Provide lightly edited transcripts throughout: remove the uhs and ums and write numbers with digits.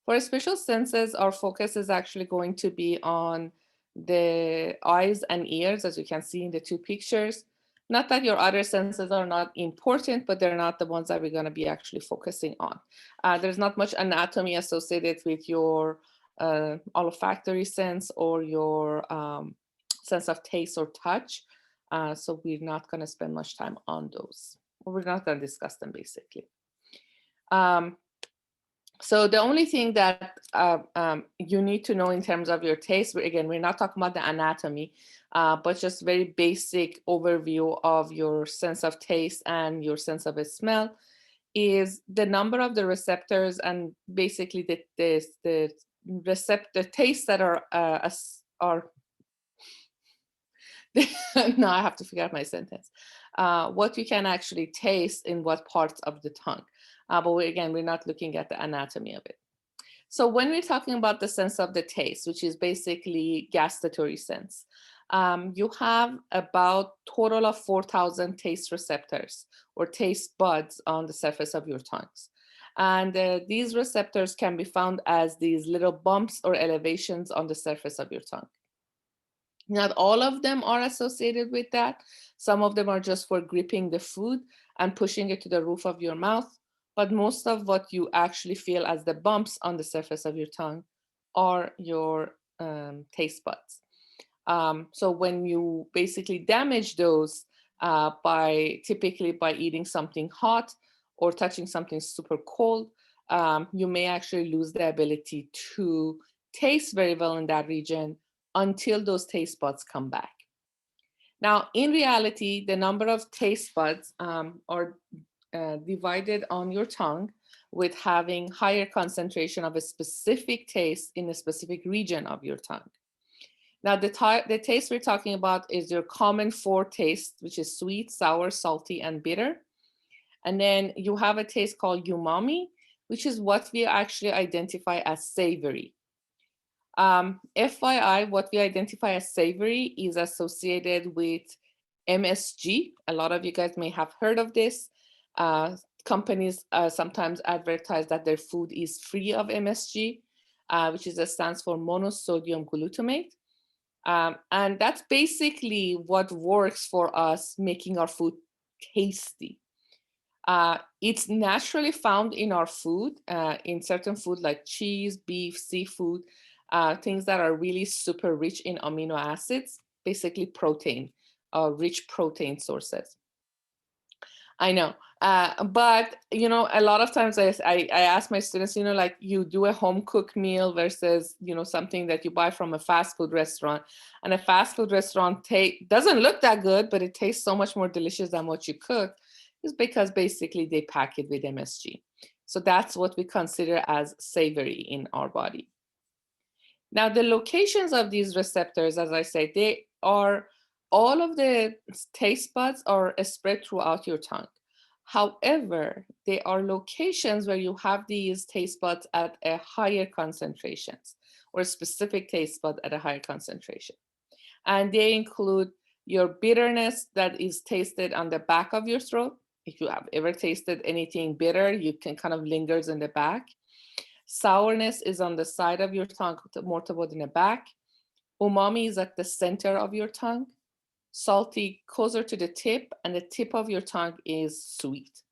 For special senses, our focus is actually going to be on the eyes and ears, as you can see in the two pictures. Not that your other senses are not important, but they're not the ones that we're going to be actually focusing on. There's not much anatomy associated with your olfactory sense or your sense of taste or touch. So we're not going to spend much time on those. We're not going to discuss them basically. So the only thing that you need to know in terms of your taste, again, we're not talking about the anatomy, but just very basic overview of your sense of taste and your sense of a smell, is the number of the receptors and basically the tastes that are now I have to figure out my sentence. What you can actually taste in what parts of the tongue. But again, we're not looking at the anatomy of it. So when we're talking about the sense of the taste, which is basically gustatory sense, you have about total of 4,000 taste receptors or taste buds on the surface of your tongues. And these receptors can be found as these little bumps or elevations on the surface of your tongue. Not all of them are associated with that. Some of them are just for gripping the food and pushing it to the roof of your mouth. But most of what you actually feel as the bumps on the surface of your tongue are your taste buds. So when you basically damage those typically by eating something hot or touching something super cold, you may actually lose the ability to taste very well in that region until those taste buds come back. Now, in reality, the number of taste buds are divided on your tongue with having higher concentration of a specific taste in a specific region of your tongue. Now, the taste we're talking about is your common four tastes, which is sweet, sour, salty, and bitter. And then you have a taste called umami, which is what we actually identify as savory. FYI, what we identify as savory is associated with MSG. A lot of you guys may have heard of this. Companies sometimes advertise that their food is free of MSG, which stands for monosodium glutamate. And that's basically what works for us making our food tasty. It's naturally found in our food, in certain food like cheese, beef, seafood, things that are really super rich in amino acids, basically protein, rich protein sources. I know, but a lot of times I ask my students, like you do a home cooked meal versus something that you buy from a fast food restaurant, and a fast food restaurant doesn't look that good, but it tastes so much more delicious than what you cook, is because basically they pack it with MSG. So that's what we consider as savory in our body. Now, the locations of these receptors, as I said, all of the taste buds are spread throughout your tongue. However, there are locations where you have these taste buds at a higher concentrations, or specific taste bud at a higher concentration. And they include your bitterness that is tasted on the back of your throat. If you have ever tasted anything bitter, you can kind of lingers in the back. Sourness is on the side of your tongue, more toward in the back. Umami is at the center of your tongue. Salty closer to the tip, and the tip of your tongue is sweet.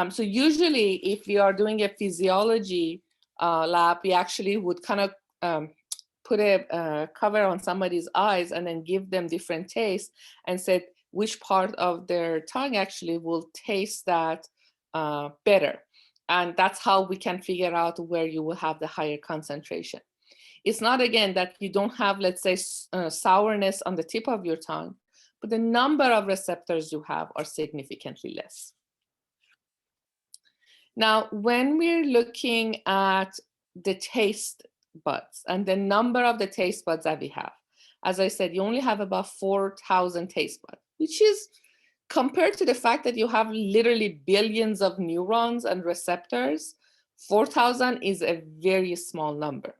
So usually if we are doing a physiology lab, we actually would kind of put a cover on somebody's eyes and then give them different tastes and said which part of their tongue actually will taste that better. And that's how we can figure out where you will have the higher concentration. It's not, again, that you don't have, let's say, sourness on the tip of your tongue, but the number of receptors you have are significantly less. Now, when we're looking at the taste buds and the number of the taste buds that we have, as I said, you only have about 4,000 taste buds, which is, compared to the fact that you have literally billions of neurons and receptors, 4,000 is a very small number.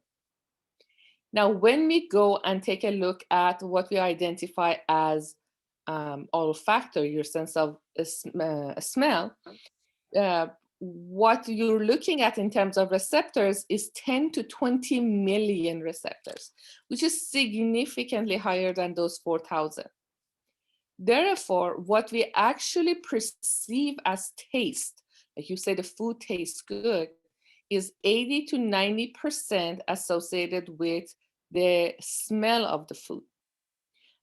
Now, when we go and take a look at what we identify as olfactory, your sense of smell, what you're looking at in terms of receptors is 10 to 20 million receptors, which is significantly higher than those 4,000. Therefore, what we actually perceive as taste, like you say the food tastes good, is 80 to 90% associated with the smell of the food.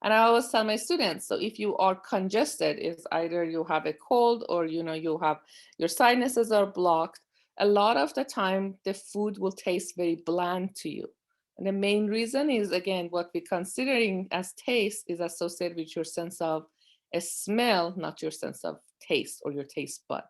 And I always tell my students, so if you are congested, is either you have a cold or you have your sinuses are blocked, a lot of the time the food will taste very bland to you. And the main reason is, again, what we're considering as taste is associated with your sense of a smell, not your sense of taste or your taste buds.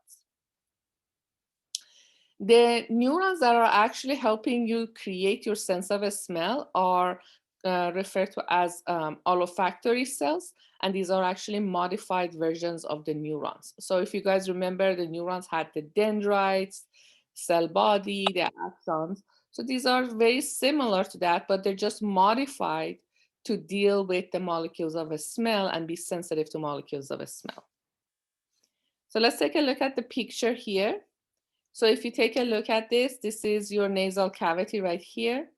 The neurons that are actually helping you create your sense of a smell are referred to as olfactory cells, and these are actually modified versions of the neurons. So if you guys remember, the neurons had the dendrites, cell body, the axons. So these are very similar to that, but they're just modified to deal with the molecules of a smell and be sensitive to molecules of a smell. So let's take a look at the picture here. So if you take a look at this, this is your nasal cavity right here.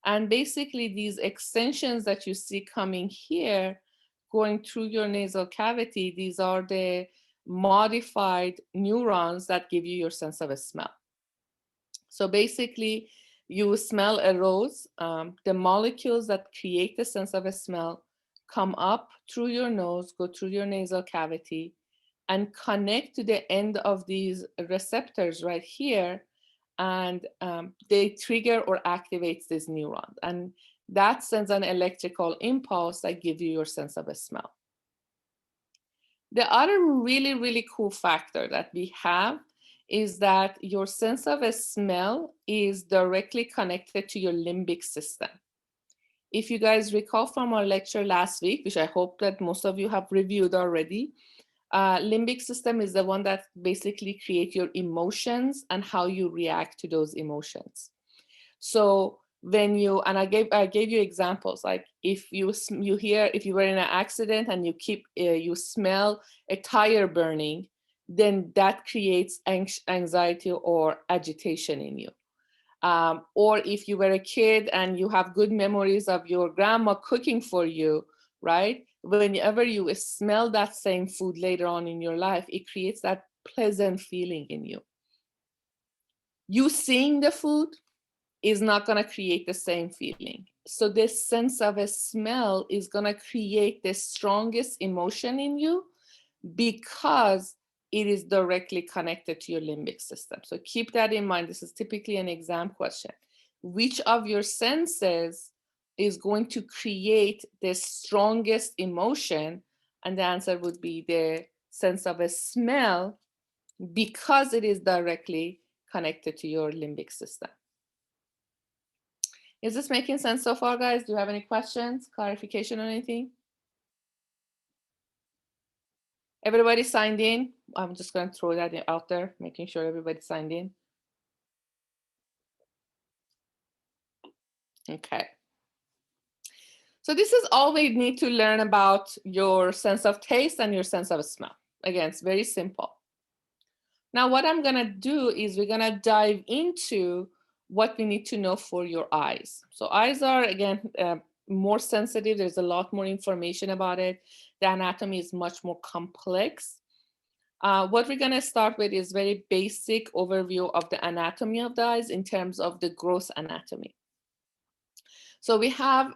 And basically these extensions that you see coming here, going through your nasal cavity, these are the modified neurons that give you your sense of a smell. So basically you smell a rose, the molecules that create the sense of a smell come up through your nose, go through your nasal cavity, and connect to the end of these receptors right here, and they trigger or activate these neurons, and that sends an electrical impulse that gives you your sense of a smell. The other really, really cool factor that we have is that your sense of a smell is directly connected to your limbic system. If you guys recall from our lecture last week, which I hope that most of you have reviewed already, limbic system is the one that basically creates your emotions and how you react to those emotions. So when you, and I gave you examples, like if you hear, if you were in an accident and you smell a tire burning, then that creates anxiety or agitation in you. Or if you were a kid and you have good memories of your grandma cooking for you, right? Whenever you smell that same food later on in your life, it creates that pleasant feeling in you. You seeing the food is not going to create the same feeling. So this sense of a smell is going to create the strongest emotion in you because it is directly connected to your limbic system. So keep that in mind. This is typically an exam question. Which of your senses is going to create the strongest emotion? And the answer would be the sense of a smell, because it is directly connected to your limbic system. Is this making sense so far, guys? Do you have any questions, clarification, or anything? Everybody signed in? I'm just going to throw that out there, making sure everybody signed in. Okay. So this is all we need to learn about your sense of taste and your sense of smell. Again, it's very simple. Now, what I'm going to do is we're going to dive into what we need to know for your eyes. So eyes are, again, more sensitive. There's a lot more information about it. The anatomy is much more complex. What we're going to start with is very basic overview of the anatomy of the eyes in terms of the gross anatomy. So we have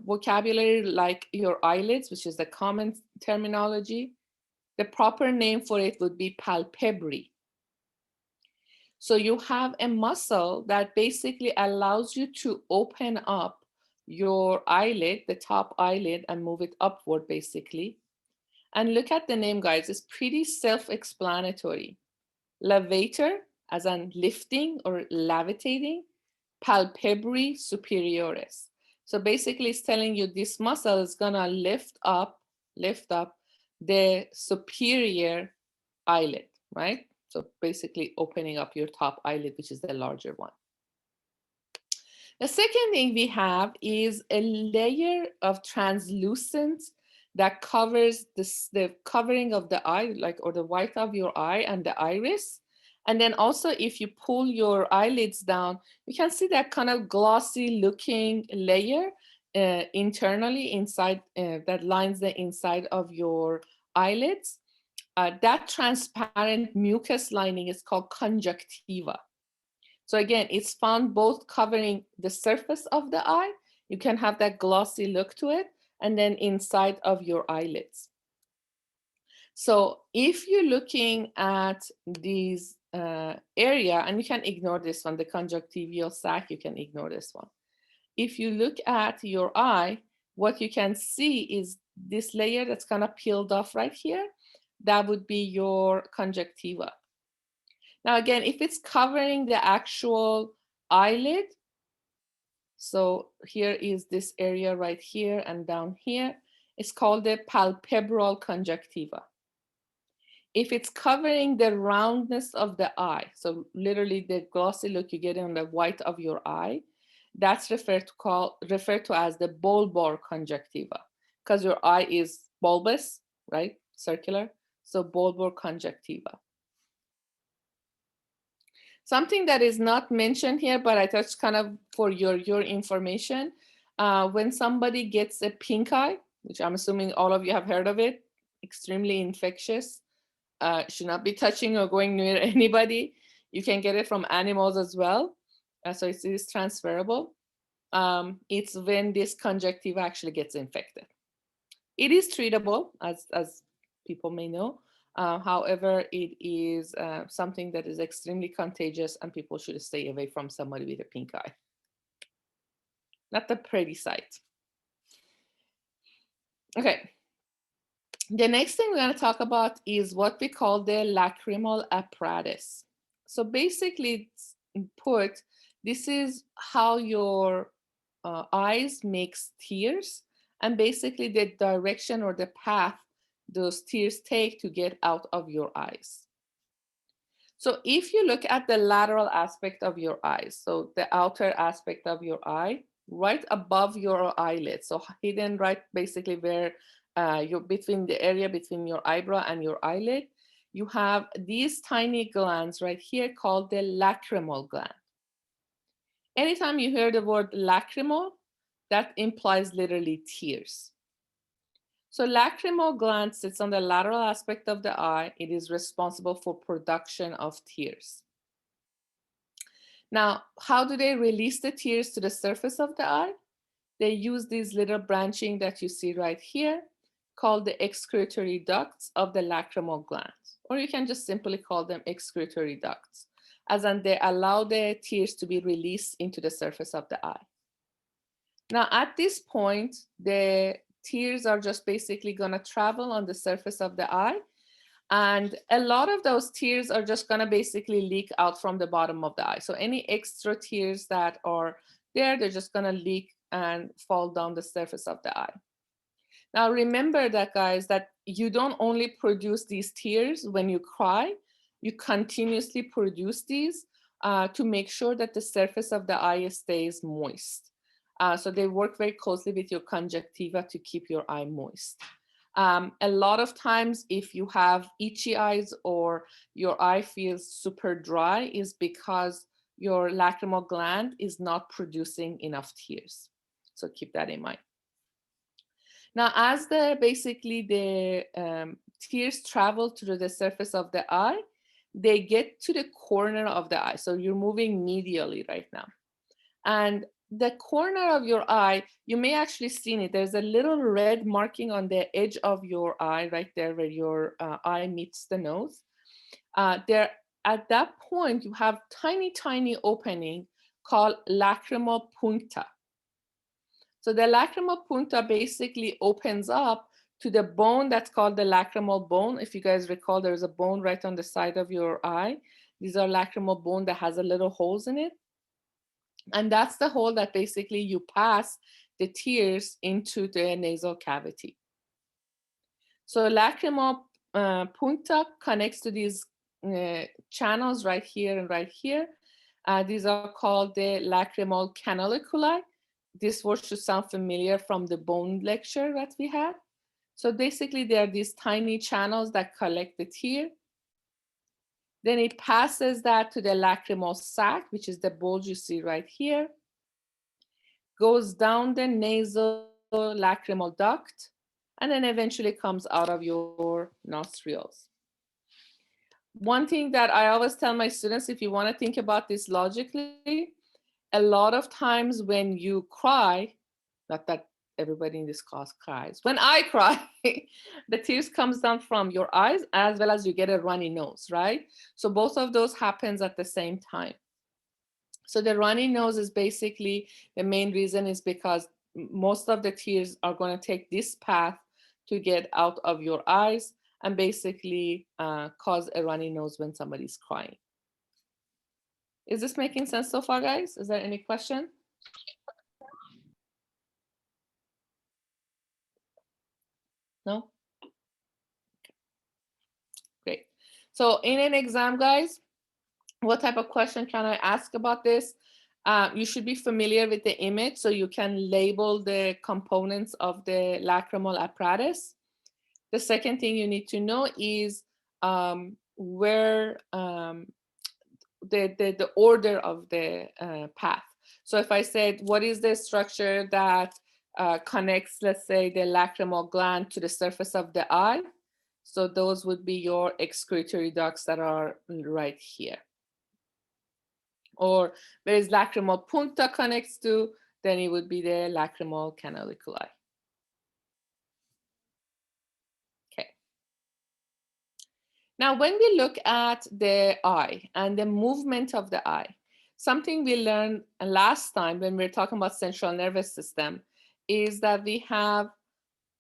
vocabulary like your eyelids, which is the common terminology. The proper name for it would be palpebrae. So you have a muscle that basically allows you to open up your eyelid, the top eyelid, and move it upward basically. And look at the name, guys. It's pretty self-explanatory. Levator, as in lifting or levitating. Palpebrae superioris. So basically it's telling you this muscle is gonna lift up the superior eyelid, right? So basically opening up your top eyelid, which is the larger one. The second thing we have is a layer of translucent that covers the covering of the eye, like, or the white of your eye and the iris. And then also if you pull your eyelids down, you can see that kind of glossy looking layer internally inside that lines the inside of your eyelids. That transparent mucus lining is called conjunctiva. So again, it's found both covering the surface of the eye, you can have that glossy look to it, and then inside of your eyelids. So if you're looking at these area, and you can ignore this one, the conjunctival sac, you can ignore this one. If you look at your eye, what you can see is this layer that's kind of peeled off right here. That would be your conjunctiva. Now again, if it's covering the actual eyelid, so here is this area right here and down here, it's called the palpebral conjunctiva. If it's covering the roundness of the eye, so literally the glossy look you get on the white of your eye, that's referred to as the bulbar conjunctiva, because your eye is bulbous, right? Circular. So bulbar conjunctiva. Something that is not mentioned here, but I touched kind of for your information, when somebody gets a pink eye, which I'm assuming all of you have heard of it, extremely infectious, should not be touching or going near anybody. You can get it from animals as well. So it is transferable. It's when this conjunctiva actually gets infected. It is treatable, as people may know. However, it is something that is extremely contagious, and people should stay away from somebody with a pink eye. Not the pretty sight. Okay. The next thing we're going to talk about is what we call the lacrimal apparatus. So basically, put, this is how your eyes makes tears, and basically the direction or the path those tears take to get out of your eyes. So if you look at the lateral aspect of your eyes, so the outer aspect of your eye, right above your eyelid, so hidden right basically where you're between the area between your eyebrow and your eyelid, you have these tiny glands right here called the lacrimal gland. Anytime you hear the word lacrimal, that implies literally tears. So lacrimal gland sits on the lateral aspect of the eye. It is responsible for production of tears. Now, how do they release the tears to the surface of the eye? They use these little branching that you see right here, called the excretory ducts of the lacrimal glands, or you can just simply call them excretory ducts, as in they allow the tears to be released into the surface of the eye. Now, at this point, the tears are just basically going to travel on the surface of the eye, and a lot of those tears are just going to basically leak out from the bottom of the eye. So any extra tears that are there, they're just going to leak and fall down the surface of the eye. Now remember that, guys, that you don't only produce these tears when you cry, you continuously produce these to make sure that the surface of the eye stays moist. So they work very closely with your conjunctiva to keep your eye moist. A lot of times if you have itchy eyes or your eye feels super dry is because your lacrimal gland is not producing enough tears. So keep that in mind. Now, as basically the tears travel through the surface of the eye, they get to the corner of the eye. So you're moving medially right now. And the corner of your eye, you may actually see it. There's a little red marking on the edge of your eye right there where your eye meets the nose. There, at that point, you have tiny, tiny opening called lacrimal puncta. So the lacrimal puncta basically opens up to the bone that's called the lacrimal bone. If you guys recall, there's a bone right on the side of your eye. These are lacrimal bone that has a little holes in it. And that's the hole that basically you pass the tears into the nasal cavity. So lacrimal puncta connects to these channels right here and right here. These are called the lacrimal canaliculi. This word should sound familiar from the bone lecture that we had. So basically, there are these tiny channels that collect the tear. Then it passes that to the lacrimal sac, which is the bulge you see right here, goes down the nasal lacrimal duct, and then eventually comes out of your nostrils. One thing that I always tell my students, if you want to think about this logically, a lot of times when you cry, not that everybody in this class cries, when I cry, the tears comes down from your eyes as well as you get a runny nose, right? So both of those happens at the same time. So the runny nose is basically, the main reason is because most of the tears are going to take this path to get out of your eyes and basically cause a runny nose when somebody's crying. Is this making sense so far, guys? Is there any question? No? Great. So in an exam, guys, what type of question can I ask about this? You should be familiar with the image so you can label the components of the lacrimal apparatus. The second thing you need to know is where the order of the path. So if I said, what is the structure that connects, let's say, the lacrimal gland to the surface of the eye? So those would be your excretory ducts that are right here. Or where is lacrimal puncta connects to, then it would be the lacrimal canaliculi. Okay. Now, when we look at the eye and the movement of the eye, something we learned last time when we were talking about central nervous system is that we have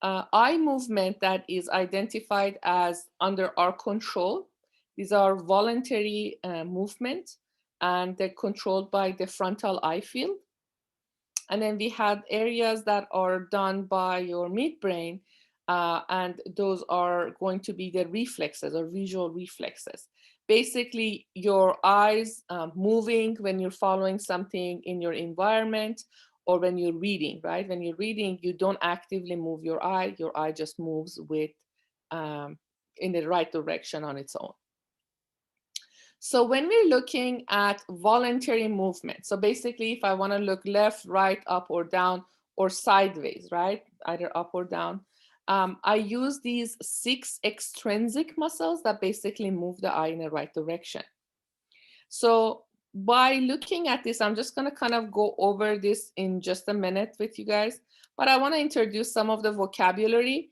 eye movement that is identified as under our control. These are voluntary movement, and they're controlled by the frontal eye field. And then we have areas that are done by your midbrain, and those are going to be the reflexes or visual reflexes. Basically, your eyes moving when you're following something in your environment or when you're reading, right? When you're reading, you don't actively move your eye just moves with in the right direction on its own. So when we're looking at voluntary movement, so basically if I want to look left, right, up or down, or sideways, right, either up or down, I use these 6 extrinsic muscles that basically move the eye in the right direction. So by looking at this, I'm just going to kind of go over this in just a minute with you guys, but I want to introduce some of the vocabulary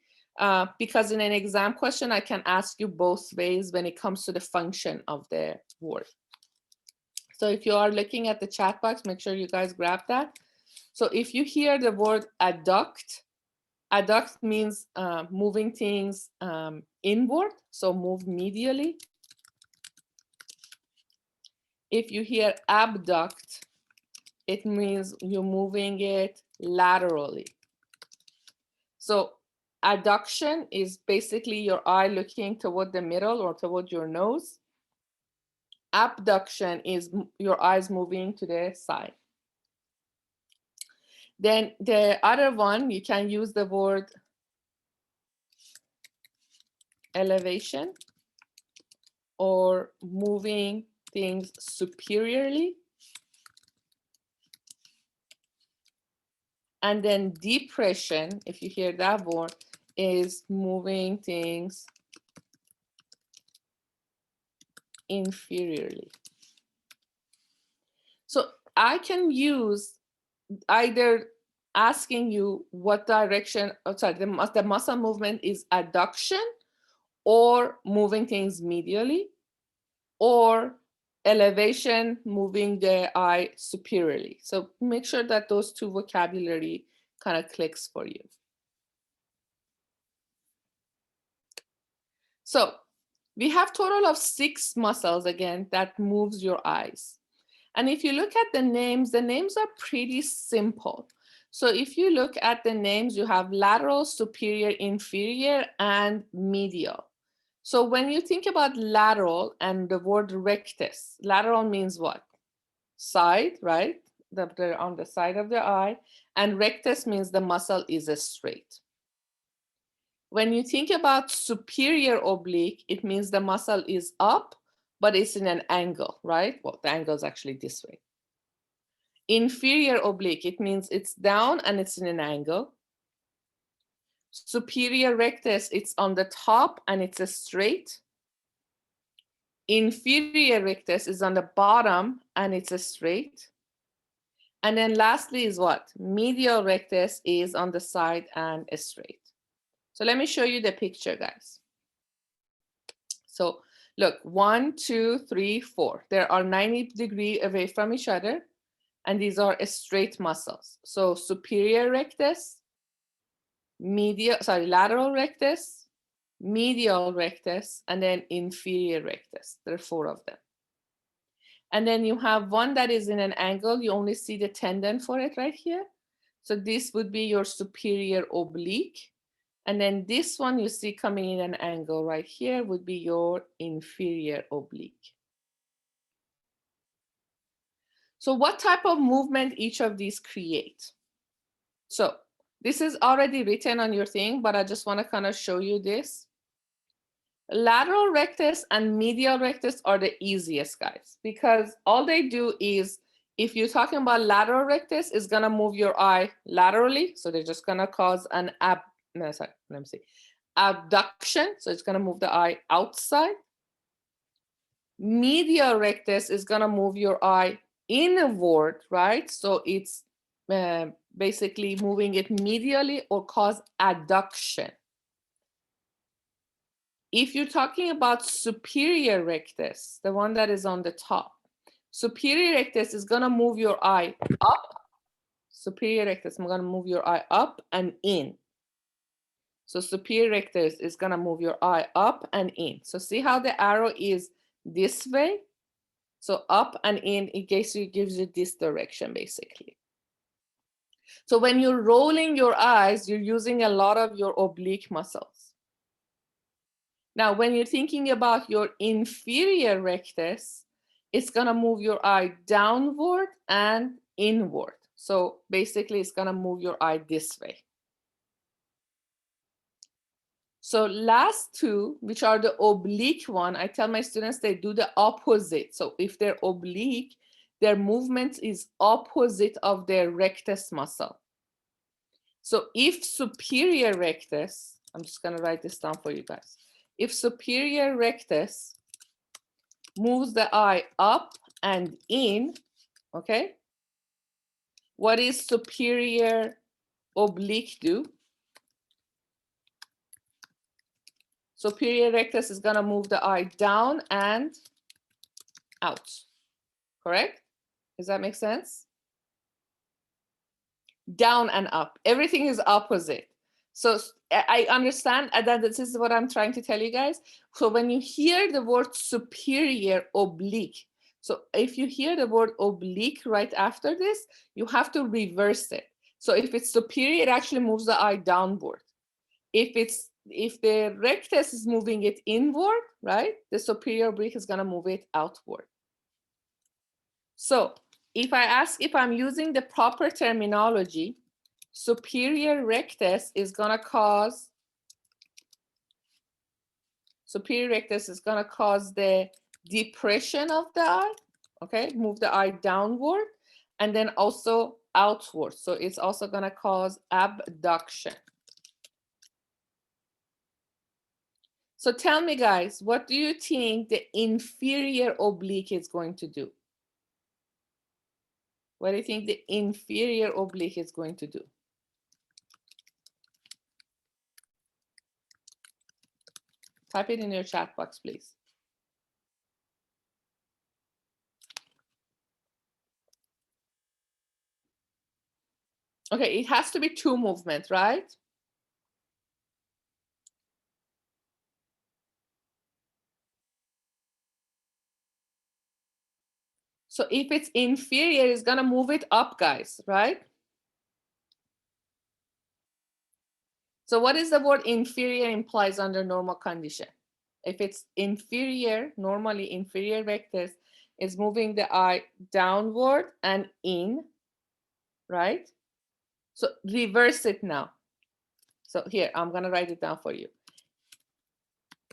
because in an exam question, I can ask you both ways when it comes to the function of the word. So if you are looking at the chat box, make sure you guys grab that. So if you hear the word adduct, adduct means moving things inward, so move medially. If you hear abduct, it means you're moving it laterally. So adduction is basically your eye looking toward the middle or toward your nose. Abduction is your eyes moving to the side. Then the other one, you can use the word elevation or moving things superiorly. And then depression, if you hear that word, is moving things inferiorly. So I can use either asking you what direction, the muscle movement is adduction or moving things medially, or elevation, moving the eye superiorly. So make sure that those two vocabulary kind of clicks for you. So we have total of 6 muscles again that moves your eyes. And if you look at the names are pretty simple. So if you look at the names, you have lateral, superior, inferior, and medial. So when you think about lateral and the word rectus, lateral means what? Side, right? They're on the side of the eye. And rectus means the muscle is straight. When you think about superior oblique, it means the muscle is up, but it's in an angle, right? Well, the angle is actually this way. Inferior oblique, it means it's down and it's in an angle. Superior rectus, it's on the top and it's a straight. Inferior rectus is on the bottom and it's a straight. And then lastly is what? Medial rectus is on the side and a straight. So let me show you the picture, guys. So look, 1, 2, 3, 4. There are 90 degrees away from each other, and these are straight muscles. So superior rectus, lateral rectus, medial rectus, and then inferior rectus. There are 4 of them. And then you have one that is in an angle. You only see the tendon for it right here. So this would be your superior oblique. And then this one you see coming in an angle right here would be your inferior oblique. So what type of movement each of these create? So this is already written on your thing, but I just want to kind of show you this. Lateral rectus and medial rectus are the easiest, guys, because all they do is, if you're talking about lateral rectus, is going to move your eye laterally. So they're just going to cause an abduction. So it's going to move the eye outside. Medial rectus is going to move your eye inward, right? So it's basically moving it medially or cause adduction. If you're talking about superior rectus, the one that is on the top, superior rectus is going to move your eye up. Superior rectus, I'm going to move your eye up and in. So superior rectus is going to move your eye up and in. So see how the arrow is this way? So up and in, it gives you this direction, basically. So when you're rolling your eyes, you're using a lot of your oblique muscles. Now, when you're thinking about your inferior rectus, it's going to move your eye downward and inward. So basically, it's going to move your eye this way. So last two, which are the oblique one, I tell my students they do the opposite. So if they're oblique, their movement is opposite of their rectus muscle. So if superior rectus, I'm just going to write this down for you guys. If superior rectus moves the eye up and in, okay, what is superior oblique do? Superior rectus is going to move the eye down and out, correct? Does that make sense? Down and up. Everything is opposite. So I understand that this is what I'm trying to tell you guys. So when you hear the word superior oblique, so if you hear the word oblique right after this, you have to reverse it. So if it's superior, it actually moves the eye downward. If the rectus is moving it inward, right, the superior oblique is going to move it outward. So if I ask if I'm using the proper terminology, superior rectus is going to cause the depression of the eye, okay, move the eye downward, and then also outward. So it's also going to cause abduction. So tell me, guys, what do you think the inferior oblique is going to do? What do you think the inferior oblique is going to do? Type it in your chat box, please. Okay, it has to be two movements, right? So if it's inferior, it's going to move it up, guys, right? So what is the word inferior implies under normal condition? If it's inferior, normally inferior rectus is moving the eye downward and in, right? So reverse it now. So here, I'm going to write it down for you.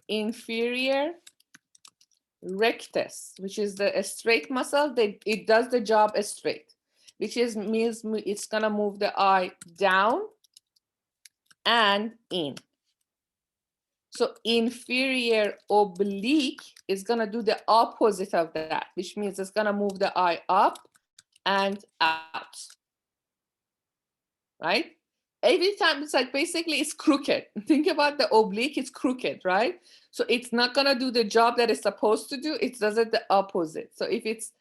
Inferior rectus, which is the straight muscle, it does the job straight, which means it's gonna move the eye down and in. So inferior oblique is gonna do the opposite of that, which means it's gonna move the eye up and out, right? Every time it's like basically it's crooked. Think about the oblique, it's crooked, right? So it's not gonna do the job that it's supposed to do, it does it the opposite. So if it's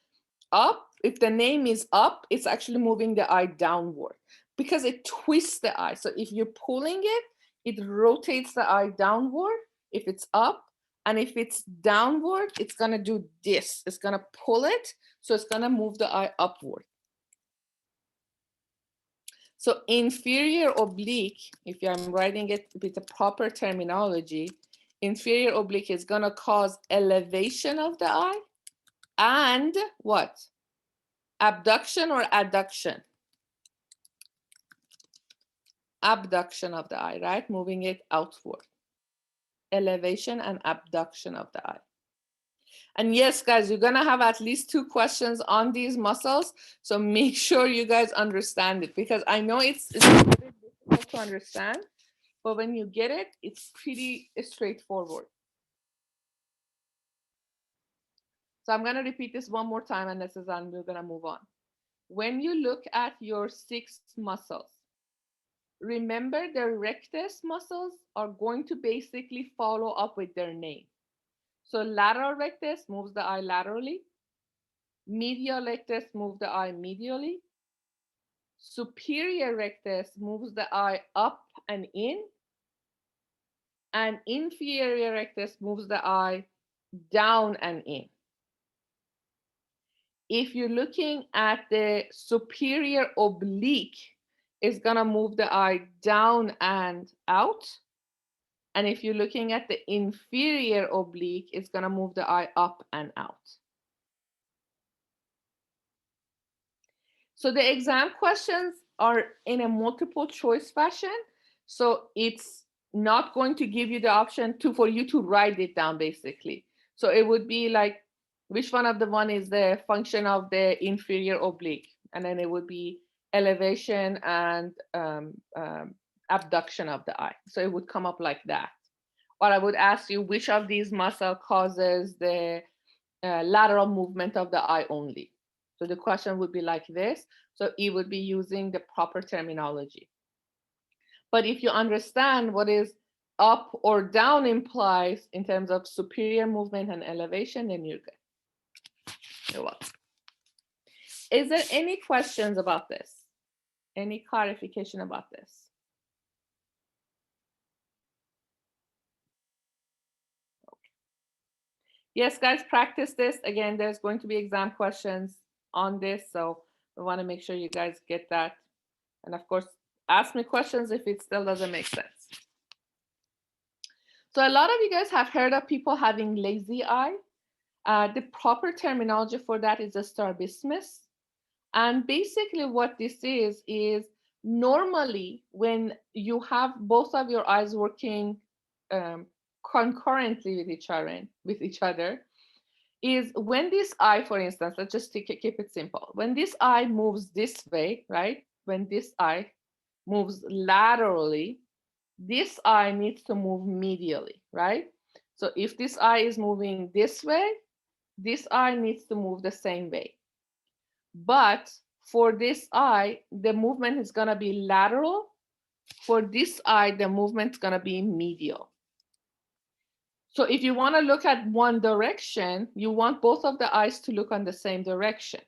up, if the name is up, it's actually moving the eye downward because it twists the eye. So if you're pulling it, it rotates the eye downward if it's up, and if it's downward, it's gonna do this. It's gonna pull it, so it's gonna move the eye upward. So inferior oblique, if I'm writing it with the proper terminology, inferior oblique is gonna cause elevation of the eye and what? Abduction or adduction? Abduction of the eye, right? Moving it outward. Elevation and abduction of the eye. And yes, guys, you're gonna have at least 2 questions on these muscles. So make sure you guys understand it, because I know it's a little bit difficult to understand, but when you get it, it's pretty straightforward. So I'm gonna repeat this one more time, and this is on, we're gonna move on. When you look at your 6 muscles, remember the rectus muscles are going to basically follow up with their name. So lateral rectus moves the eye laterally. Medial rectus moves the eye medially. Superior rectus moves the eye up and in. And inferior rectus moves the eye down and in. If you're looking at the superior oblique, it's gonna move the eye down and out. And if you're looking at the inferior oblique, it's gonna move the eye up and out. So the exam questions are in a multiple choice fashion. So it's not going to give you the option for you to write it down basically. So it would be like, which one of the one is the function of the inferior oblique? And then it would be elevation and abduction of the eye. So it would come up like that. Or I would ask you, which of these muscle causes the lateral movement of the eye only? So the question would be like this. So it would be using the proper terminology. But if you understand what is up or down implies in terms of superior movement and elevation, then you're good. You're welcome. Is there any questions about this? Any clarification about this? Okay. Yes, guys, practice this. Again, there's going to be exam questions on this, so we want to make sure you guys get that. And of course, ask me questions if it still doesn't make sense. So a lot of you guys have heard of people having lazy eye. The proper terminology for that is a strabismus. And basically what this is normally when you have both of your eyes working concurrently with each other, is when this eye, for instance, let's just keep it simple. When this eye moves this way, right? When this eye moves laterally, this eye needs to move medially, right? So if this eye is moving this way, this eye needs to move the same way. But for this eye, the movement is gonna be lateral. For this eye, the movement's gonna be medial. So if you wanna look at one direction, you want both of the eyes to look on the same direction.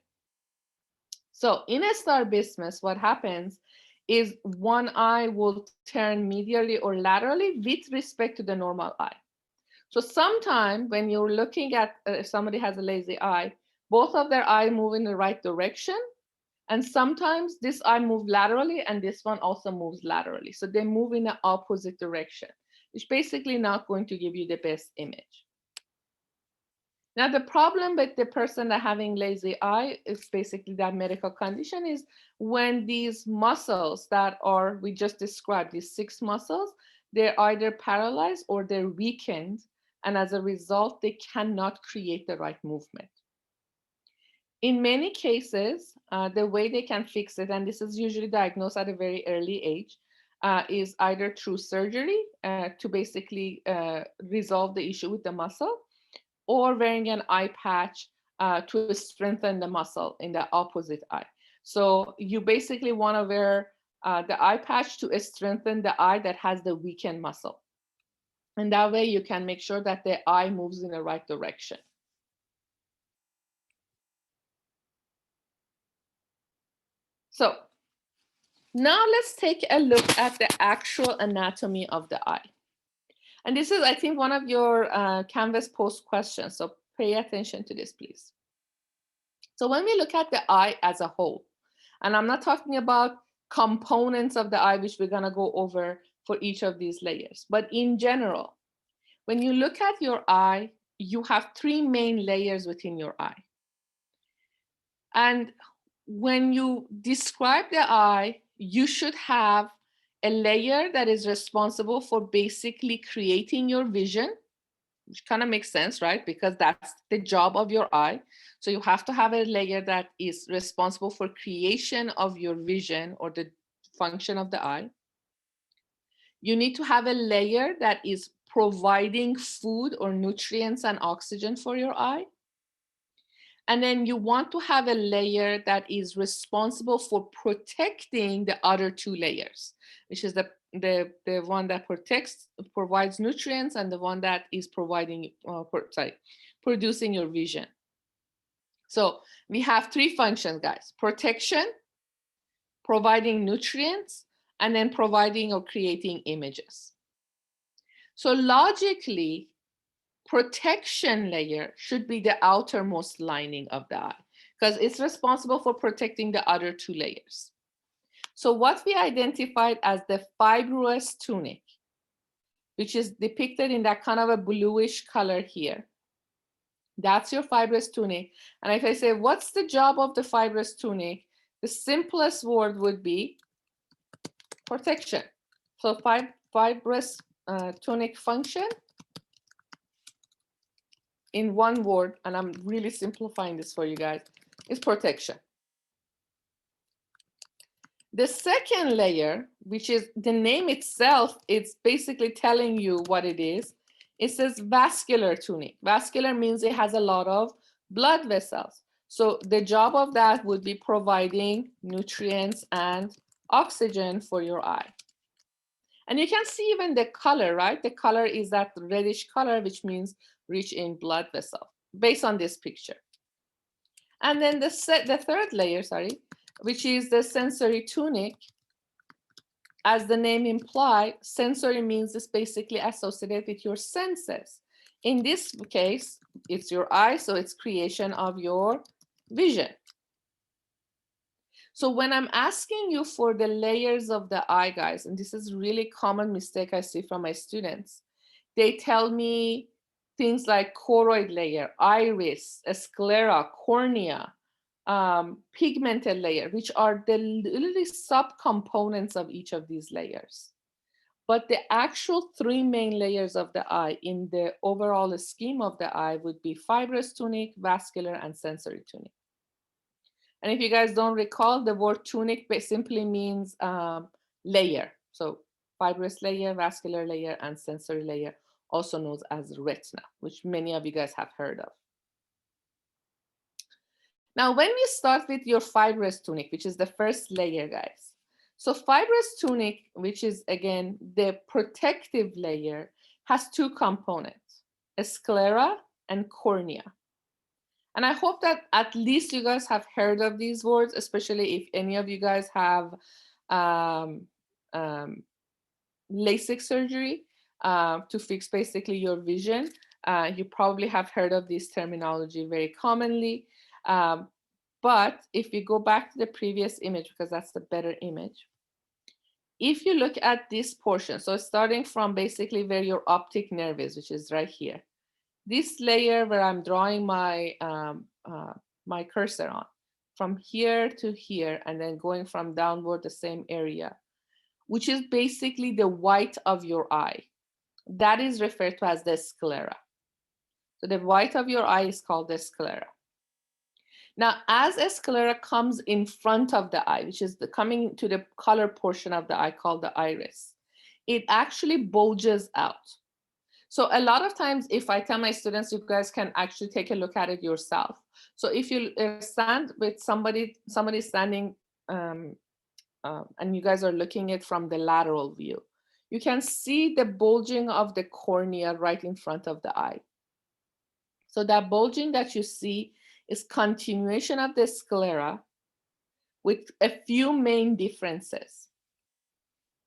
So in a strabismus, what happens is one eye will turn medially or laterally with respect to the normal eye. So sometimes when you're looking at if somebody has a lazy eye, both of their eyes move in the right direction. And sometimes this eye moves laterally and this one also moves laterally. So they move in the opposite direction, which basically not going to give you the best image. Now, the problem with the person that having lazy eye is basically that medical condition is when these muscles that are, we just described, these 6 muscles, they're either paralyzed or they're weakened And as a result, they cannot create the right movement. In many cases, the way they can fix it, and this is usually diagnosed at a very early age, is either through surgery to basically resolve the issue with the muscle, or wearing an eye patch to strengthen the muscle in the opposite eye. So you basically want to wear the eye patch to strengthen the eye that has the weakened muscle. And that way you can make sure that the eye moves in the right direction. So now let's take a look at the actual anatomy of the eye. And this is, I think, one of your Canvas post questions. So pay attention to this, please. So when we look at the eye as a whole, and I'm not talking about components of the eye, which we're going to go over for each of these layers, but in general, when you look at your eye, you have three main layers within your eye. And when you describe the eye, you should have a layer that is responsible for basically creating your vision, which kind of makes sense, right? Because that's the job of your eye. So you have to have a layer that is responsible for creation of your vision or the function of the eye. You need to have a layer that is providing food or nutrients and oxygen for your eye. And then you want to have a layer that is responsible for protecting the other two layers, which is the one that provides nutrients, and the one that is producing your vision. So we have three functions, guys: protection, providing nutrients, and then providing or creating images. So logically, protection layer should be the outermost lining of the eye, because it's responsible for protecting the other two layers. So what we identified as the fibrous tunic, which is depicted in that kind of a bluish color here, that's your fibrous tunic. And if I say, what's the job of the fibrous tunic? The simplest word would be protection. So fibrous tunic function in one word, and I'm really simplifying this for you guys, is protection. The second layer, which is the name itself, it's basically telling you what it is. It says vascular tunic. Vascular means it has a lot of blood vessels. So the job of that would be providing nutrients and oxygen for your eye. And you can see even the color, right? The color is that reddish color, which means rich in blood vessel, based on this picture. And then the third layer, which is the sensory tunic. As the name implies, sensory means it's basically associated with your senses. In this case, it's your eye, so it's creation of your vision. So when I'm asking you for the layers of the eye, guys, and this is really common mistake I see from my students, they tell me things like choroid layer, iris, sclera, cornea, pigmented layer, which are the literally subcomponents of each of these layers. But the actual three main layers of the eye in the overall scheme of the eye would be fibrous tunic, vascular, and sensory tunic. And if you guys don't recall, the word tunic simply means layer. So fibrous layer, vascular layer, and sensory layer, also known as retina, which many of you guys have heard of. Now, when we start with your fibrous tunic, which is the first layer, guys. So fibrous tunic, which is again the protective layer, has two components, a sclera and cornea. And I hope that at least you guys have heard of these words, especially if any of you guys have LASIK surgery to fix basically your vision. You probably have heard of this terminology very commonly. But if you go back to the previous image, because that's the better image, if you look at this portion, so starting from basically where your optic nerve is, which is right here, this layer where I'm drawing my my cursor on, from here to here, and then going from downward the same area, which is basically the white of your eye, that is referred to as the sclera. So the white of your eye is called the sclera. Now, as a sclera comes in front of the eye, which is coming to the color portion of the eye called the iris, it actually bulges out. So a lot of times, if I tell my students, you guys can actually take a look at it yourself. So if you stand with somebody standing, and you guys are looking at it from the lateral view, you can see the bulging of the cornea right in front of the eye. So that bulging that you see is continuation of the sclera with a few main differences.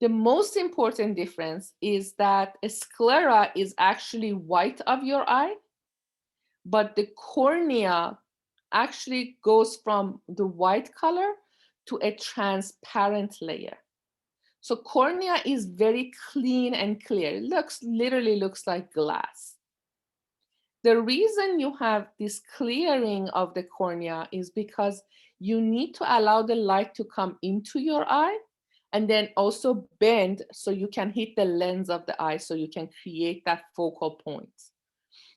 The most important difference is that a sclera is actually white of your eye, but the cornea actually goes from the white color to a transparent layer. So cornea is very clean and clear. It literally looks like glass. The reason you have this clearing of the cornea is because you need to allow the light to come into your eye and then also bend so you can hit the lens of the eye so you can create that focal point.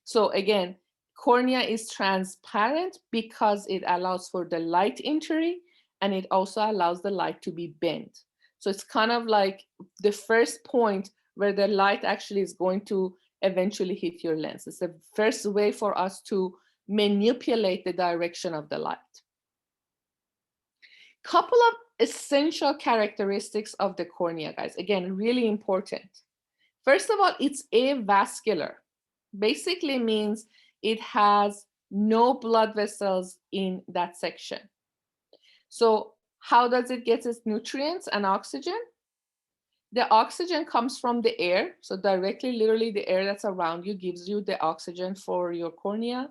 So again, cornea is transparent because it allows for the light entry and it also allows the light to be bent. So it's kind of like the first point where the light actually is going to eventually hit your lens. It's the first way for us to manipulate the direction of the light. Couple of essential characteristics of the cornea, guys. Again, really important. First of all, it's avascular. Basically means it has no blood vessels in that section. So how does it get its nutrients and oxygen? The oxygen comes from the air. So directly, literally the air that's around you gives you the oxygen for your cornea.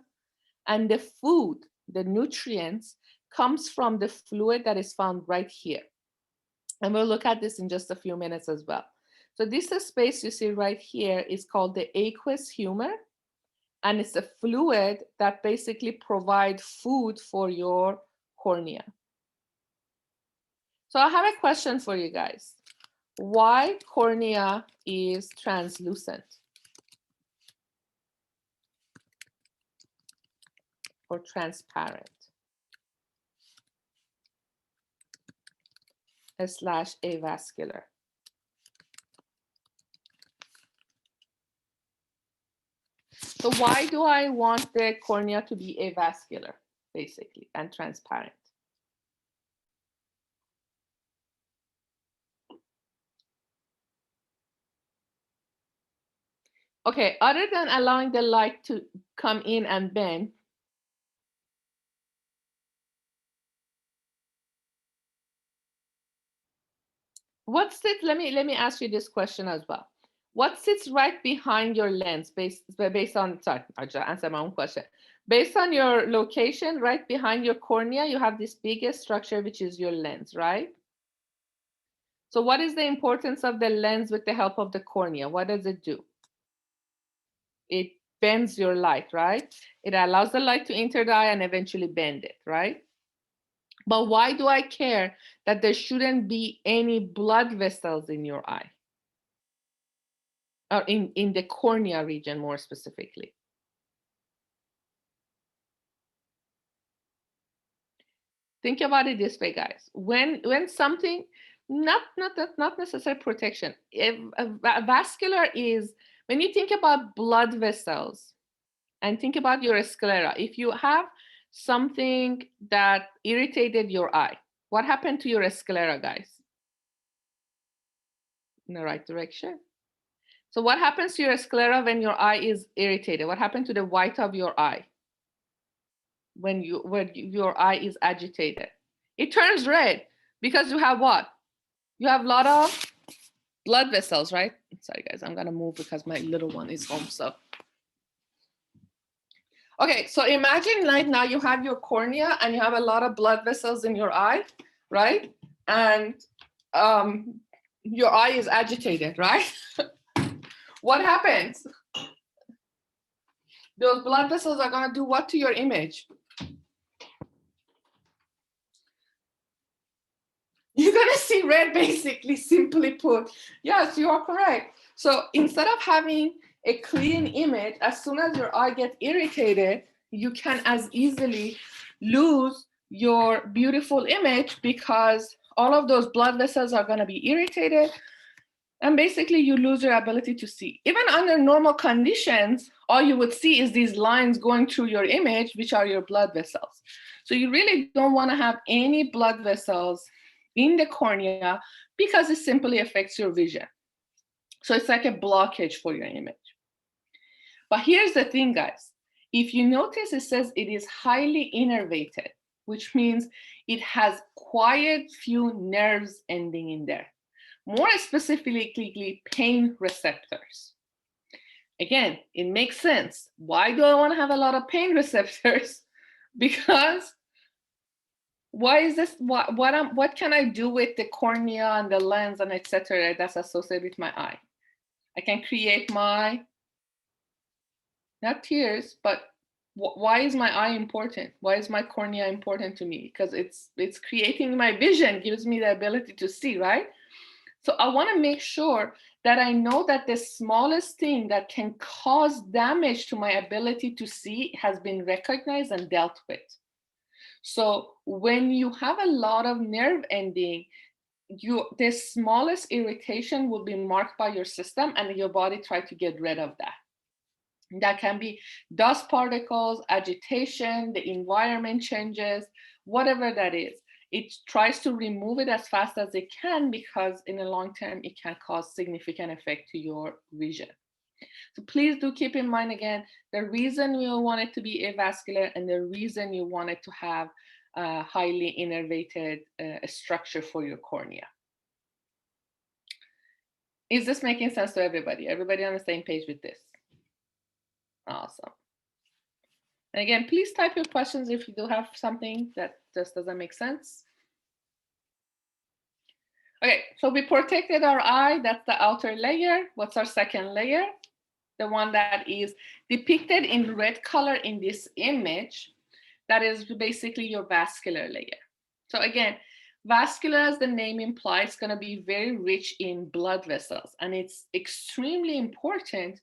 And the food, the nutrients, comes from the fluid that is found right here. And we'll look at this in just a few minutes as well. So this space you see right here is called the aqueous humor. And it's a fluid that basically provides food for your cornea. So I have a question for you guys. Why cornea is translucent or transparent / avascular? So why do I want the cornea to be avascular, basically, and transparent? Okay, other than allowing the light to come in and bend, let me ask you this question as well. What sits right behind your lens based on, sorry, I just answered my own question. Based on your location, right behind your cornea, you have this biggest structure, which is your lens, right? So what is the importance of the lens with the help of the cornea? What does it do? It bends your light, right? It allows the light to enter the eye and eventually bend it, right? But why do I care that there shouldn't be any blood vessels in your eye? Or in the cornea region more specifically? Think about it this way, guys. When something, not necessarily protection, vascular is, when you think about blood vessels and think about your sclera, if you have something that irritated your eye, what happened to your sclera, guys? In the right direction. So what happens to your sclera when your eye is irritated? What happened to the white of your eye when your eye is agitated? It turns red because you have what? You have a lot of blood vessels, right? Sorry, guys, I'm gonna move because my little one is home, so. Okay, so imagine like now you have your cornea and you have a lot of blood vessels in your eye, right? And your eye is agitated, right? What happens? Those blood vessels are gonna do what to your image? You're gonna see red, basically, simply put. Yes, you are correct. So instead of having a clean image, as soon as your eye gets irritated, you can as easily lose your beautiful image because all of those blood vessels are going to be irritated, and basically you lose your ability to see. Even under normal conditions, all you would see is these lines going through your image, which are your blood vessels. So you really don't want to have any blood vessels in the cornea because it simply affects your vision. So it's like a blockage for your image. But here's the thing, guys. If you notice, it says it is highly innervated, which means it has quite few nerves ending in there. More specifically, pain receptors. Again, it makes sense. Why do I want to have a lot of pain receptors? Because why is this? What can I do with the cornea and the lens and etc. that's associated with my eye? I can create my, not tears, but why is my eye important? Why is my cornea important to me? Because it's creating my vision, gives me the ability to see, right? So I want to make sure that I know that the smallest thing that can cause damage to my ability to see has been recognized and dealt with. So when you have a lot of nerve ending, the smallest irritation will be marked by your system and your body try to get rid of that. That can be dust particles, agitation, the environment changes, whatever that is. It tries to remove it as fast as it can because in the long term, it can cause significant effect to your vision. So please do keep in mind again, the reason you want it to be avascular and the reason you want it to have a highly innervated structure for your cornea. Is this making sense to everybody? Everybody on the same page with this? Awesome. And again, please type your questions if you do have something that just doesn't make sense. Okay, so we protected our eye. That's the outer layer. What's our second layer? The one that is depicted in red color in this image. That is basically your vascular layer. So again, vascular, as the name implies, is going to be very rich in blood vessels. And it's extremely important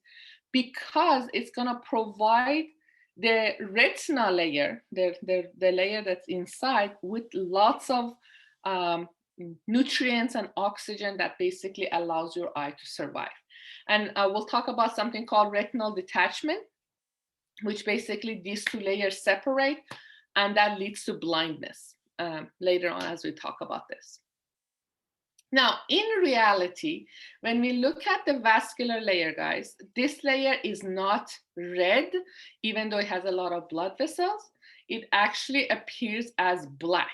because it's going to provide the retina layer, the layer that's inside, with lots of nutrients and oxygen that basically allows your eye to survive. And we'll talk about something called retinal detachment, which basically these two layers separate, and that leads to blindness later on as we talk about this. Now, in reality, when we look at the vascular layer, guys, this layer is not red, even though it has a lot of blood vessels. It actually appears as black.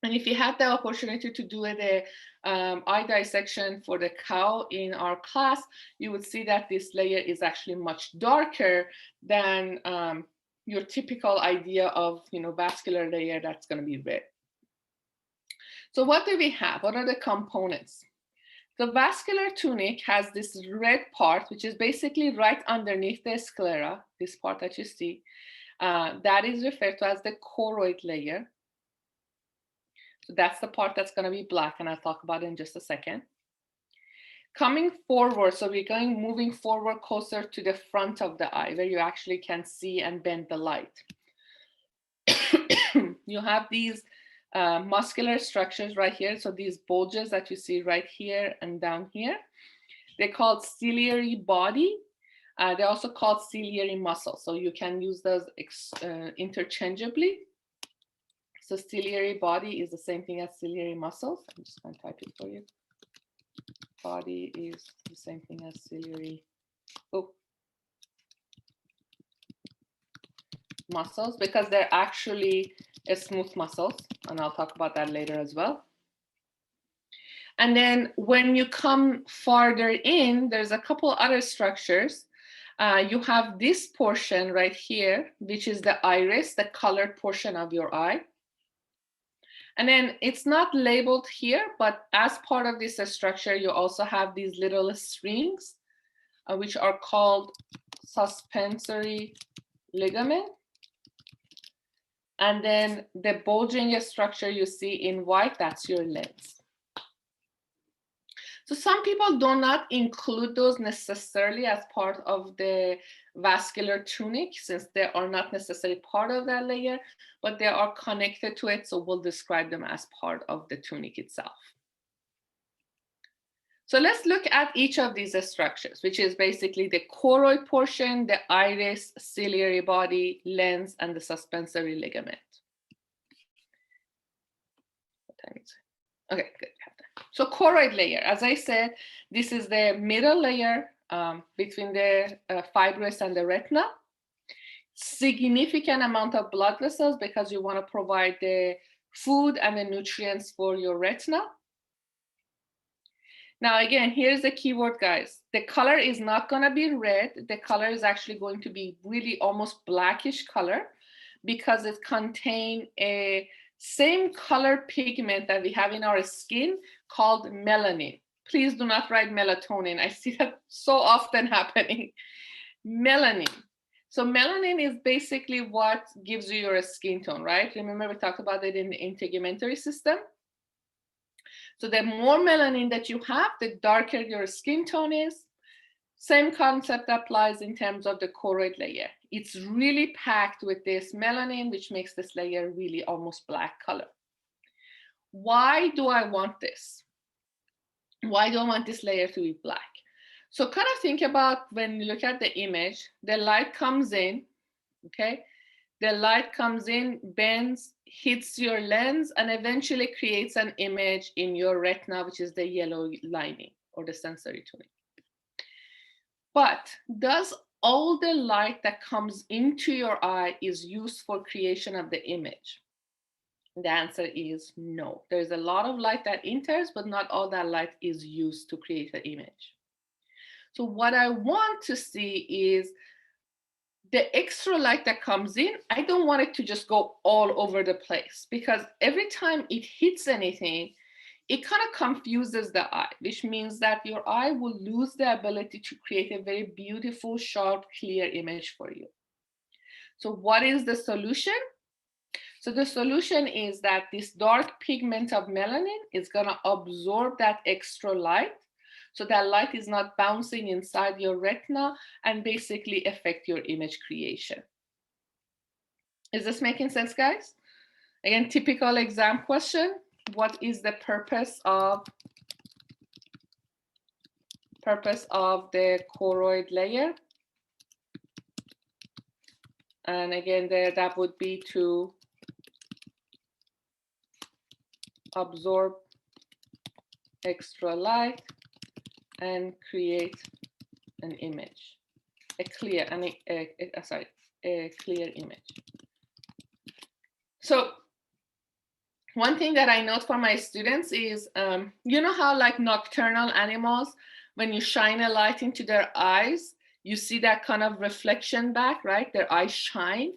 And if you had the opportunity to do the eye dissection for the cow in our class, you would see that this layer is actually much darker than your typical idea of, vascular layer that's going to be red. So what do we have? What are the components? The vascular tunic has this red part, which is basically right underneath the sclera, this part that you see. That is referred to as the choroid layer. So that's the part that's going to be black, and I'll talk about it in just a second. Coming forward, so we're moving forward closer to the front of the eye, where you actually can see and bend the light. You have these muscular structures right here. So these bulges that you see right here and down here, they're called ciliary body. They're also called ciliary muscle. So you can use those interchangeably. So ciliary body is the same thing as ciliary muscles. I'm just going to type it for you. Body is the same thing as ciliary muscles, because they're actually smooth muscles, and I'll talk about that later as well. And then when you come farther in, there's a couple other structures. You have this portion right here, which is the iris, the colored portion of your eye. And then it's not labeled here, but as part of this structure, you also have these little strings, which are called suspensory ligament. And then the bulging structure you see in white, that's your lens. So some people do not include those necessarily as part of the vascular tunic, since they are not necessarily part of that layer, but they are connected to it, so we'll describe them as part of the tunic itself. So let's look at each of these structures, which is basically the choroid portion, the iris, ciliary body, lens, and the suspensory ligament. What time is it? Okay, good. So choroid layer, as I said, this is the middle layer between the fibrous and the retina. Significant amount of blood vessels because you want to provide the food and the nutrients for your retina. Now, again, here's the keyword, guys. The color is not going to be red. The color is actually going to be really almost blackish color because it contains a same color pigment that we have in our skin called melanin. Please do not write melatonin. I see that so often happening. Melanin. So melanin is basically what gives you your skin tone, right? Remember we talked about it in the integumentary system. So the more melanin that you have, the darker your skin tone is. Same concept applies in terms of the choroid layer. It's really packed with this melanin, which makes this layer really almost black color. Why do I want this? Why do I want this layer to be black? So kind of think about when you look at the image, the light comes in, okay? The light comes in, bends, hits your lens, and eventually creates an image in your retina, which is the yellow lining or the sensory tunic. But does all the light that comes into your eye is used for creation of the image? The answer is no. There's a lot of light that enters, but not all that light is used to create an image. So what I want to see is the extra light that comes in. I don't want it to just go all over the place because every time it hits anything, it kind of confuses the eye, which means that your eye will lose the ability to create a very beautiful, sharp, clear image for you. So what is the solution? So the solution is that this dark pigment of melanin is going to absorb that extra light. So that light is not bouncing inside your retina and basically affect your image creation. Is this making sense, guys? Again, typical exam question. What is the purpose of the choroid layer? And again, that would be to absorb extra light and create an image, a clear image. So one thing that I note for my students is, you know how like nocturnal animals, when you shine a light into their eyes, you see that kind of reflection back, right? Their eyes shine.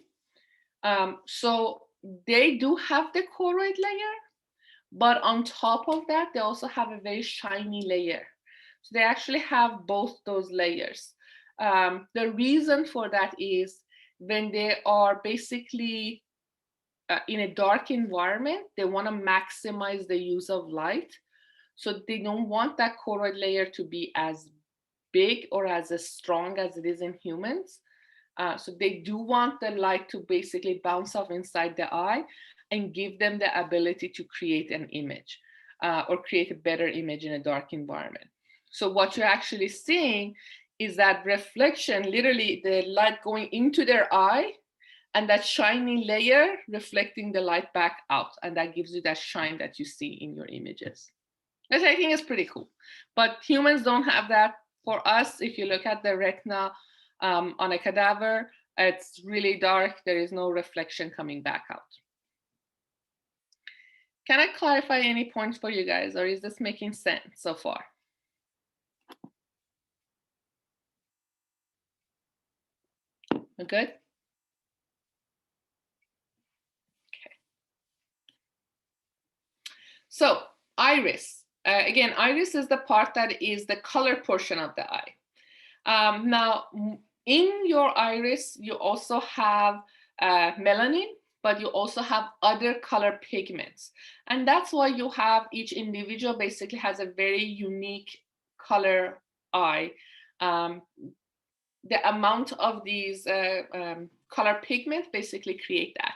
So they do have the choroid layer, but on top of that, they also have a very shiny layer. So they actually have both those layers. The reason for that is when they are basically in a dark environment, they want to maximize the use of light. So they don't want that choroid layer to be as big or as strong as it is in humans. So they do want the light to basically bounce off inside the eye and give them the ability to create an image or create a better image in a dark environment. So what you're actually seeing is that reflection, literally the light going into their eye and that shiny layer reflecting the light back out. And that gives you that shine that you see in your images. Which I think is pretty cool. But humans don't have that. For us, if you look at the retina on a cadaver, it's really dark. There is no reflection coming back out. Can I clarify any points for you guys, or is this making sense so far? We're good? Okay. So iris. Again, iris is the part that is the color portion of the eye. Now, in your iris, you also have melanin, but you also have other color pigments. And that's why you have each individual basically has a very unique color eye. Um, the amount of these color pigments basically create that.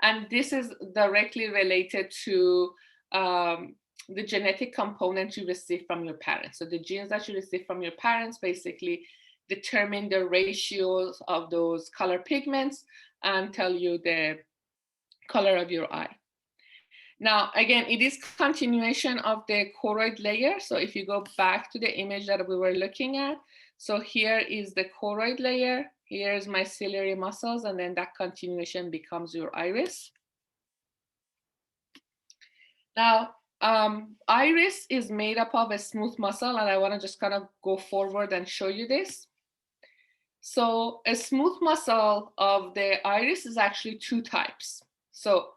And this is directly related to the genetic component you receive from your parents. So the genes that you receive from your parents basically determine the ratios of those color pigments and tell you the color of your eye. Now, again, it is continuation of the choroid layer. So if you go back to the image that we were looking at, so here is the choroid layer, here's my ciliary muscles, and then that continuation becomes your iris. Now, iris is made up of a smooth muscle, and I want to just kind of go forward and show you this. So a smooth muscle of the iris is actually two types. So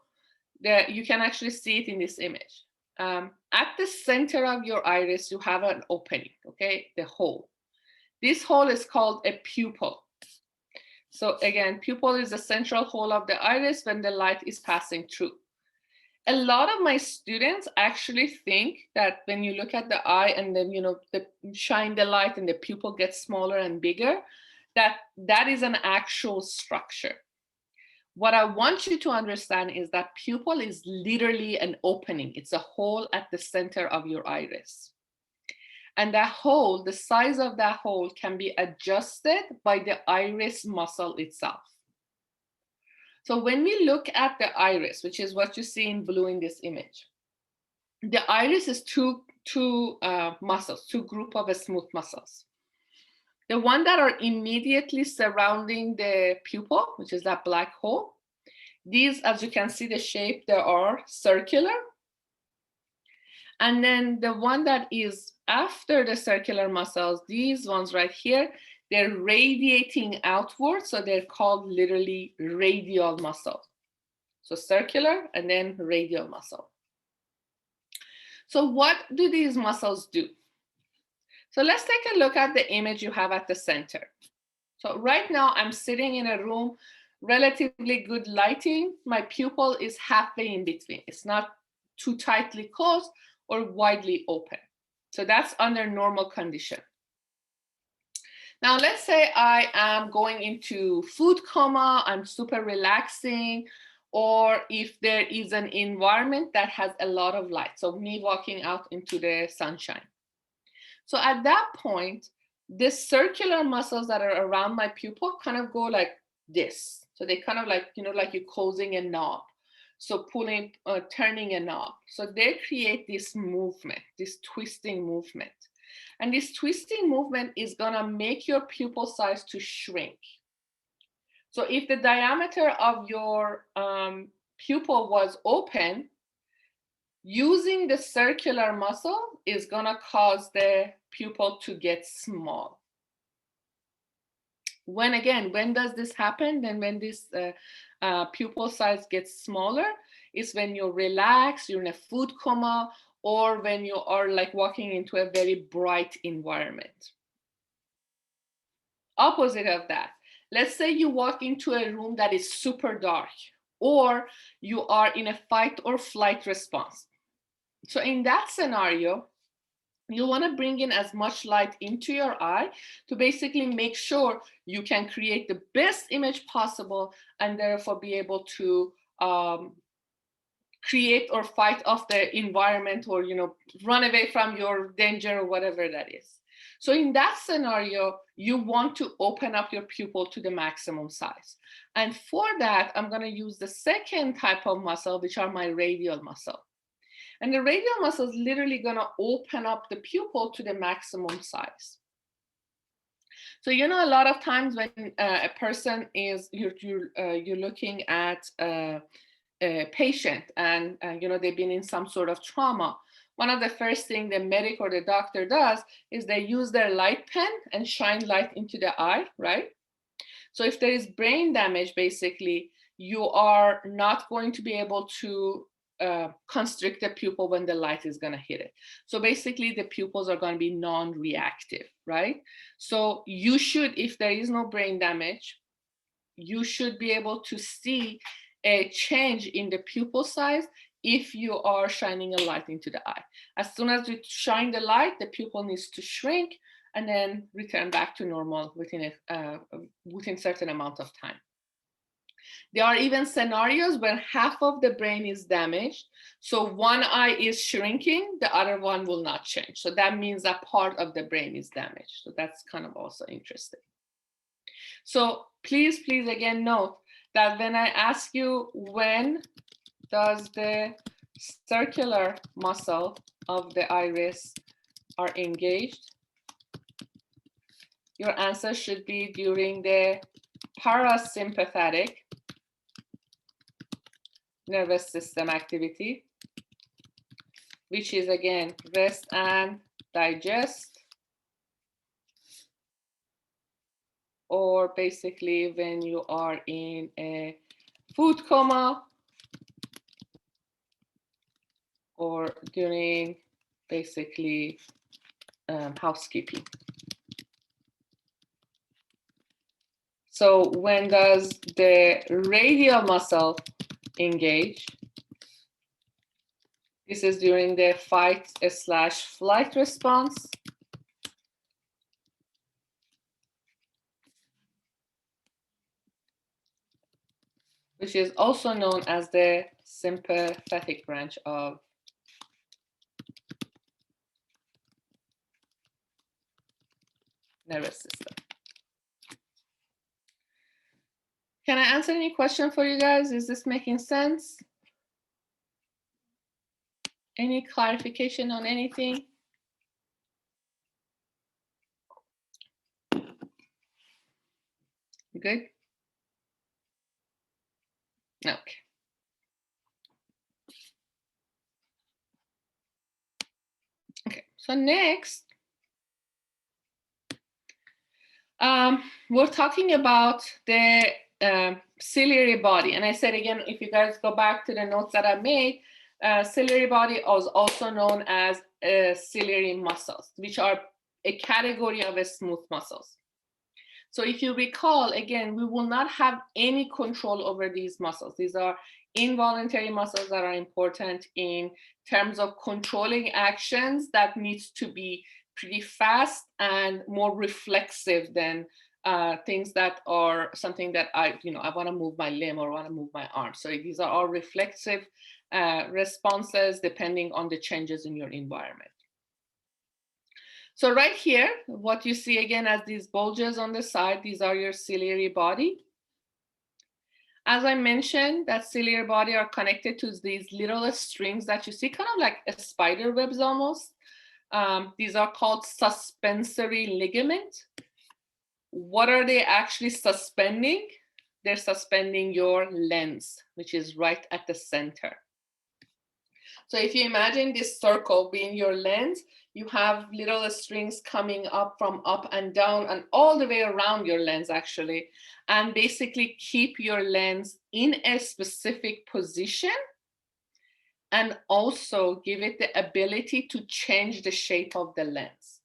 you can actually see it in this image. At the center of your iris, you have an opening, okay, the hole. This hole is called a pupil. So again, pupil is the central hole of the iris when the light is passing through. A lot of my students actually think that when you look at the eye and then, shine the light and the pupil gets smaller and bigger, that is an actual structure. What I want you to understand is that pupil is literally an opening. It's a hole at the center of your iris. And that hole, the size of that hole can be adjusted by the iris muscle itself. So when we look at the iris, which is what you see in blue in this image, the iris is two muscles, two group of smooth muscles. The one that are immediately surrounding the pupil, which is that black hole, these, as you can see the shape, they are circular. And then the one that is after the circular muscles, these ones right here, they're radiating outward, so they're called literally radial muscle. So circular and then radial muscle. So what do these muscles do? So let's take a look at the image you have at the center. So right now I'm sitting in a room, relatively good lighting. My pupil is halfway in between. It's not too tightly closed or widely open. So that's under normal condition. Now let's say I am going into food coma, I'm super relaxing, or if there is an environment that has a lot of light. So me walking out into the sunshine. So at that point, the circular muscles that are around my pupil kind of go like this. So they kind of like, like you're closing a knob. So pulling, turning a knob. So they create this movement, this twisting movement. And this twisting movement is gonna make your pupil size to shrink. So if the diameter of your pupil was open, using the circular muscle is gonna cause the pupil to get small. When does this happen? Then when this pupil size gets smaller, is when you relax, you're in a food coma, or when you are like walking into a very bright environment. Opposite of that, let's say you walk into a room that is super dark, or you are in a fight or flight response. So in that scenario, you want to bring in as much light into your eye to basically make sure you can create the best image possible and therefore be able to create or fight off the environment, or run away from your danger or whatever that is. So in that scenario, you want to open up your pupil to the maximum size. And for that, I'm going to use the second type of muscle, which are my radial muscle. And the radial muscle is literally going to open up the pupil to the maximum size. So, a lot of times when a person is, you're looking at a patient and, they've been in some sort of trauma, one of the first things the medic or the doctor does is they use their light pen and shine light into the eye, right? So if there is brain damage, basically, you are not going to be able to constrict the pupil when the light is going to hit it. So basically the pupils are going to be non-reactive, right? So you should, if there is no brain damage, you should be able to see a change in the pupil size if you are shining a light into the eye. As soon as you shine the light, the pupil needs to shrink and then return back to normal within a certain amount of time. There are even scenarios where half of the brain is damaged. So one eye is shrinking, the other one will not change. So that means that part of the brain is damaged. So that's kind of also interesting. So please again note that when I ask you when does the circular muscle of the iris are engaged, your answer should be during the parasympathetic nervous system activity, which is again rest and digest, or basically when you are in a food coma, or during basically housekeeping. So when does the radial muscle engage? This is during the fight/flight response. Which is also known as the sympathetic branch of nervous system. Can I answer any question for you guys? Is this making sense? Any clarification on anything? Good? Okay. Okay, so next, we're talking about the ciliary body. And I said again, if you guys go back to the notes that I made, ciliary body is also known as ciliary muscles, which are a category of smooth muscles. So if you recall, again, we will not have any control over these muscles. These are involuntary muscles that are important in terms of controlling actions that needs to be pretty fast and more reflexive than things that are something that I want to move my limb or want to move my arm. So these are all reflexive responses depending on the changes in your environment. So right here, what you see again as these bulges on the side, these are your ciliary body. As I mentioned, that ciliary body are connected to these little strings that you see, kind of like a spider webs almost. These are called suspensory ligament. What are they actually suspending? They're suspending your lens, which is right at the center. So if you imagine this circle being your lens, you have little strings coming up from up and down and all the way around your lens actually, and basically keep your lens in a specific position and also give it the ability to change the shape of the lens.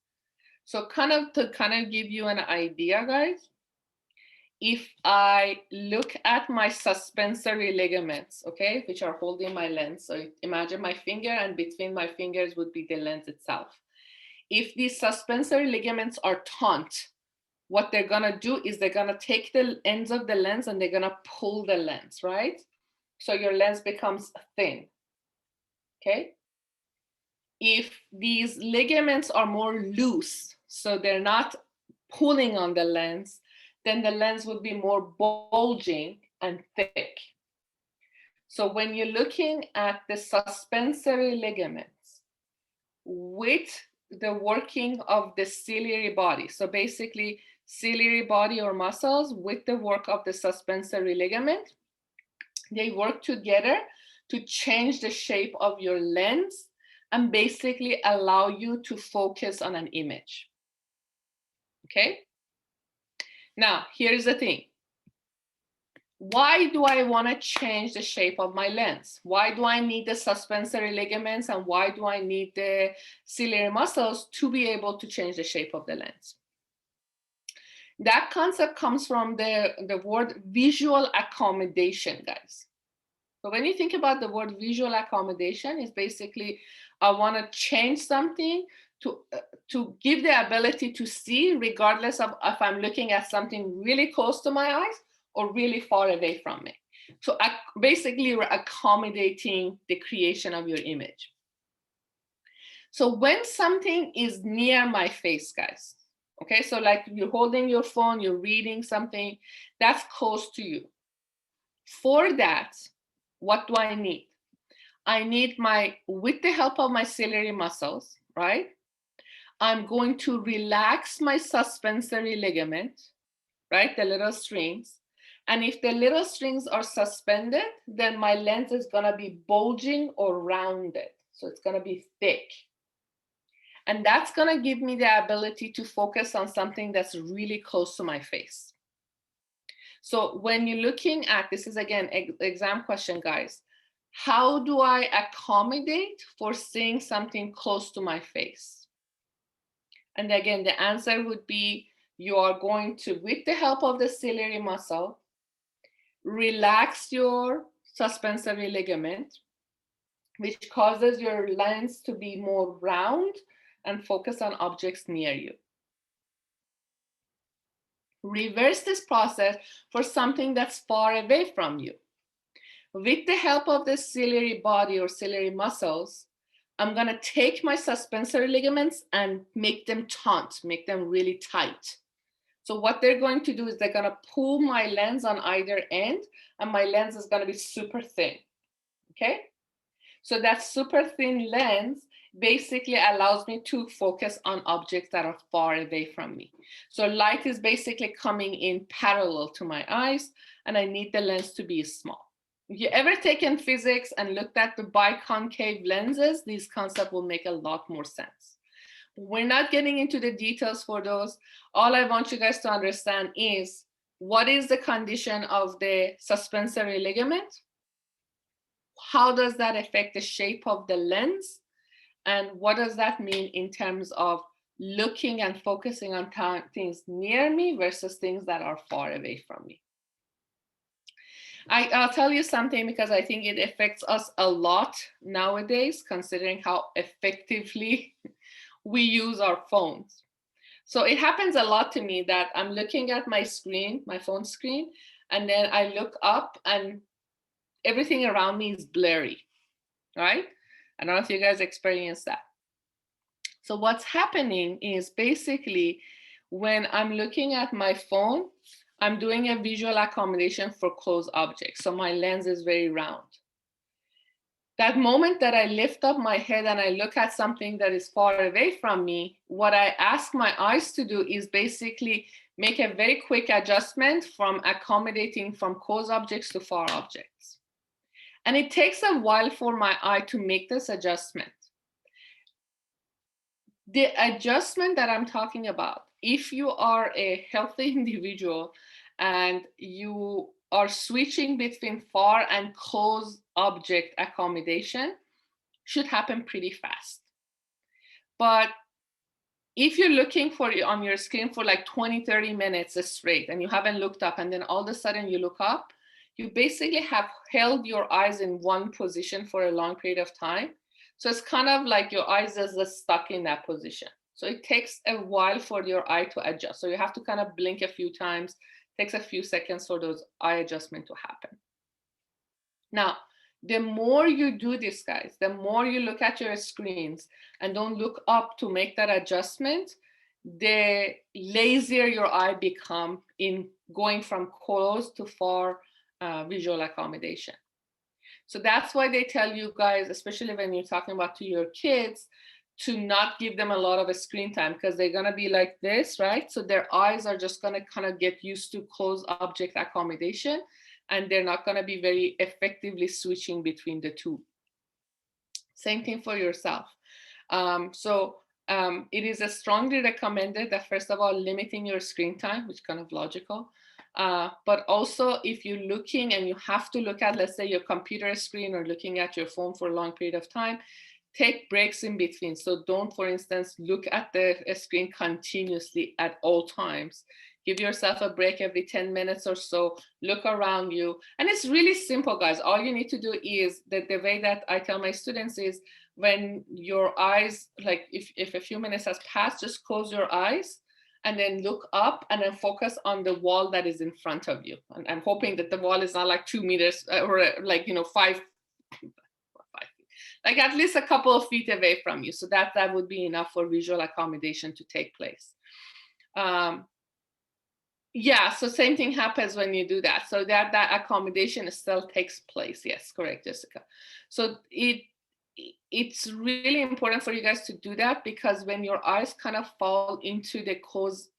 So to give you an idea, guys, if I look at my suspensory ligaments, okay, which are holding my lens. So imagine my finger, and between my fingers would be the lens itself. If these suspensory ligaments are taut, what they're gonna do is they're gonna take the ends of the lens and they're gonna pull the lens, right? So your lens becomes thin, okay? If these ligaments are more loose, so they're not pulling on the lens, then the lens would be more bulging and thick. So when you're looking at the suspensory ligaments with the working of the ciliary body, so basically ciliary body or muscles with the work of the suspensory ligament, they work together to change the shape of your lens and basically allow you to focus on an image. Okay? Now, here's the thing. Why do I want to change the shape of my lens? Why do I need the suspensory ligaments and why do I need the ciliary muscles to be able to change the shape of the lens? That concept comes from the word visual accommodation, guys. So when you think about the word visual accommodation, it's basically, I want to change something to give the ability to see, regardless of if I'm looking at something really close to my eyes or really far away from me. So basically, we're accommodating the creation of your image. So when something is near my face, guys, okay, so like you're holding your phone, you're reading something that's close to you. For that, what do I need? I need with the help of my ciliary muscles, right? I'm going to relax my suspensory ligament, right? The little strings. And if the little strings are suspended, then my lens is gonna be bulging or rounded. So it's gonna be thick. And that's gonna give me the ability to focus on something that's really close to my face. So when you're looking at, this is again, exam question, guys. How do I accommodate for seeing something close to my face? And again, the answer would be, you are going to, with the help of the ciliary muscle, relax your suspensory ligament, which causes your lens to be more round and focus on objects near you. Reverse this process for something that's far away from you. With the help of the ciliary body or ciliary muscles, I'm going to take my suspensory ligaments and make them taut, make them really tight. So what they're going to do is they're going to pull my lens on either end, and my lens is going to be super thin. Okay? So that super thin lens basically allows me to focus on objects that are far away from me. So light is basically coming in parallel to my eyes, and I need the lens to be small. If you ever taken physics and looked at the biconcave lenses, these concepts will make a lot more sense. We're not getting into the details for those. All I want you guys to understand is, what is the condition of the suspensory ligament? How does that affect the shape of the lens? And what does that mean in terms of looking and focusing on things near me versus things that are far away from me? I'll tell you something, because I think it affects us a lot nowadays, considering how effectively we use our phones. So it happens a lot to me that I'm looking at my screen, my phone screen, and then I look up and everything around me is blurry, right? I don't know if you guys experience that. So what's happening is basically, when I'm looking at my phone, I'm doing a visual accommodation for close objects. So my lens is very round. That moment that I lift up my head and I look at something that is far away from me, what I ask my eyes to do is basically make a very quick adjustment from accommodating from close objects to far objects. And it takes a while for my eye to make this adjustment. The adjustment that I'm talking about, if you are a healthy individual and you are switching between far and close object accommodation, should happen pretty fast. But if you're looking for on your screen for like 20-30 minutes straight and you haven't looked up, and then all of a sudden you look up, you basically have held your eyes in one position for a long period of time. So it's kind of like your eyes is just stuck in that position. So it takes a while for your eye to adjust. So you have to kind of blink a few times. It takes a few seconds for those eye adjustment to happen. Now, the more you do this, guys, the more you look at your screens and don't look up to make that adjustment, the lazier your eye become in going from close to far visual accommodation. So that's why they tell you guys, especially when you're talking about to your kids, to not give them a lot of a screen time, because they're going to be like this, right? So their eyes are just going to kind of get used to close object accommodation, and they're not going to be very effectively switching between the two. Same thing for yourself. It is strongly recommended that, first of all, limiting your screen time, which is kind of logical. But also, if you're looking and you have to look at, let's say, your computer screen or looking at your phone for a long period of time, take breaks in between. So don't, for instance, look at the screen continuously at all times. Give yourself a break every 10 minutes or so. Look around you. And it's really simple, guys. All you need to do is that the way that I tell my students is when your eyes, like if a few minutes has passed, just close your eyes and then look up and then focus on the wall that is in front of you. And I'm hoping that the wall is not like 2 meters or like, 5 feet, like at least a couple of feet away from you. So that would be enough for visual accommodation to take place. Yeah, so same thing happens when you do that. So that accommodation still takes place. Yes, correct, Jessica. So it's really important for you guys to do that, because when your eyes kind of fall into the closed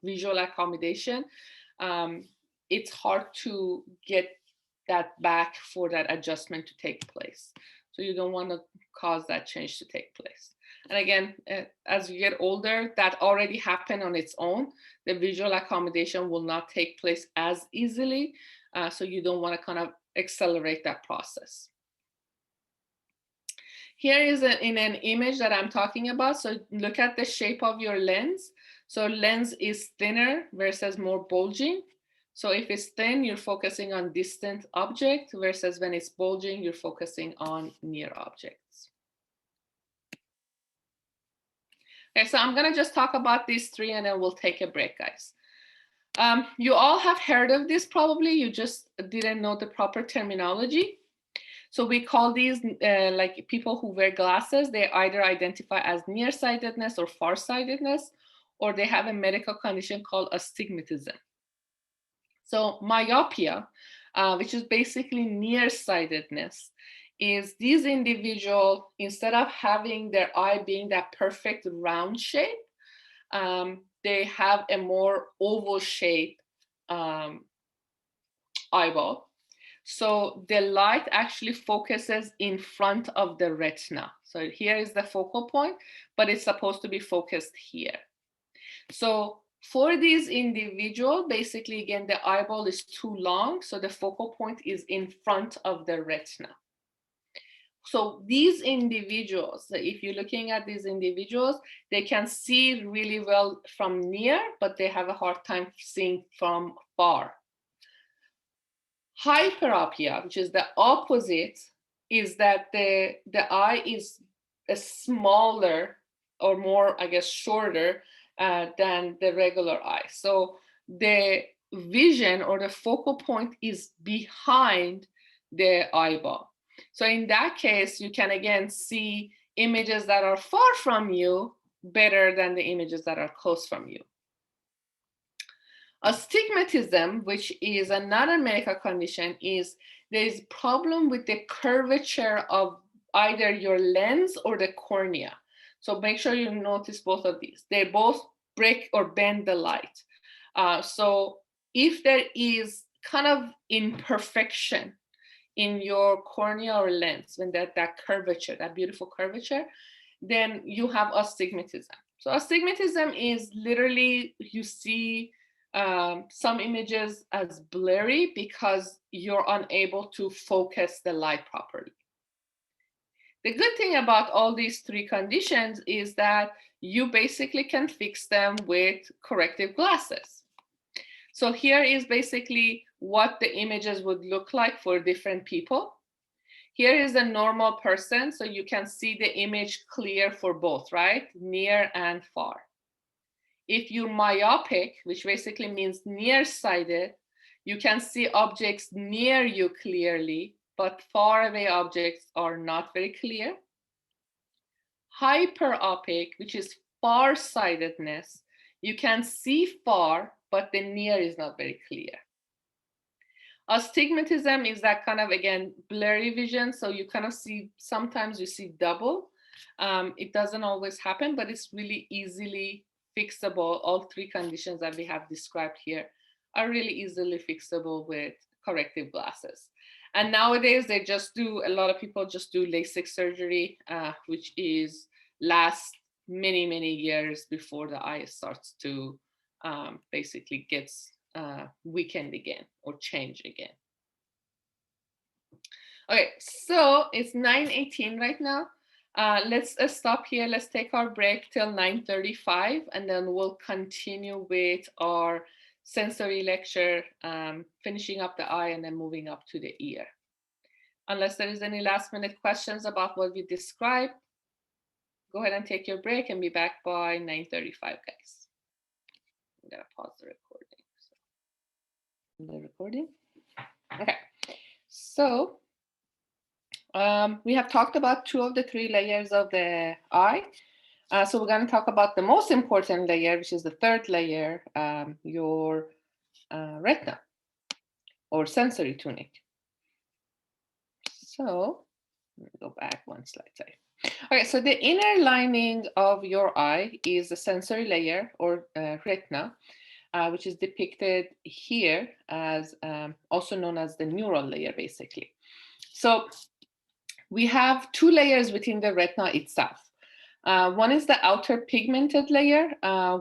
visual accommodation, it's hard to get that back for that adjustment to take place. So you don't want to cause that change to take place. And again, as you get older, that already happened on its own. The visual accommodation will not take place as easily. So you don't want to kind of accelerate that process. Here is in an image that I'm talking about. So look at the shape of your lens. So lens is thinner versus more bulging. So if it's thin, you're focusing on distant object, versus when it's bulging, you're focusing on near objects. Okay, so I'm gonna just talk about these three and then we'll take a break, guys. You all have heard of this probably, you just didn't know the proper terminology. So we call these like people who wear glasses, they either identify as nearsightedness or farsightedness, or they have a medical condition called astigmatism. So myopia, which is basically nearsightedness, is these individuals, instead of having their eye being that perfect round shape, they have a more oval shape eyeball. So the light actually focuses in front of the retina. So here is the focal point, but it's supposed to be focused here. So for these individuals, basically, again, the eyeball is too long, so the focal point is in front of the retina. So these individuals, if you're looking at these individuals, they can see really well from near, but they have a hard time seeing from far. Hyperopia, which is the opposite, is that the eye is a smaller or more, I guess, shorter than the regular eye. So the vision or the focal point is behind the eyeball. So in that case, you can again see images that are far from you better than the images that are close from you. Astigmatism, which is another medical condition, is there is problem with the curvature of either your lens or the cornea. So make sure you notice both of these. They both break or bend the light. So if there is kind of imperfection in your cornea or lens, when that curvature, that beautiful curvature, then you have astigmatism. So astigmatism is literally, you see some images as blurry because you're unable to focus the light properly. The good thing about all these three conditions is that you basically can fix them with corrective glasses. So here is basically what the images would look like for different people. Here is a normal person, so you can see the image clear for both, right? Near and far. If you're myopic, which basically means nearsighted, you can see objects near you clearly, but far away objects are not very clear. Hyperopic, which is farsightedness, you can see far, but the near is not very clear. Astigmatism is that kind of, again, blurry vision. So you kind of see, sometimes you see double. It doesn't always happen, but it's really easily fixable. All three conditions that we have described here are really easily fixable with corrective glasses. And nowadays they just do, a lot of people just do LASIK surgery, which lasts many, many years before the eye starts to basically gets weakened again or change again. Okay, so it's 9:18 right now. Let's stop here. Let's take our break till 9:35, and then we'll continue with our sensory lecture, finishing up the eye and then moving up to the ear. Unless there is any last minute questions about what we described, go ahead and take your break and be back by 9:35, guys. I'm gonna pause the recording. The recording. Okay, so we have talked about 2 of the 3 layers of the eye. So we're going to talk about the most important layer, which is the 3rd layer, your retina or sensory tunic. So let me go back one slide. Sorry. Okay, so the inner lining of your eye is the sensory layer or retina, which is depicted here as also known as the neural layer, basically. So we have 2 layers within the retina itself. One is the outer pigmented layer,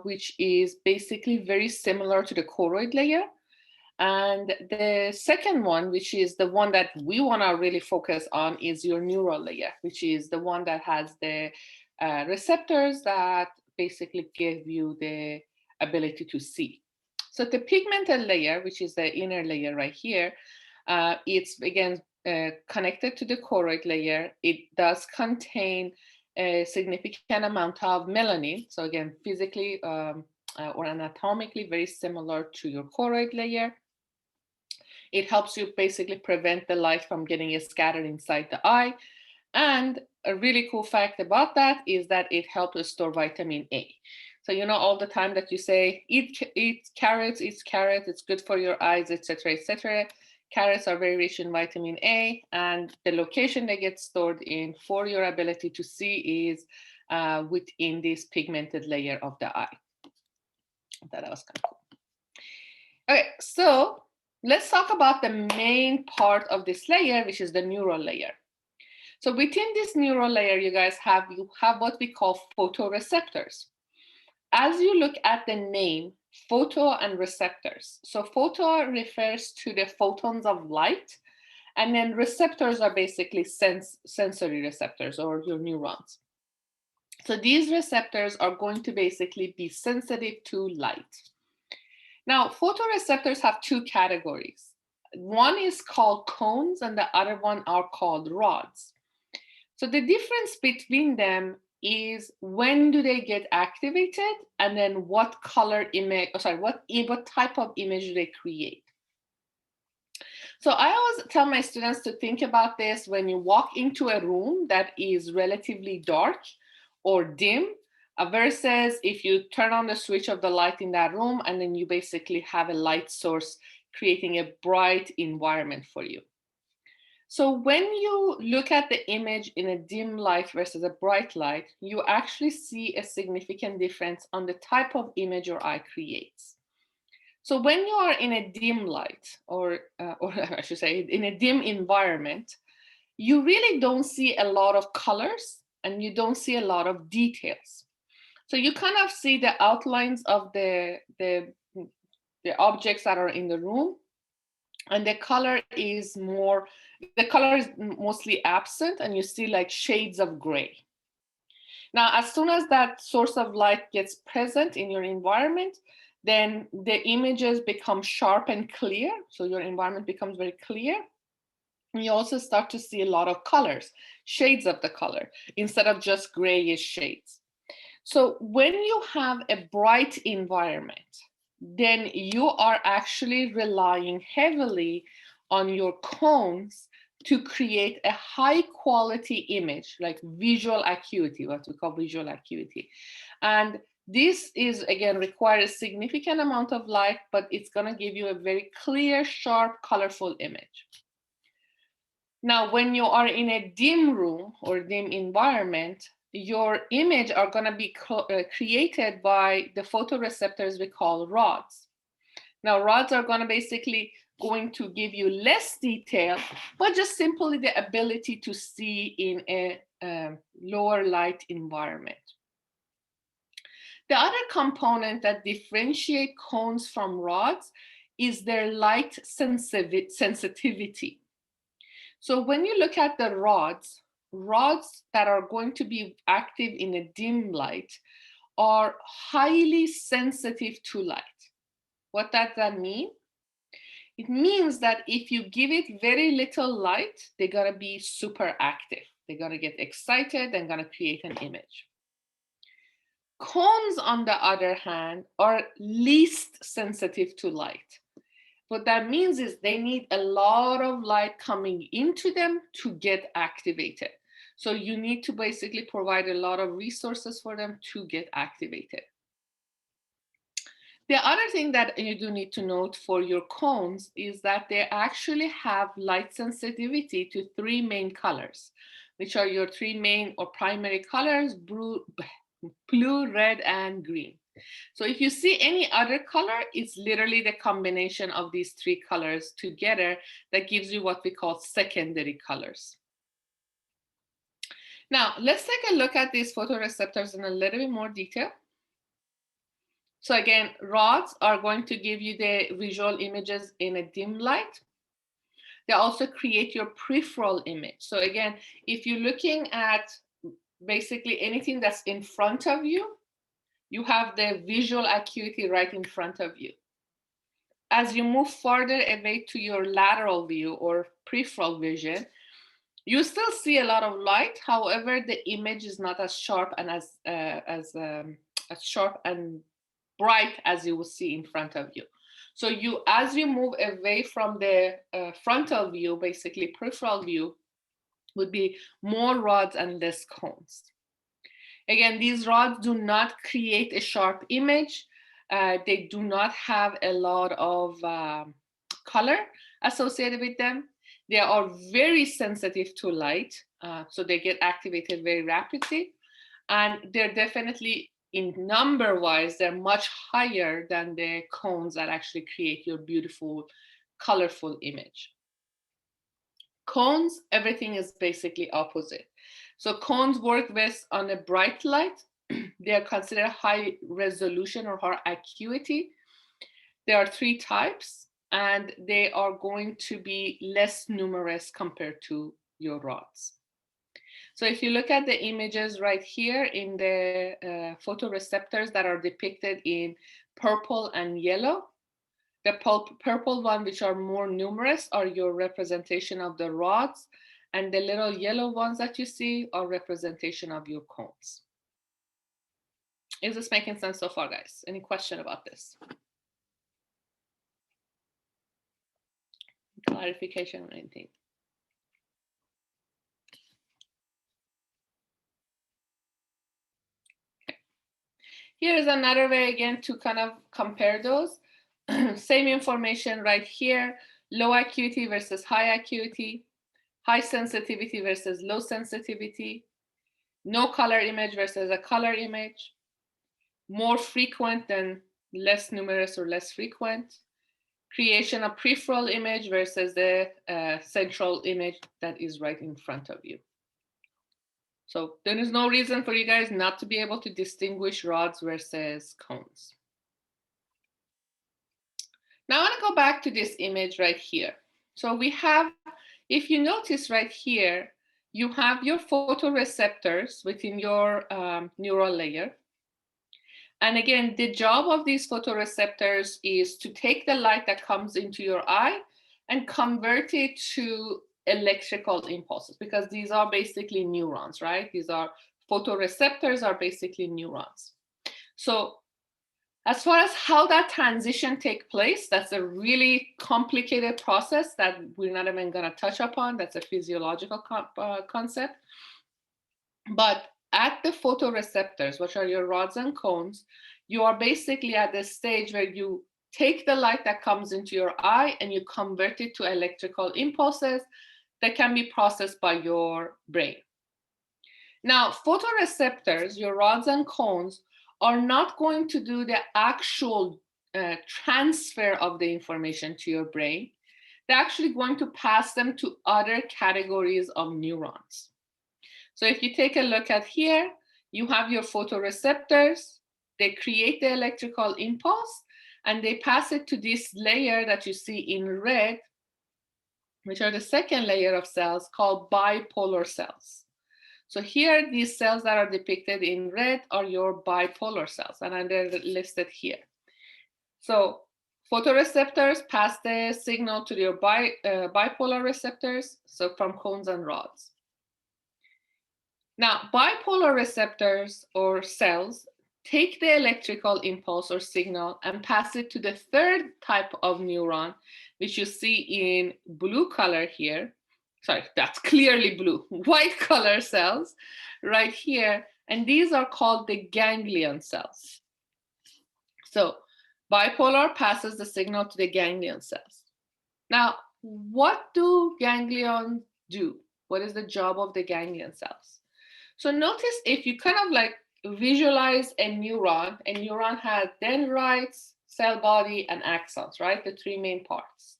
which is basically very similar to the choroid layer. And the second one, which is the one that we want to really focus on, is your neural layer, which is the one that has the receptors that basically give you the ability to see. So the pigmented layer, which is the inner layer right here, it's again connected to the choroid layer. It does contain a significant amount of melanin. So again, physically or anatomically very similar to your choroid layer. It helps you basically prevent the light from getting scattered inside the eye. And a really cool fact about that is that it helps store vitamin A. So you know all the time that you say, eat carrots, it's good for your eyes, etc., etc. Carrots are very rich in vitamin A, and the location they get stored in for your ability to see is within this pigmented layer of the eye. That was kind of cool. Okay, so let's talk about the main part of this layer, which is the neural layer. So within this neural layer, you guys have what we call photoreceptors. As you look at the name, photo and receptors. So photo refers to the photons of light, and then receptors are basically sensory receptors or your neurons. So these receptors are going to basically be sensitive to light. Now, photoreceptors have 2 categories. One is called cones and the other one are called rods. So the difference between them is when do they get activated and then what color image, what type of image do they create. So I always tell my students to think about this when you walk into a room that is relatively dark or dim, versus if you turn on the switch of the light in that room and then you basically have a light source creating a bright environment for you. So when you look at the image in a dim light versus a bright light, you actually see a significant difference on the type of image your eye creates. So when you are in a dim light, or I should say in a dim environment, you really don't see a lot of colors and you don't see a lot of details. So you kind of see the outlines of the objects that are in the room, and the color is mostly absent, and you see like shades of gray. Now, as soon as that source of light gets present in your environment, then the images become sharp and clear. So your environment becomes very clear. And you also start to see a lot of colors, shades of the color, instead of just grayish shades. So when you have a bright environment, then you are actually relying heavily on your cones to create a high quality image, like visual acuity, what we call visual acuity. And this is, again, requires a significant amount of light, but it's going to give you a very clear, sharp, colorful image. Now, when you are in a dim room or dim environment, your image are going to be created by the photoreceptors we call rods. Now, rods are going to give you less detail, but just simply the ability to see in a lower light environment. The other component that differentiate cones from rods is their light sensitivity. So when you look at the rods that are going to be active in a dim light are highly sensitive to light. What does that mean? It means that if you give it very little light, they're gonna be super active. They're gonna get excited and gonna create an image. Cones, on the other hand, are least sensitive to light. What that means is they need a lot of light coming into them to get activated. So you need to basically provide a lot of resources for them to get activated. The other thing that you do need to note for your cones is that they actually have light sensitivity to three main colors, which are your three main or primary colors: blue, red, and green. So if you see any other color, it's literally the combination of these three colors together that gives you what we call secondary colors. Now, let's take a look at these photoreceptors in a little bit more detail. So again, rods are going to give you the visual images in a dim light. They also create your peripheral image. So again, if you're looking at basically anything that's in front of you, you have the visual acuity right in front of you. As you move farther away to your lateral view or peripheral vision, you still see a lot of light. However, the image is not as sharp and as sharp and bright as you will see in front of you. So as you move away from the frontal view, basically peripheral view, would be more rods and less cones. Again, these rods do not create a sharp image. They do not have a lot of color associated with them. They are very sensitive to light, so they get activated very rapidly. And they're definitely, in number-wise, they're much higher than the cones that actually create your beautiful, colorful image. Cones, everything is basically opposite. So cones work best on a bright light. They are considered high resolution or high acuity. There are three types, and they are going to be less numerous compared to your rods. So if you look at the images right here in the photoreceptors that are depicted in purple and yellow, the purple one, which are more numerous, are your representation of the rods, and the little yellow ones that you see are representation of your cones. Is this making sense so far, guys? Any question about this? Clarification or anything? Okay. Here is another way again to kind of compare those. Same information right here: low acuity versus high acuity, high sensitivity versus low sensitivity, no color image versus a color image, more frequent than less numerous or less frequent, creation of peripheral image versus the central image that is right in front of you. So there is no reason for you guys not to be able to distinguish rods versus cones. Now I want to go back to this image right here. So we have, if you notice right here, you have your photoreceptors within your neural layer. And again, the job of these photoreceptors is to take the light that comes into your eye and convert it to electrical impulses, because these are basically neurons, right? These are photoreceptors are basically neurons. So as far as how that transition takes place, that's a really complicated process that we're not even going to touch upon. That's a physiological concept. But at the photoreceptors, which are your rods and cones, you are basically at the stage where you take the light that comes into your eye and you convert it to electrical impulses that can be processed by your brain. Now, photoreceptors, your rods and cones, are not going to do the actual transfer of the information to your brain. They're actually going to pass them to other categories of neurons. So if you take a look at here, you have your photoreceptors. They create the electrical impulse and they pass it to this layer that you see in red, which are the second layer of cells called bipolar cells. So here, these cells that are depicted in red are your bipolar cells, and they're listed here. So Photoreceptors pass the signal to your bipolar receptors, so from cones and rods. Now, bipolar receptors or cells take the electrical impulse or signal and pass it to the third type of neuron, which you see in blue color here. Sorry, that's clearly blue. White color cells right here. And these are called the ganglion cells. So bipolar passes the signal to the ganglion cells. Now, what do ganglions do? What is the job of the ganglion cells? So notice if you kind of like visualize a neuron has dendrites, cell body, and axons, right? The three main parts.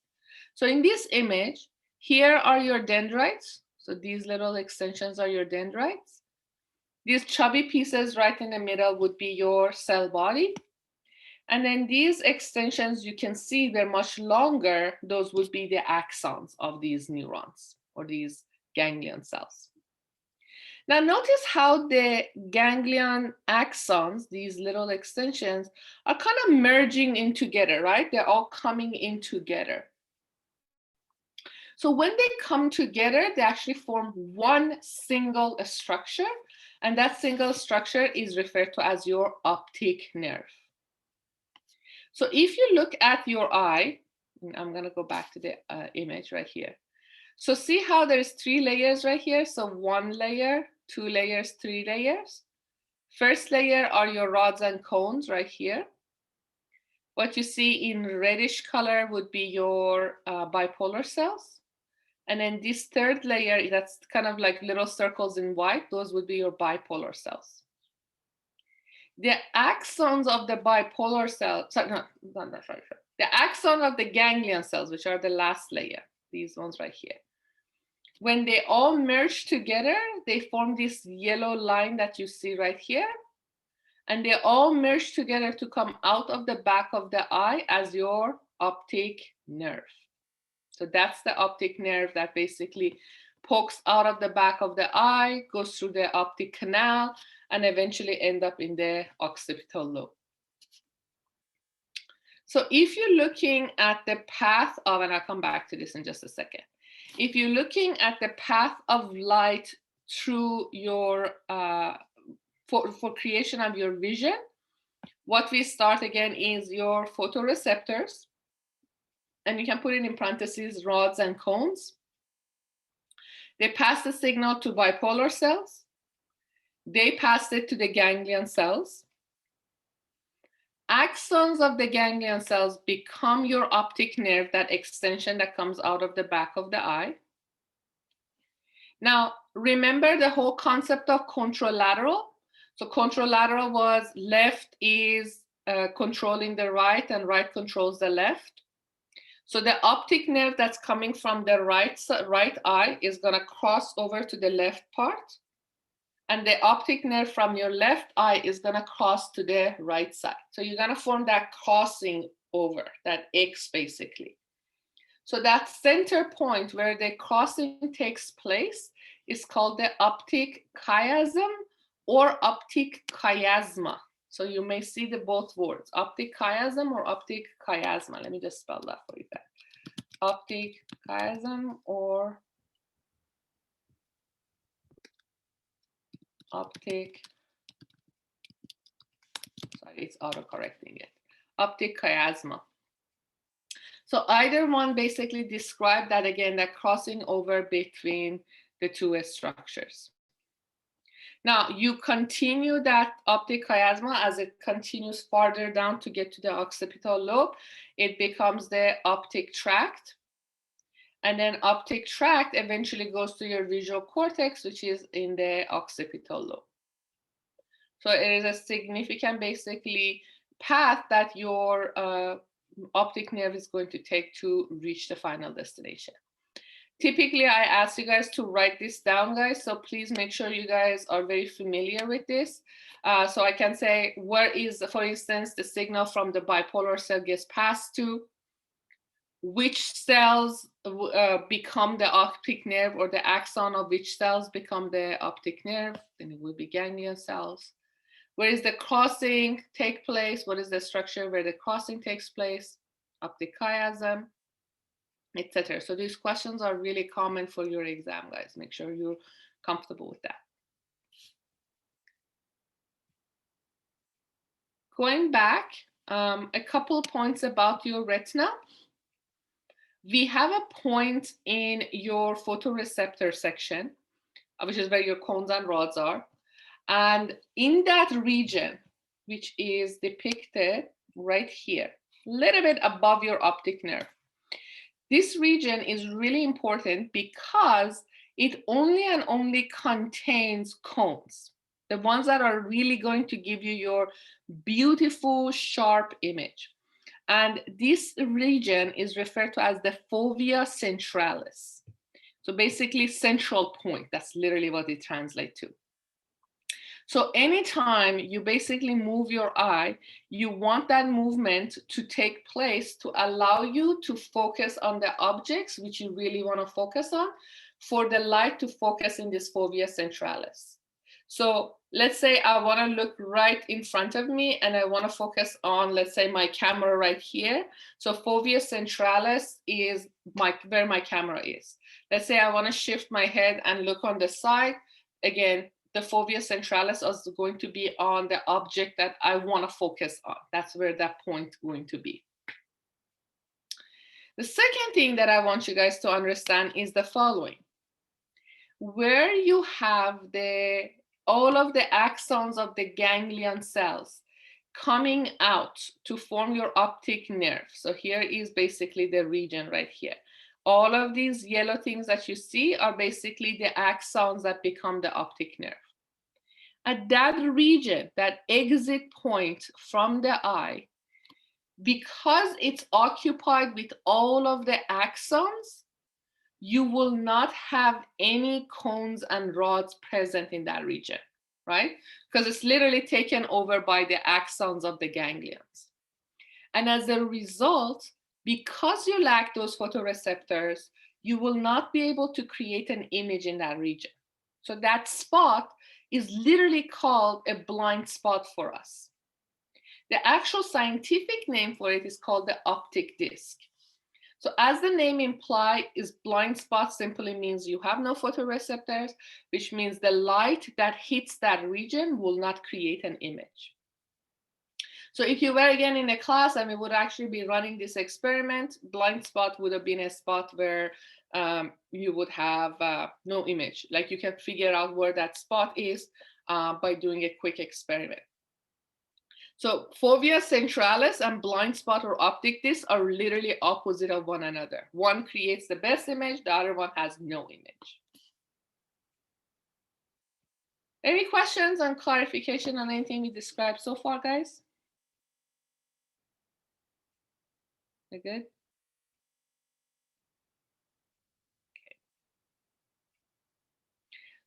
So in this image, here are your dendrites. So these little extensions are your dendrites. These chubby pieces right in the middle would be your cell body. And then these extensions, you can see they're much longer. Those would be the axons of these neurons or these ganglion cells. Now notice how the ganglion axons, these little extensions, are kind of merging in together, right? They're all coming in together. So when they come together, they actually form one single structure, and that single structure is referred to as your optic nerve. So if you look at your eye, I'm going to go back to the image right here. So see how there's three layers right here? So one layer, two layers, three layers. First layer are your rods and cones right here. What you see in reddish color would be your bipolar cells. And then this third layer, that's kind of like little circles in white, those would be your bipolar cells. The axons of the bipolar cells, sorry, the axon of the ganglion cells, which are the last layer, these ones right here. When they all merge together, they form this yellow line that you see right here. And they all merge together to come out of the back of the eye as your optic nerve. So that's the optic nerve that basically pokes out of the back of the eye, goes through the optic canal, and eventually end up in the occipital lobe. So if you're looking at the path of, and I'll come back to this in just a second. If you're looking at the path of light through your, for creation of your vision, what we start again is your photoreceptors. And you can put it in parentheses, rods and cones. They pass the signal to bipolar cells. They pass it to the ganglion cells. Axons of the ganglion cells become your optic nerve, that extension that comes out of the back of the eye. Now, remember the whole concept of contralateral? So contralateral was left is controlling the right and right controls the left. So the optic nerve that's coming from the right eye is going to cross over to the left part. And the optic nerve from your left eye is going to cross to the right side. So you're going to form that crossing over, that X basically. So that center point where the crossing takes place is called the optic chiasm or optic chiasma. So you may see the both words, optic chiasm or optic chiasma. Let me just spell that for you guys. Optic chiasm or optic, sorry, it's auto-correcting it. Optic chiasma. So either one basically describe that again, that crossing over between the two structures. Now you continue that optic chiasma as it continues farther down to get to the occipital lobe. It becomes the optic tract. And then optic tract eventually goes to your visual cortex, which is in the occipital lobe. So it is a significant basically path that your optic nerve is going to take to reach the final destination. Typically, I ask you guys to write this down, guys. So please make sure you guys are very familiar with this. So I can say, where is, for instance, the signal from the bipolar cell gets passed to, which cells become the optic nerve, or the axon of which cells become the optic nerve, then it will be ganglion cells. Where is the crossing take place? What is the structure where the crossing takes place? optic chiasm, etc. So these questions are really common for your exam, guys. Make sure you're comfortable with that. Going back, a couple points about your retina. We have a point in your photoreceptor section, which is where your cones and rods are. And in that region, which is depicted right here, a little bit above your optic nerve, this region is really important because it only and only contains cones, the ones that are really going to give you your beautiful, sharp image. And this region is referred to as the fovea centralis. So basically, central point. That's literally what it translates to. So anytime you basically move your eye, you want that movement to take place to allow you to focus on the objects which you really want to focus on, for the light to focus in this fovea centralis. So let's say I want to look right in front of me and I want to focus on, let's say, my camera right here. So fovea centralis is where my camera is. Let's say I want to shift my head and look on the side. Again, the fovea centralis is going to be on the object that I want to focus on. That's where that point is going to be. The second thing that I want you guys to understand is the following. Where you have all of the axons of the ganglion cells coming out to form your optic nerve. So here is basically the region right here. All of these yellow things that you see are basically the axons that become the optic nerve. At that region, that exit point from the eye, because it's occupied with all of the axons, you will not have any cones and rods present in that region, right? Because it's literally taken over by the axons of the ganglions. And as a result, because you lack those photoreceptors, you will not be able to create an image in that region. So that spot is literally called a blind spot for us. The actual scientific name for it is called the optic disc. So as the name implies, blind spot simply means you have no photoreceptors, which means the light that hits that region will not create an image. So if you were again in a class and we would actually be running this experiment, blind spot would have been a spot where you would have no image. Like you can figure out where that spot is by doing a quick experiment. So fovea centralis and blind spot or optic disc are literally opposite of one another. One creates the best image, the other one has no image. Any questions on clarification on anything we described so far, guys? We're good?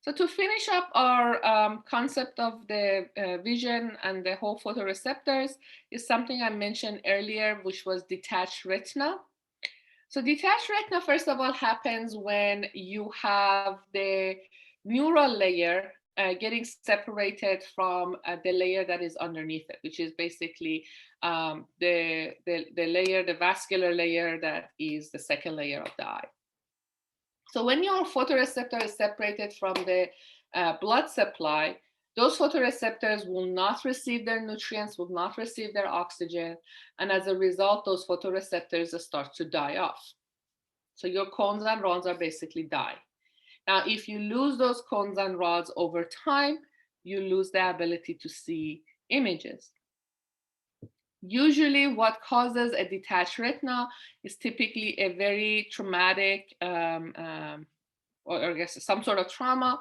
So to finish up our concept of the vision and the whole photoreceptors is something I mentioned earlier, which was detached retina. So detached retina, first of all, happens when you have the neural layer getting separated from the layer that is underneath it, which is basically the layer, the vascular layer that is the second layer of the eye. So when your photoreceptor is separated from the blood supply, those photoreceptors will not receive their nutrients, will not receive their oxygen, and as a result, those photoreceptors start to die off. So your cones and rods are basically die. Now, if you lose those cones and rods over time, you lose the ability to see images. Usually what causes a detached retina is typically a very traumatic or I guess some sort of trauma.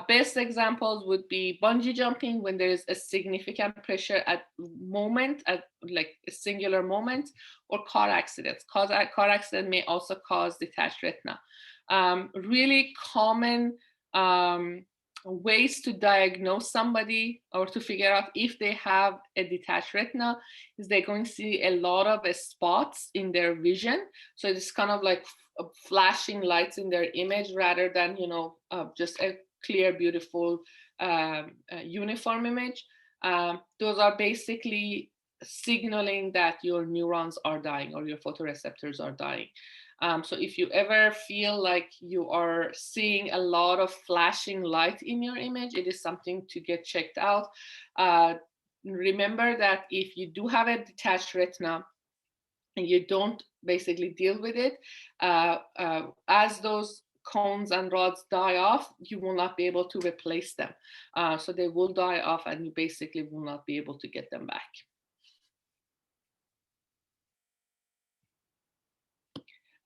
Best examples would be bungee jumping when there is a significant pressure at like a singular moment, or car accidents. Car accident may also cause detached retina. Really common ways to diagnose somebody or to figure out if they have a detached retina is they're going to see a lot of spots in their vision. So it's kind of like flashing lights in their image rather than, just a clear, beautiful, uniform image. Those are basically signaling that your neurons are dying or your photoreceptors are dying. So if you ever feel like you are seeing a lot of flashing light in your image, it is something to get checked out. Remember that if you do have a detached retina and you don't basically deal with it, as those cones and rods die off, you will not be able to replace them. So they will die off and you basically will not be able to get them back.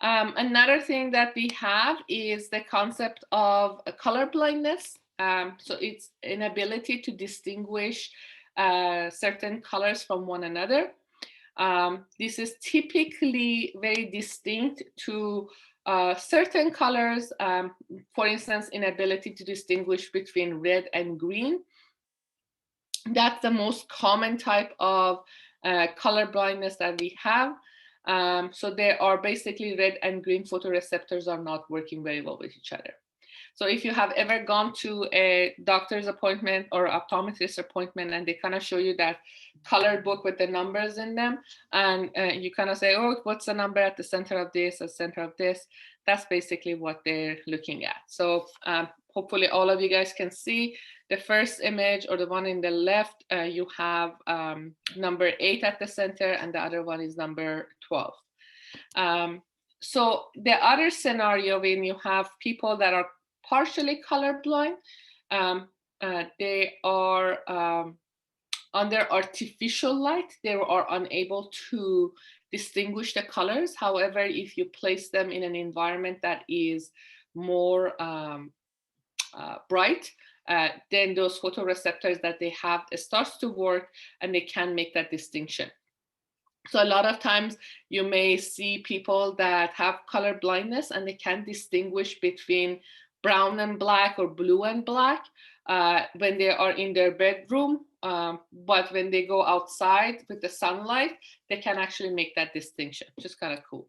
Another thing that we have is the concept of color blindness. So it's inability to distinguish certain colors from one another. This is typically very distinct to certain colors, for instance, inability to distinguish between red and green. That's the most common type of color blindness that we have. So there are basically red and green photoreceptors are not working very well with each other. So if you have ever gone to a doctor's appointment or optometrist appointment and they kind of show you that colored book with the numbers in them, and you kind of say, oh, what's the number at the center of this, at the center of this? That's basically what they're looking at. So hopefully all of you guys can see the first image, or the one in the left, you have number 8 at the center, and the other one is number 12. So the other scenario, when you have people that are partially colorblind, they are under artificial light, they are unable to distinguish the colors. However, if you place them in an environment that is more bright, then those photoreceptors that they have starts to work and they can make that distinction. So a lot of times you may see people that have color blindness and they can't distinguish between brown and black or blue and black when they are in their bedroom. But when they go outside with the sunlight, they can actually make that distinction, which is kind of cool.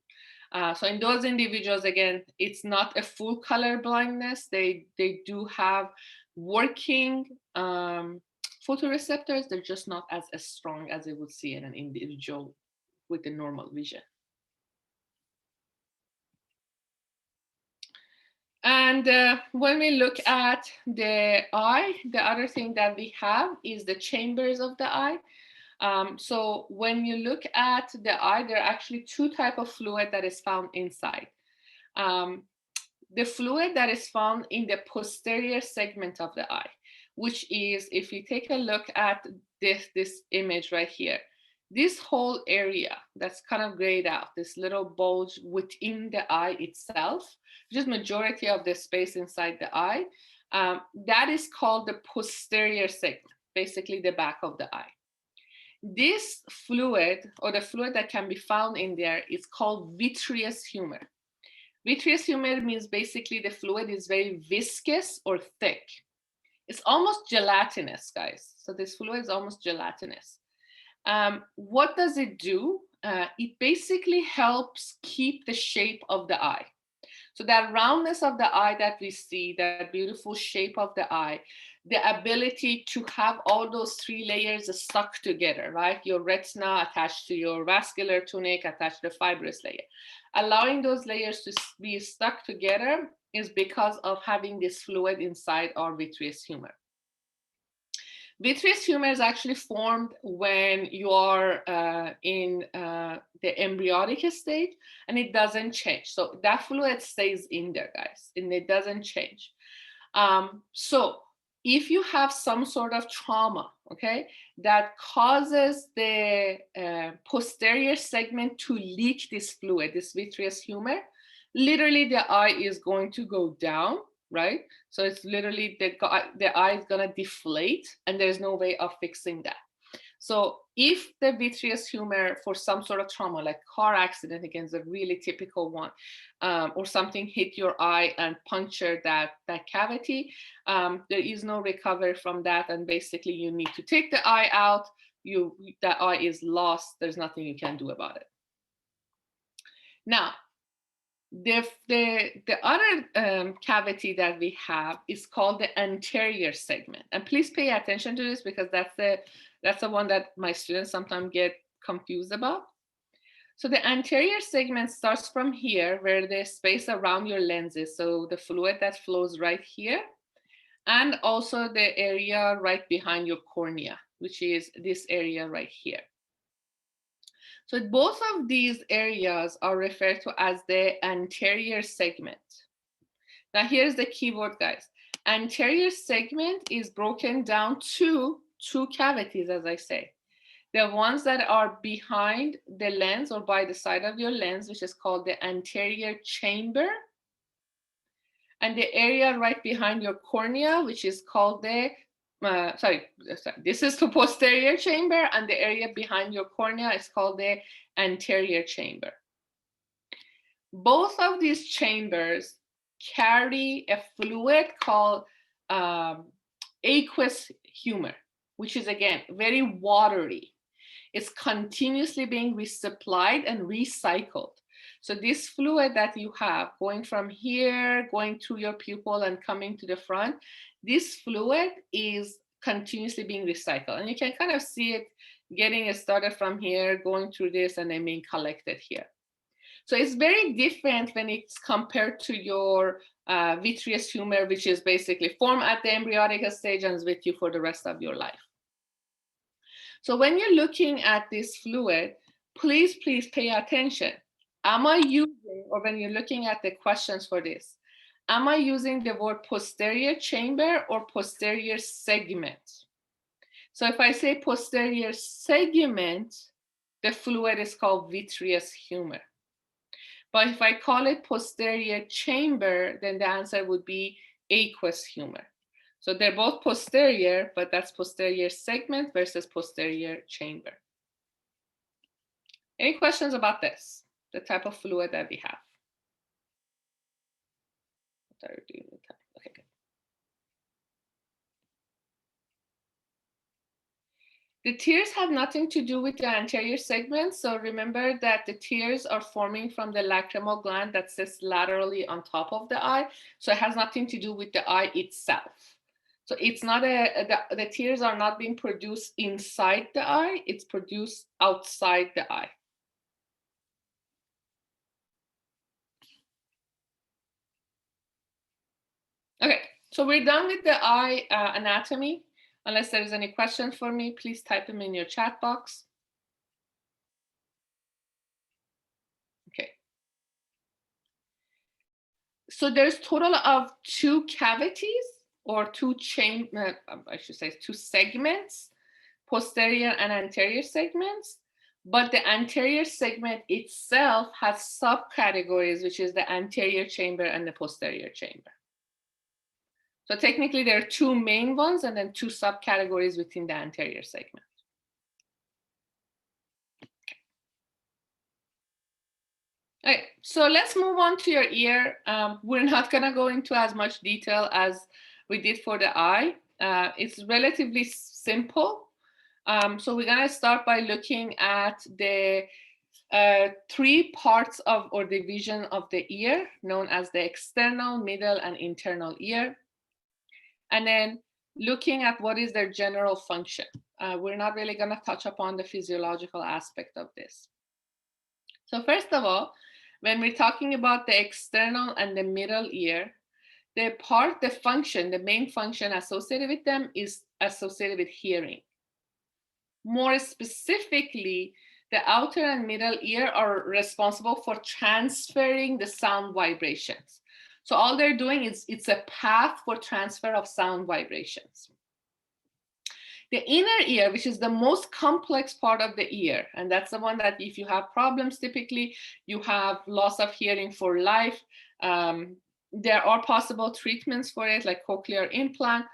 So in those individuals, again, it's not a full color blindness. They do have working photoreceptors. They're just not as strong as they would see in an individual with the normal vision. And when we look at the eye, the other thing that we have is the chambers of the eye. So when you look at the eye, there are actually 2 types of fluid that is found inside. The fluid that is found in the posterior segment of the eye, which is, if you take a look at this image right here, this whole area that's kind of grayed out, this little bulge within the eye itself, which is majority of the space inside the eye, that is called the posterior segment, basically the back of the eye. This fluid, or the fluid that can be found in there, is called vitreous humor. Vitreous humor means basically the fluid is very viscous or thick. It's almost gelatinous, guys. So this fluid is almost gelatinous. What does it do? It basically helps keep the shape of the eye. So that roundness of the eye that we see, that beautiful shape of the eye, the ability to have all those 3 layers stuck together, right? Your retina attached to your vascular tunic, attached to the fibrous layer. Allowing those layers to be stuck together is because of having this fluid inside our vitreous humor. Vitreous humor is actually formed when you are in the embryonic stage, and it doesn't change. So that fluid stays in there, guys, and it doesn't change. So if you have some sort of trauma, okay, that causes the posterior segment to leak this fluid, this vitreous humor, literally the eye is going to go down, right? So it's literally the eye is gonna deflate, and there's no way of fixing that. So if the vitreous humor for some sort of trauma, like car accident, again, is a really typical one, or something hit your eye and punctured that cavity, there is no recovery from that, and basically you need to take the eye out. That eye is lost. There's nothing you can do about it. Now, the other cavity that we have is called the anterior segment. And please pay attention to this, because that's the That's the one that my students sometimes get confused about. So the anterior segment starts from here, where the space around your lens is. So the fluid that flows right here, and also the area right behind your cornea, which is this area right here. So both of these areas are referred to as the anterior segment. Now here's the keyword, guys. Anterior segment is broken down to two cavities, as I say. The ones that are behind the lens or by the side of your lens, which is called the anterior chamber, and the area right behind your cornea, which is called the, this is the posterior chamber, and the area behind your cornea is called the anterior chamber. Both of these chambers carry a fluid called aqueous humor, which is, again, very watery. It's continuously being resupplied and recycled. So this fluid that you have going from here, going through your pupil and coming to the front, this fluid is continuously being recycled. And you can kind of see it getting started from here, going through this, and then being collected here. So it's very different when it's compared to your vitreous humor, which is basically formed at the embryonic stage and is with you for the rest of your life. So when you're looking at this fluid, please pay attention. Am I using, or when you're looking at the questions for this, am I using the word posterior chamber or posterior segment? So if I say posterior segment, the fluid is called vitreous humor. But if I call it posterior chamber, then the answer would be aqueous humor. So they're both posterior, but that's posterior segment versus posterior chamber. Any questions about this, the type of fluid that we have? Okay, good. The tears have nothing to do with the anterior segment. So remember that the tears are forming from the lacrimal gland that sits laterally on top of the eye. So it has nothing to do with the eye itself. So it's not the tears are not being produced inside the eye, it's produced outside the eye. Okay, so we're done with the eye anatomy. Unless there's any questions for me, please type them in your chat box. Okay. So there's total of two cavities, or two two segments, posterior and anterior segments, but the anterior segment itself has subcategories, which is the anterior chamber and the posterior chamber. So technically there are two main ones and then two subcategories within the anterior segment. Okay, so let's move on to your ear. We're not gonna go into as much detail as we did for the eye. It's relatively simple. So we're gonna start by looking at the three parts of or division of the ear, known as the external, middle, and internal ear. And then looking at what is their general function. We're not really gonna touch upon the physiological aspect of this. So first of all, when we're talking about the external and the middle ear, the function, the main function associated with them is associated with hearing. More specifically, the outer and middle ear are responsible for transferring the sound vibrations. So all they're doing is it's a path for transfer of sound vibrations. The inner ear, which is the most complex part of the ear, and that's the one that if you have problems, typically you have loss of hearing for life. There are possible treatments for it, like cochlear implant,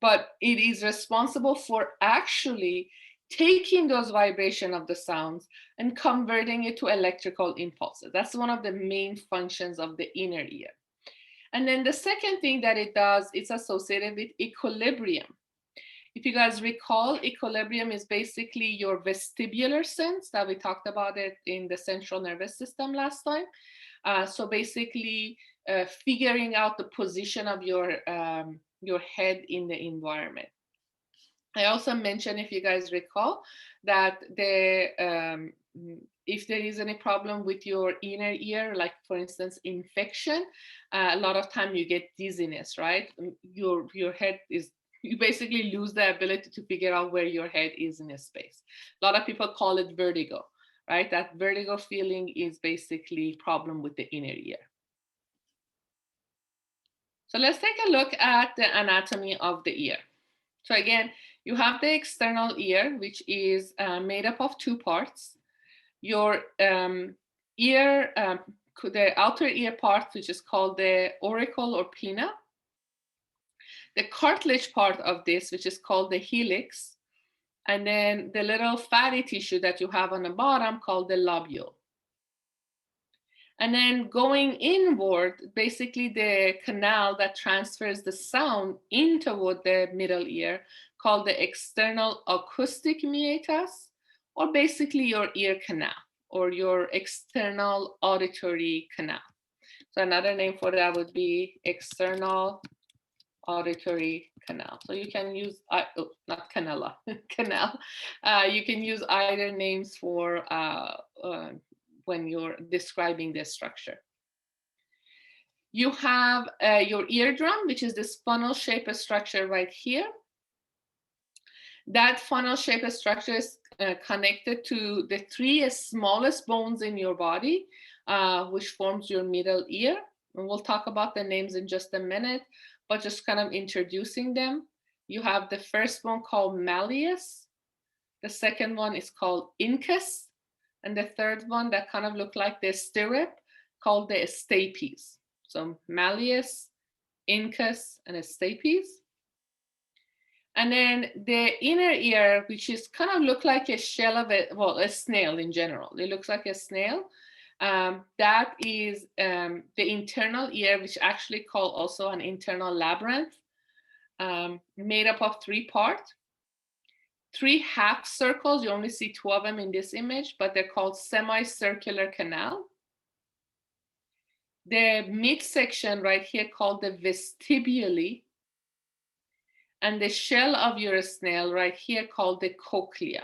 but it is responsible for actually taking those vibration of the sounds and converting it to electrical impulses. That's one of the main functions of the inner ear. And then the second thing that it does, it's associated with equilibrium. If you guys recall, equilibrium is basically your vestibular sense that we talked about it in the central nervous system last time. So basically figuring out the position of your head in the environment. I also mentioned, if you guys recall, that if there is any problem with your inner ear, like for instance infection, a lot of time you get dizziness, right? Your head is, you basically lose the ability to figure out where your head is in a space. A lot of people call it vertigo, right? That vertigo feeling is basically problem with the inner ear. So let's take a look at the anatomy of the ear. So again, you have the external ear, which is made up of two parts. Your ear, the outer ear part, which is called the auricle or pinna. The cartilage part of this, which is called the helix. And then the little fatty tissue that you have on the bottom called the lobule. And then going inward, basically the canal that transfers the sound into the middle ear, called the external acoustic meatus, or basically your ear canal or your external auditory canal. So another name for that would be external auditory canal. So you can use, not canala, canal. You can use either names for when you're describing this structure. You have your eardrum, which is this funnel-shaped structure right here. That funnel-shaped structure is connected to the three smallest bones in your body, which forms your middle ear. And we'll talk about the names in just a minute, but just kind of introducing them. You have the first one called malleus. The second one is called incus. And the third one that kind of look like the stirrup, called the stapes. So malleus, incus, and stapes. And then the inner ear, which is kind of look like a shell of a snail in general. It looks like a snail. That is the internal ear, which actually called also an internal labyrinth, made up of three parts. Three half circles, you only see two of them in this image, but they're called semicircular canal. The midsection right here called the vestibuli, and the shell of your snail right here called the cochlea.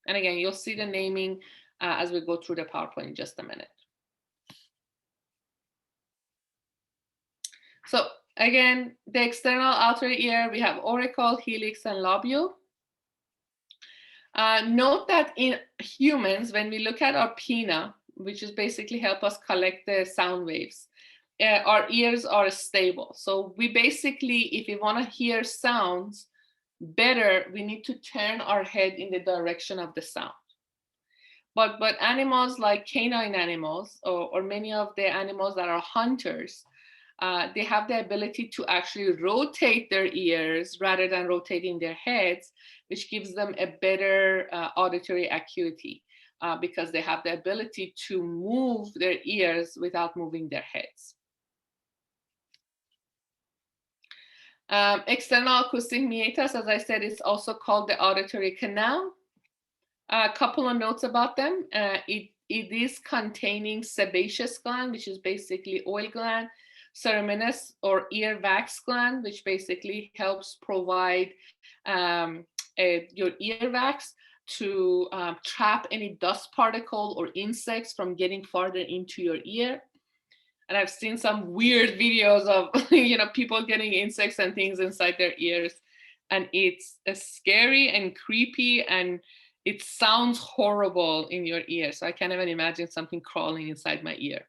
And again, you'll see the naming as we go through the PowerPoint in just a minute. So again, the external outer ear, we have auricle, helix, and lobule. Note that in humans, when we look at our pinna, which is basically help us collect the sound waves, our ears are stable. So we basically, if we want to hear sounds better, we need to turn our head in the direction of the sound. But animals like canine animals, or many of the animals that are hunters, they have the ability to actually rotate their ears rather than rotating their heads, which gives them a better auditory acuity because they have the ability to move their ears without moving their heads. External acoustic meatus, as I said, is also called the auditory canal. A couple of notes about them. It is containing sebaceous gland, which is basically oil gland, ceruminous or ear wax gland, which basically helps provide your ear wax to trap any dust particle or insects from getting farther into your ear. And I've seen some weird videos of people getting insects and things inside their ears, and it's scary and creepy, and it sounds horrible in your ear. So I can't even imagine something crawling inside my ear.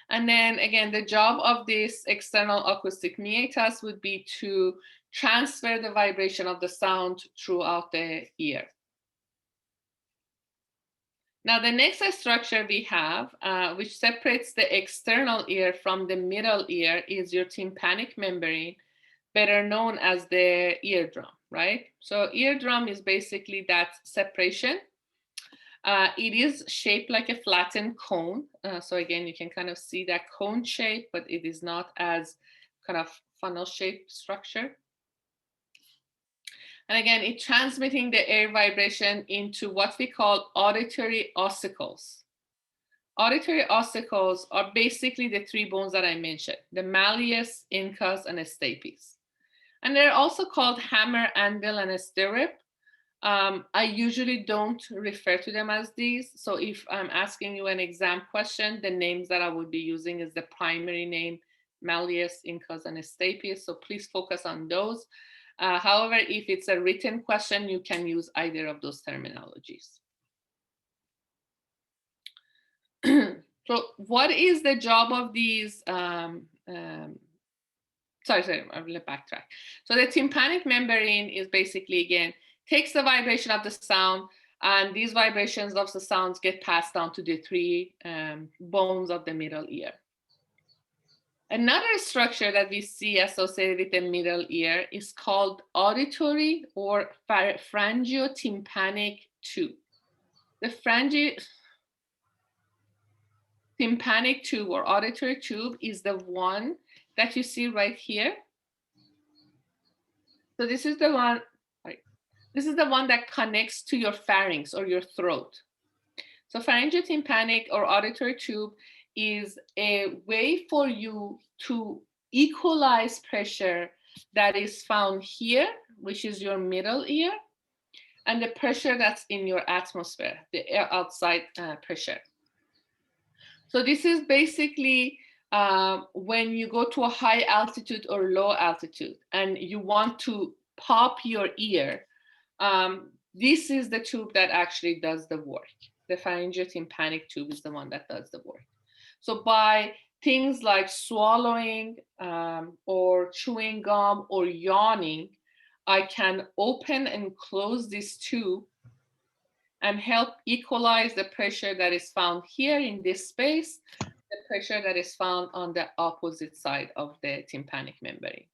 And then again, the job of this external acoustic meatus would be to transfer the vibration of the sound throughout the ear. Now, the next structure we have, which separates the external ear from the middle ear, is your tympanic membrane, better known as the eardrum, right? So eardrum is basically that separation. It is shaped like a flattened cone. So again, you can kind of see that cone shape, but it is not as kind of funnel-shaped structure. And again, it's transmitting the air vibration into what we call auditory ossicles. Auditory ossicles are basically the three bones that I mentioned, the malleus, incus, and stapes. And they're also called hammer, anvil, and a stirrup. I usually don't refer to them as these. So if I'm asking you an exam question, the names that I would be using is the primary name, Malleus, Incus, and Stapes. So please focus on those. However, if it's a written question, you can use either of those terminologies. So what is the job of these? Sorry, I'm going to backtrack. So the tympanic membrane is basically, again, takes the vibration of the sound, and these vibrations of the sounds get passed down to the three bones of the middle ear. Another structure that we see associated with the middle ear is called auditory or pharyngotympanic tube. The pharyngotympanic tube or auditory tube is the one that you see right here. So this is the one, this is the one that connects to your pharynx or your throat. So pharyngotympanic or auditory tube is a way for you to equalize pressure that is found here, which is your middle ear, and the pressure that's in your atmosphere, the air outside pressure. So this is basically when you go to a high altitude or low altitude and you want to pop your ear, this is the tube that actually does the work. The pharyngotympanic tube is the one that does the work. So by things like swallowing or chewing gum or yawning, I can open and close this tube and help equalize the pressure that is found here in this space, the pressure that is found on the opposite side of the tympanic membrane.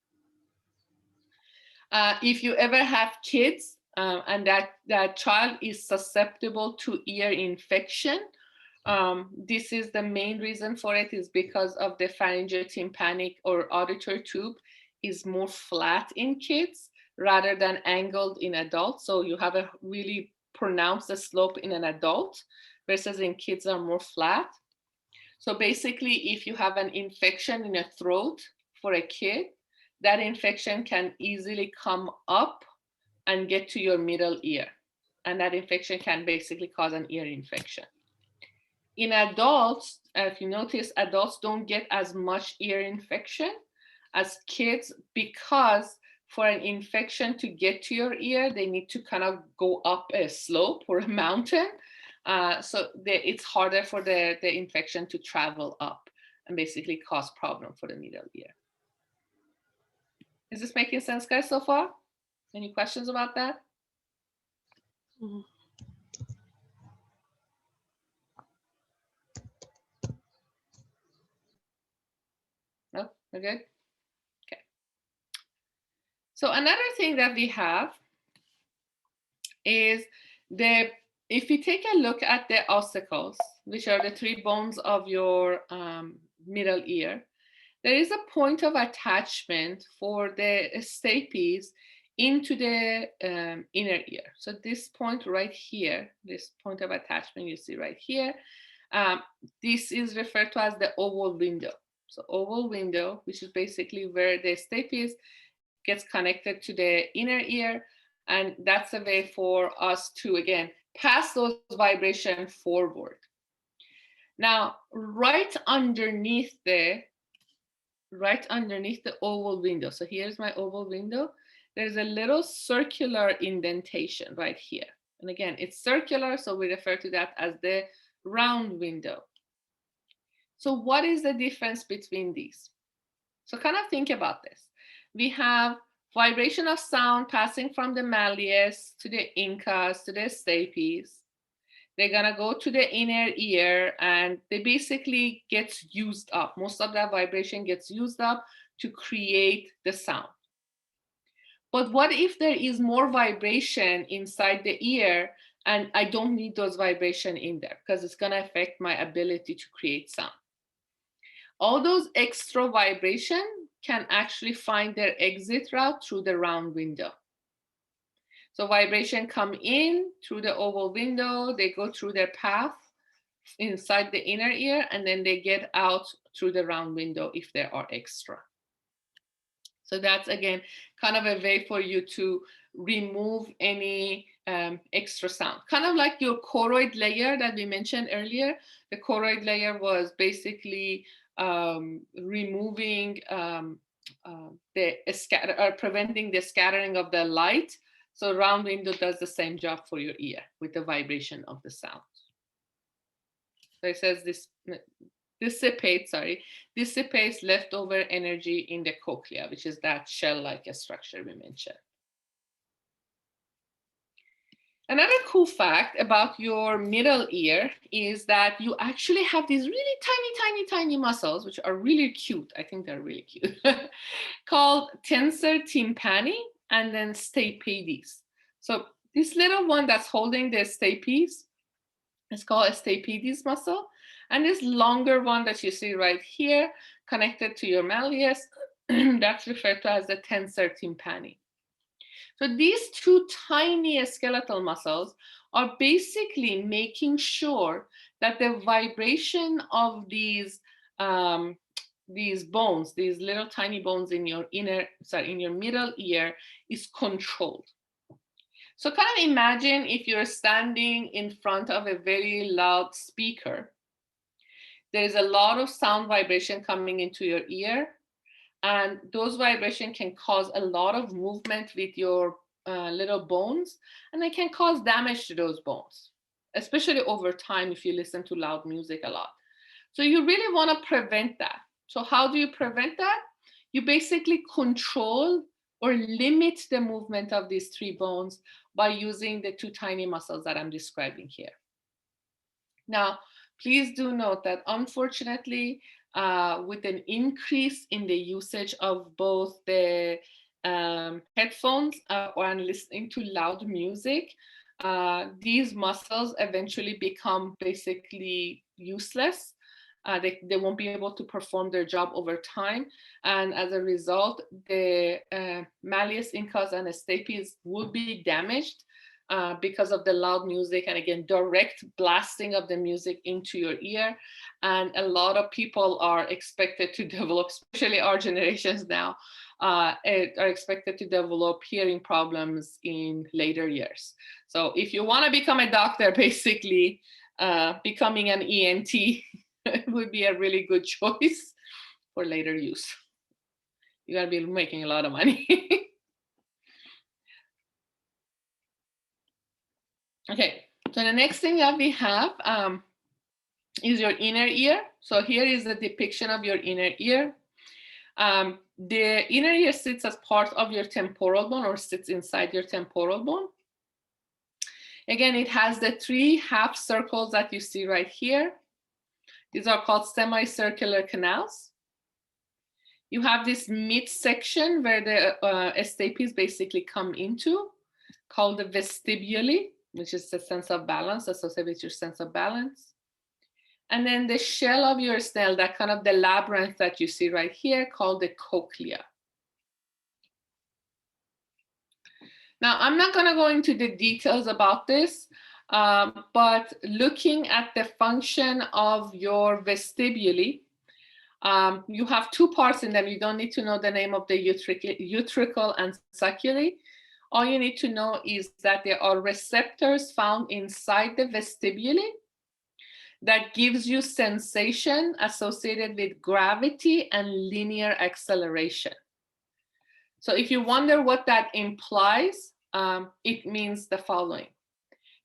If you ever have kids and that child is susceptible to ear infection, this is the main reason for it, is because of the pharyngotympanic or auditory tube is more flat in kids rather than angled in adults. So you have a really pronounced slope in an adult versus in kids are more flat. So basically, if you have an infection in a throat for a kid, that infection can easily come up and get to your middle ear. And that infection can basically cause an ear infection. In adults, if you notice, adults don't get as much ear infection as kids, because for an infection to get to your ear, they need to kind of go up a slope or a mountain. So it's harder for the infection to travel up and basically cause problem for the middle ear. Is this making sense, guys, so far? Any questions about that? Mm-hmm. No, we're good? Okay. So another thing that we have is if you take a look at the ossicles, which are the three bones of your middle ear, there is a point of attachment for the stapes into the inner ear. So this point right here, this point of attachment you see right here, this is referred to as the oval window. So oval window, which is basically where the stapes gets connected to the inner ear. And that's a way for us to, again, pass those vibrations forward. Now, right underneath the oval window, so here's my oval window, there's a little circular indentation right here. And again, it's circular, so we refer to that as the round window. So what is the difference between these? So kind of think about this. We have vibration of sound passing from the malleus to the incus to the stapes. They're gonna go to the inner ear and they basically get used up. Most of that vibration gets used up to create the sound. But what if there is more vibration inside the ear and I don't need those vibration in there, because it's gonna affect my ability to create sound. All those extra vibration can actually find their exit route through the round window. So vibration come in through the oval window, they go through their path inside the inner ear, and then they get out through the round window if there are extra. So that's, again, kind of a way for you to remove any extra sound. Kind of like your choroid layer that we mentioned earlier. The choroid layer was basically removing preventing the scattering of the light. So round window does the same job for your ear with the vibration of the sound. So it says this dissipates leftover energy in the cochlea, which is that shell-like structure we mentioned. Another cool fact about your middle ear is that you actually have these really tiny muscles, which are really cute. I think they're really cute, called tensor tympani and then stapes. So this little one that's holding the stapes is called a stapes muscle. And this longer one that you see right here, connected to your malleus, that's referred to as the tensor tympani. So these two tiny skeletal muscles are basically making sure that the vibration of these bones, these little tiny bones in your in your middle ear, is controlled. So kind of imagine if you're standing in front of a very loud speaker. There is a lot of sound vibration coming into your ear, and those vibrations can cause a lot of movement with your little bones, and they can cause damage to those bones, especially over time if you listen to loud music a lot. So you really want to prevent that. So how do you prevent that? You basically control or limit the movement of these three bones by using the two tiny muscles that I'm describing here. Now, please do note that unfortunately, with an increase in the usage of both the headphones or listening to loud music, these muscles eventually become basically useless. They won't be able to perform their job over time. And as a result, the malleus incus and stapes will be damaged because of the loud music and, again, direct blasting of the music into your ear. And a lot of people are expected to develop, especially our generations now, are expected to develop hearing problems in later years. So if you want to become a doctor, basically becoming an ENT would be a really good choice for later use. You're going to be making a lot of money. Okay, so the next thing that we have is your inner ear. So here is a depiction of your inner ear. The inner ear sits as part of your temporal bone, or sits inside your temporal bone. Again, it has the three half circles that you see right here. These are called semicircular canals. You have this midsection where the stapes basically come into, called the vestibule, which is the sense of balance, associated with your sense of balance. And then the shell of your snail, that kind of the labyrinth that you see right here, called the cochlea. Now, I'm not going to go into the details about this, but looking at the function of your vestibule, you have two parts in them. You don't need to know the name of the utricle and succuli. All you need to know is that there are receptors found inside the vestibule that gives you sensation associated with gravity and linear acceleration. So if you wonder what that implies, it means the following.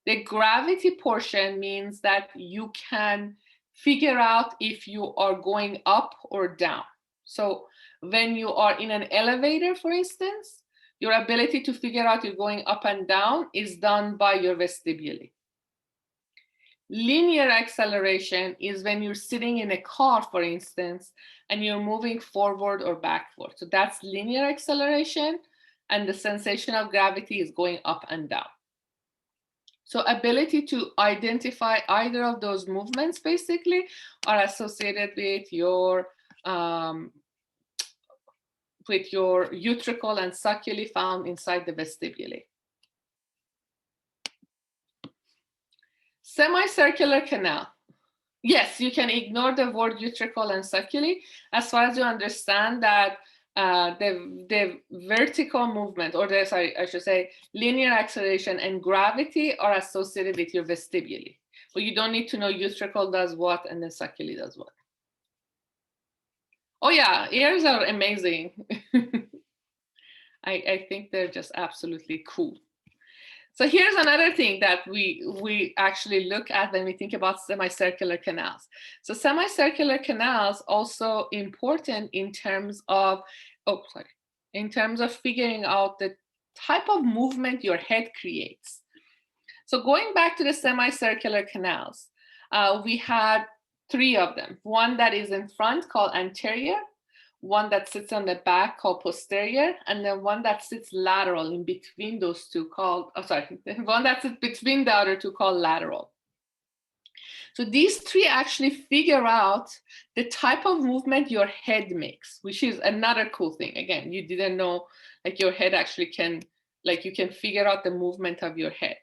The gravity portion means that you can figure out if you are going up or down. So when you are in an elevator, for instance, your ability to figure out you're going up and down is done by your vestibule. Linear acceleration is when you're sitting in a car, for instance, and you're moving forward or backward. So that's linear acceleration, and the sensation of gravity is going up and down. So able to identify either of those movements basically are associated with your utricle and succuli found inside the vestibule. Semicircular canal. Yes, you can ignore the word utricle and succuli as far as you understand that the vertical movement, or sorry, I should say linear acceleration and gravity are associated with your vestibule. But you don't need to know utricle does what and then saculi does what. Oh yeah, ears are amazing. I think they're just absolutely cool. So here's another thing that we actually look at when we think about semicircular canals. So semicircular canals also important in terms of, in terms of figuring out the type of movement your head creates. So going back to the semicircular canals, we had 3 of them. One that is in front called anterior, one that sits on the back called posterior, and then one that sits lateral in between those two called, one that sits between the other two called lateral. So these 3 actually figure out the type of movement your head makes, which is another cool thing. Again, you didn't know, like your head actually can, like you can figure out the movement of your head.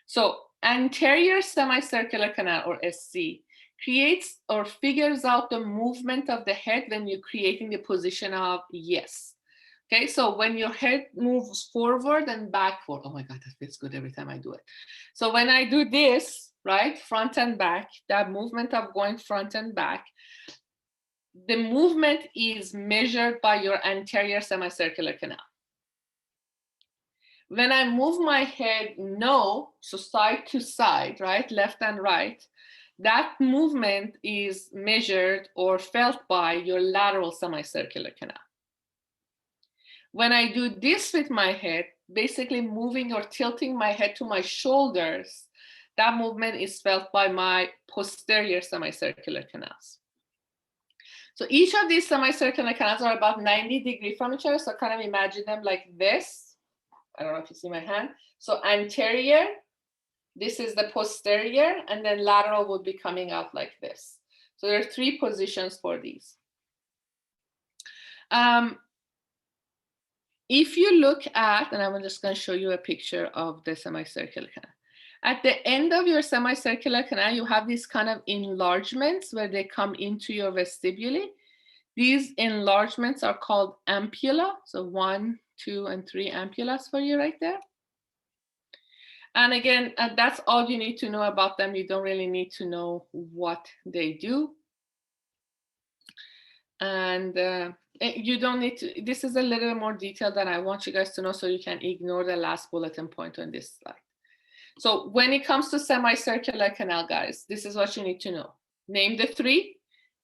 So anterior semicircular canal, or SC, creates or figures out the movement of the head when you're creating the position of yes. Okay, so when your head moves forward and backward, oh my God, that feels good every time I do it. So when I do this, right, front and back, that movement of going front and back, the movement is measured by your anterior semicircular canal. When I move my head no, so side to side, right, left and right, that movement is measured or felt by your lateral semicircular canal. When I do this with my head, basically moving or tilting my head to my shoulders, that movement is felt by my posterior semicircular canals. So each of these semicircular canals are about 90 degrees from each other. So kind of imagine them like this. I don't know if you see my hand. So anterior, this is the posterior, and then lateral would be coming out like this. So there are 3 positions for these. If you look at, and I'm just going to show you a picture of the semicircular canal. At the end of your semicircular canal, you have these kind of enlargements where they come into your vestibule. These enlargements are called ampulla. So 1, 2, and 3 ampullas for you right there. And again, that's all you need to know about them. You don't really need to know what they do. And you don't need to, this is a little more detail than I want you guys to know, so you can ignore the last bulletin point on this slide. So when it comes to semicircular canal, guys, this is what you need to know. Name the 3,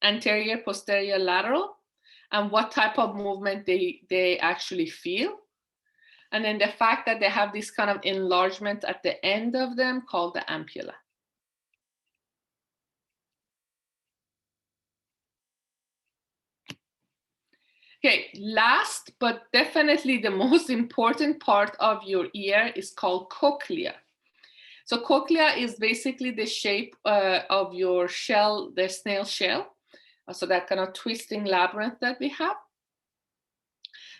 anterior, posterior, lateral, and what type of movement they actually feel. And then the fact that they have this kind of enlargement at the end of them called the ampulla. Okay, last but definitely the most important part of your ear is called cochlea. So cochlea is basically the shape of your shell, the snail shell. So that kind of twisting labyrinth that we have.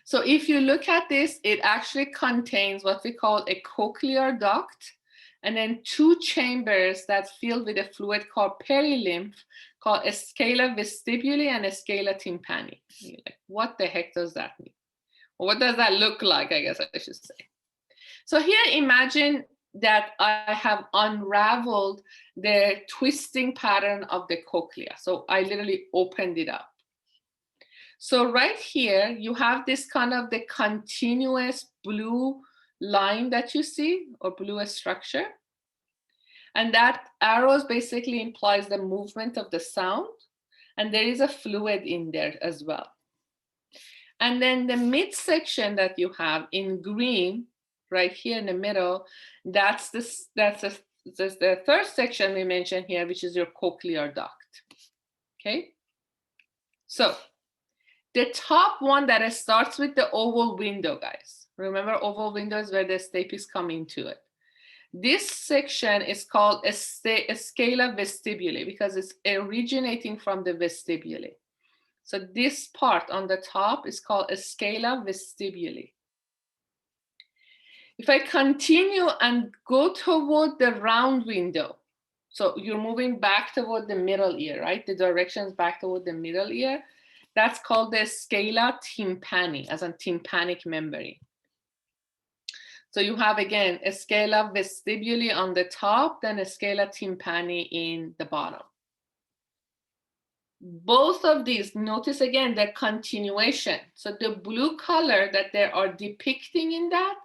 So if you look at this, it actually contains what we call a cochlear duct, and then 2 chambers that filled with a fluid called perilymph, called a scala vestibuli and a scala tympani. Like, what the heck does that mean? Or what does that look like, I guess I should say. So here, imagine that I have unraveled the twisting pattern of the cochlea. So I literally opened it up. So right here, you have this kind of the continuous blue line that you see, or blue structure. And that arrows basically implies the movement of the sound. And there is a fluid in there as well. And then the midsection that you have in green, right here in the middle, that's the 3rd section we mentioned here, which is your cochlear duct. Okay? So the top one that starts with the oval window, guys. Remember, oval window is where the stapes come into it. This section is called a scala vestibuli because it's originating from the vestibule. So this part on the top is called a scala vestibuli. If I continue and go toward the round window, so you're moving back toward the middle ear, right? The direction is back toward the middle ear. That's called the scala tympani, as in tympanic membrane. So you have, again, a scala vestibuli on the top, then a scala tympani in the bottom. Both of these, notice again the continuation. So the blue color that they are depicting in that,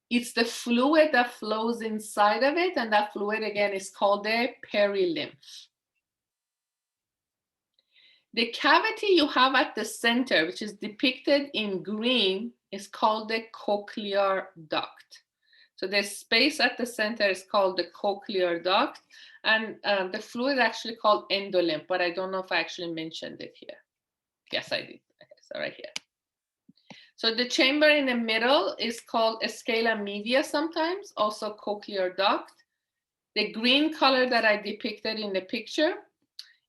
it's the fluid that flows inside of it, and that fluid again is called the perilymph. The cavity you have at the center, which is depicted in green, is called the cochlear duct. So the space at the center is called the cochlear duct, and the fluid is actually called endolymph, but I don't know if I actually mentioned it here. Yes, I did. Okay, so right here. So the chamber in the middle is called a scala media sometimes, also cochlear duct. The green color that I depicted in the picture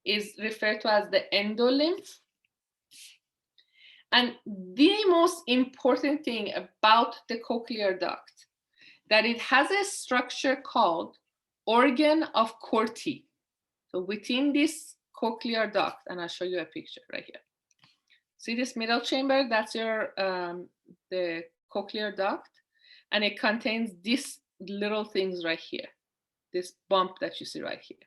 is referred to as the endolymph. And the most important thing about the cochlear duct, that it has a structure called organ of Corti. So within this cochlear duct, and I'll show you a picture right here. See this middle chamber? That's your the cochlear duct, and it contains these little things right here, this bump that you see right here.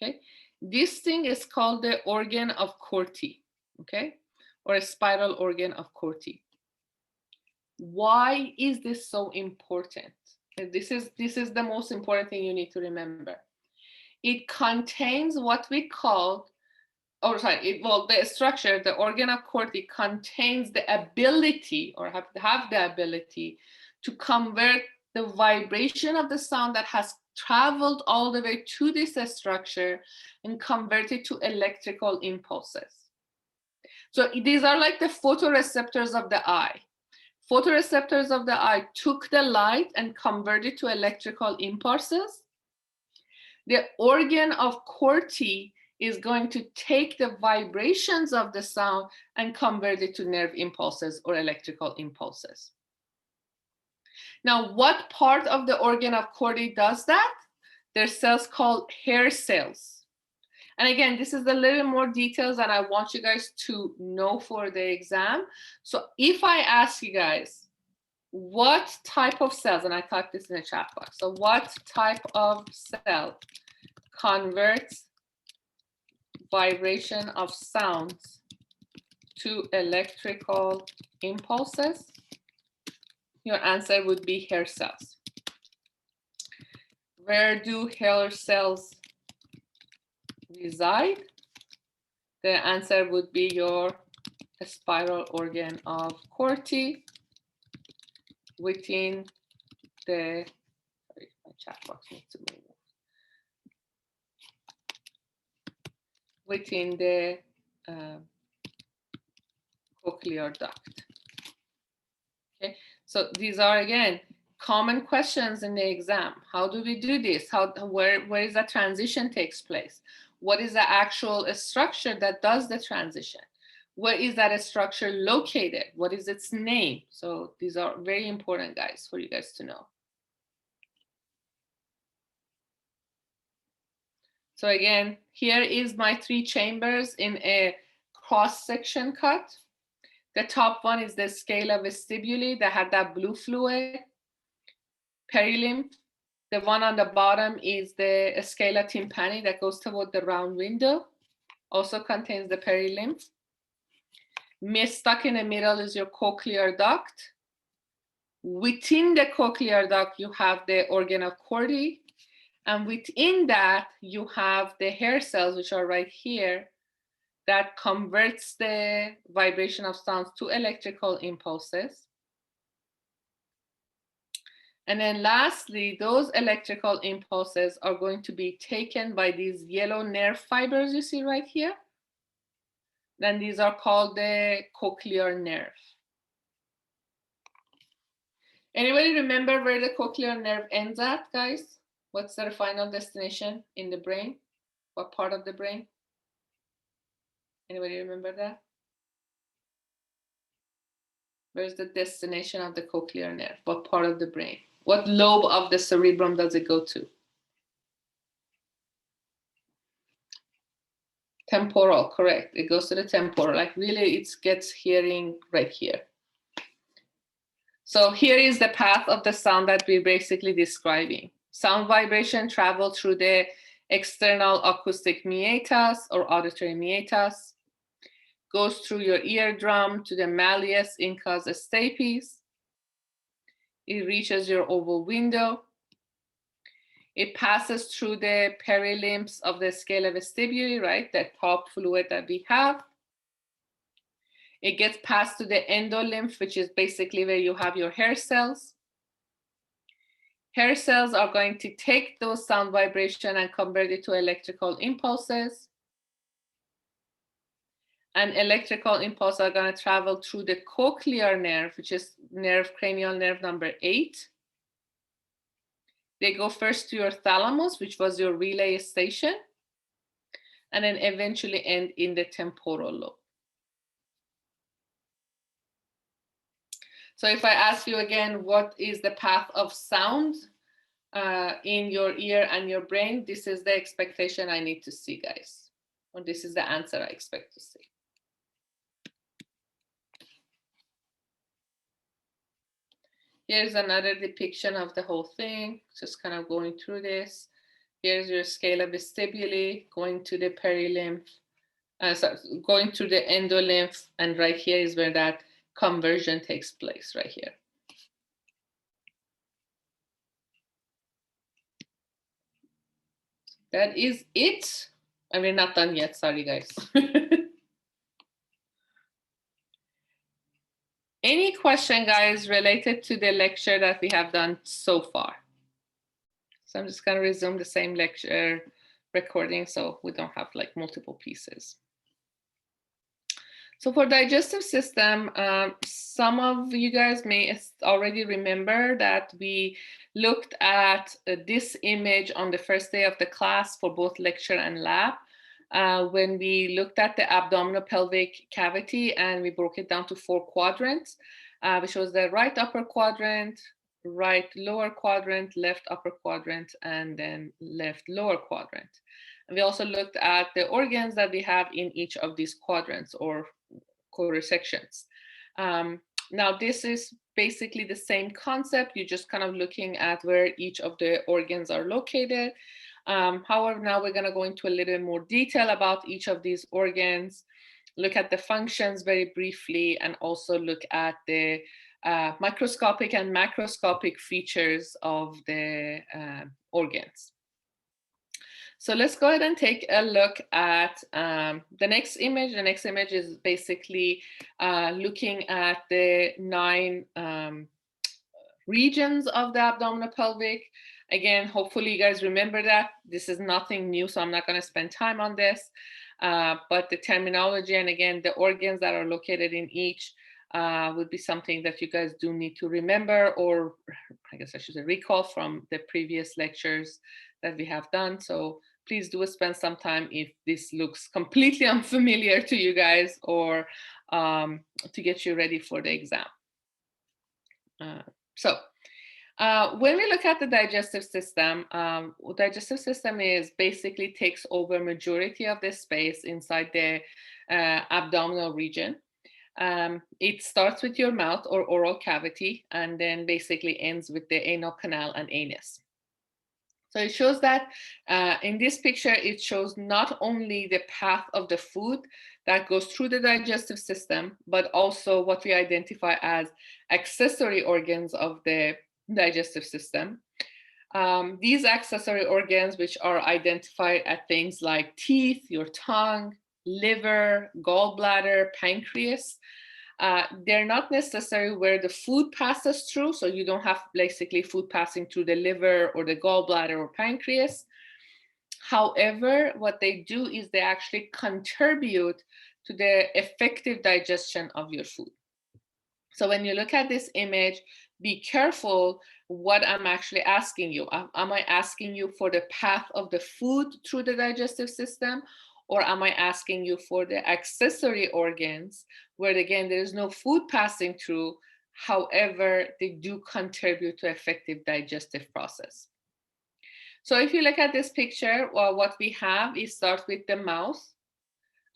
Okay, this thing is called the organ of Corti. Okay, or a spiral organ of Corti. Why is this so important? This is the most important thing you need to remember. It contains what we call, the structure, the organ of Corti contains the ability, or have the ability to convert the vibration of the sound that has traveled all the way to this structure and convert it to electrical impulses. So these are like the photoreceptors of the eye. Photoreceptors of the eye took the light and converted it to electrical impulses. The organ of Corti is going to take the vibrations of the sound and convert it to nerve impulses or electrical impulses. Now, what part of the organ of Corti does that? There's cells called hair cells. And again, this is a little more details that I want you guys to know for the exam. So if I ask you guys, what type of cells, and I typed this in the chat box, so what type of cell converts vibration of sounds to electrical impulses? Your answer would be hair cells. Where do hair cells reside? The answer would be your spiral organ of Corti within the, sorry, my chat box needs to move. Within the cochlear duct. Okay, so these are again common questions in the exam. How do we do this? Where is that transition takes place? What is the actual structure that does the transition? Where is that structure located? What is its name? So these are very important, guys, for you guys to know. So again, here is my 3 chambers in a cross-section cut. The top one is the scala vestibuli that had that blue fluid, perilymph. The one on the bottom is the scala tympani that goes toward the round window, also contains the perilymph. Stuck in the middle is your cochlear duct. Within the cochlear duct, you have the organ of Corti. And within that, you have the hair cells, which are right here, that converts the vibration of sounds to electrical impulses. And then lastly, those electrical impulses are going to be taken by these yellow nerve fibers you see right here. Then these are called the cochlear nerve. Anybody remember where the cochlear nerve ends at, guys? What's their final destination in the brain? What part of the brain? Anybody remember that? Where's the destination of the cochlear nerve? What part of the brain? What lobe of the cerebrum does it go to? Temporal, correct. It goes to the temporal, like really it gets hearing right here. So here is the path of the sound that we're basically describing. Sound vibration travel through the external acoustic meatus or auditory meatus, goes through your eardrum to the malleus incus stapes. It reaches your oval window. It passes through the perilimbs of the scala vestibuli, right? That top fluid that we have. It gets passed to the endolymph, which is basically where you have your hair cells. Hair cells are going to take those sound vibration and convert it to electrical impulses. And electrical impulses are going to travel through the cochlear nerve, which is cranial nerve number 8. They go first to your thalamus, which was your relay station, and then eventually end in the temporal lobe. So if I ask you again, what is the path of sound in your ear and your brain? This is the expectation I need to see, guys. Or this is the answer I expect to see. Here's another depiction of the whole thing, just kind of going through this. Here's your scala vestibuli, going to the perilymph, going to the endolymph, and right here is where that conversion takes place, right here. That is it. And we're not done yet, sorry guys. Any question, guys, related to the lecture that we have done so far? So I'm just gonna resume the same lecture recording so we don't have like multiple pieces. So for digestive system, some of you guys may already remember that we looked at this image on the first day of the class for both lecture and lab, when we looked at the abdominal pelvic cavity and we broke it down to 4 quadrants, which was the right upper quadrant, right lower quadrant, left upper quadrant, and then left lower quadrant. And we also looked at the organs that we have in each of these quadrants or quarter sections. Now this is basically the same concept. You're just kind of looking at where each of the organs are located. However, now we're going to go into a little more detail about each of these organs, look at the functions very briefly, and also look at the microscopic and macroscopic features of the organs. So let's go ahead and take a look at the next image. The next image is basically looking at the 9 regions of the abdominal pelvic. Again, hopefully you guys remember that. This is nothing new, so I'm not going to spend time on this. But the terminology and again, the organs that are located in each would be something that you guys do need to remember, or I guess I should say recall from the previous lectures that we have done. So please do spend some time if this looks completely unfamiliar to you guys, or to get you ready for the exam. When we look at the digestive system is basically takes over majority of the space inside the abdominal region. It starts with your mouth or oral cavity and then basically ends with the anal canal and anus. So it shows that in this picture, it shows not only the path of the food that goes through the digestive system, but also what we identify as accessory organs of the digestive system. These accessory organs, which are identified at things like teeth, your tongue, liver, gallbladder, pancreas, they're not necessary where the food passes through, so you don't have basically food passing through the liver or the gallbladder or pancreas. However, what they do is they actually contribute to the effective digestion of your food. So when you look at this image, be careful what I'm actually asking you. Am I asking you for the path of the food through the digestive system? Or am I asking you for the accessory organs where, again, there is no food passing through, however, they do contribute to effective digestive process. So if you look at this picture, well, what we have is start with the mouth.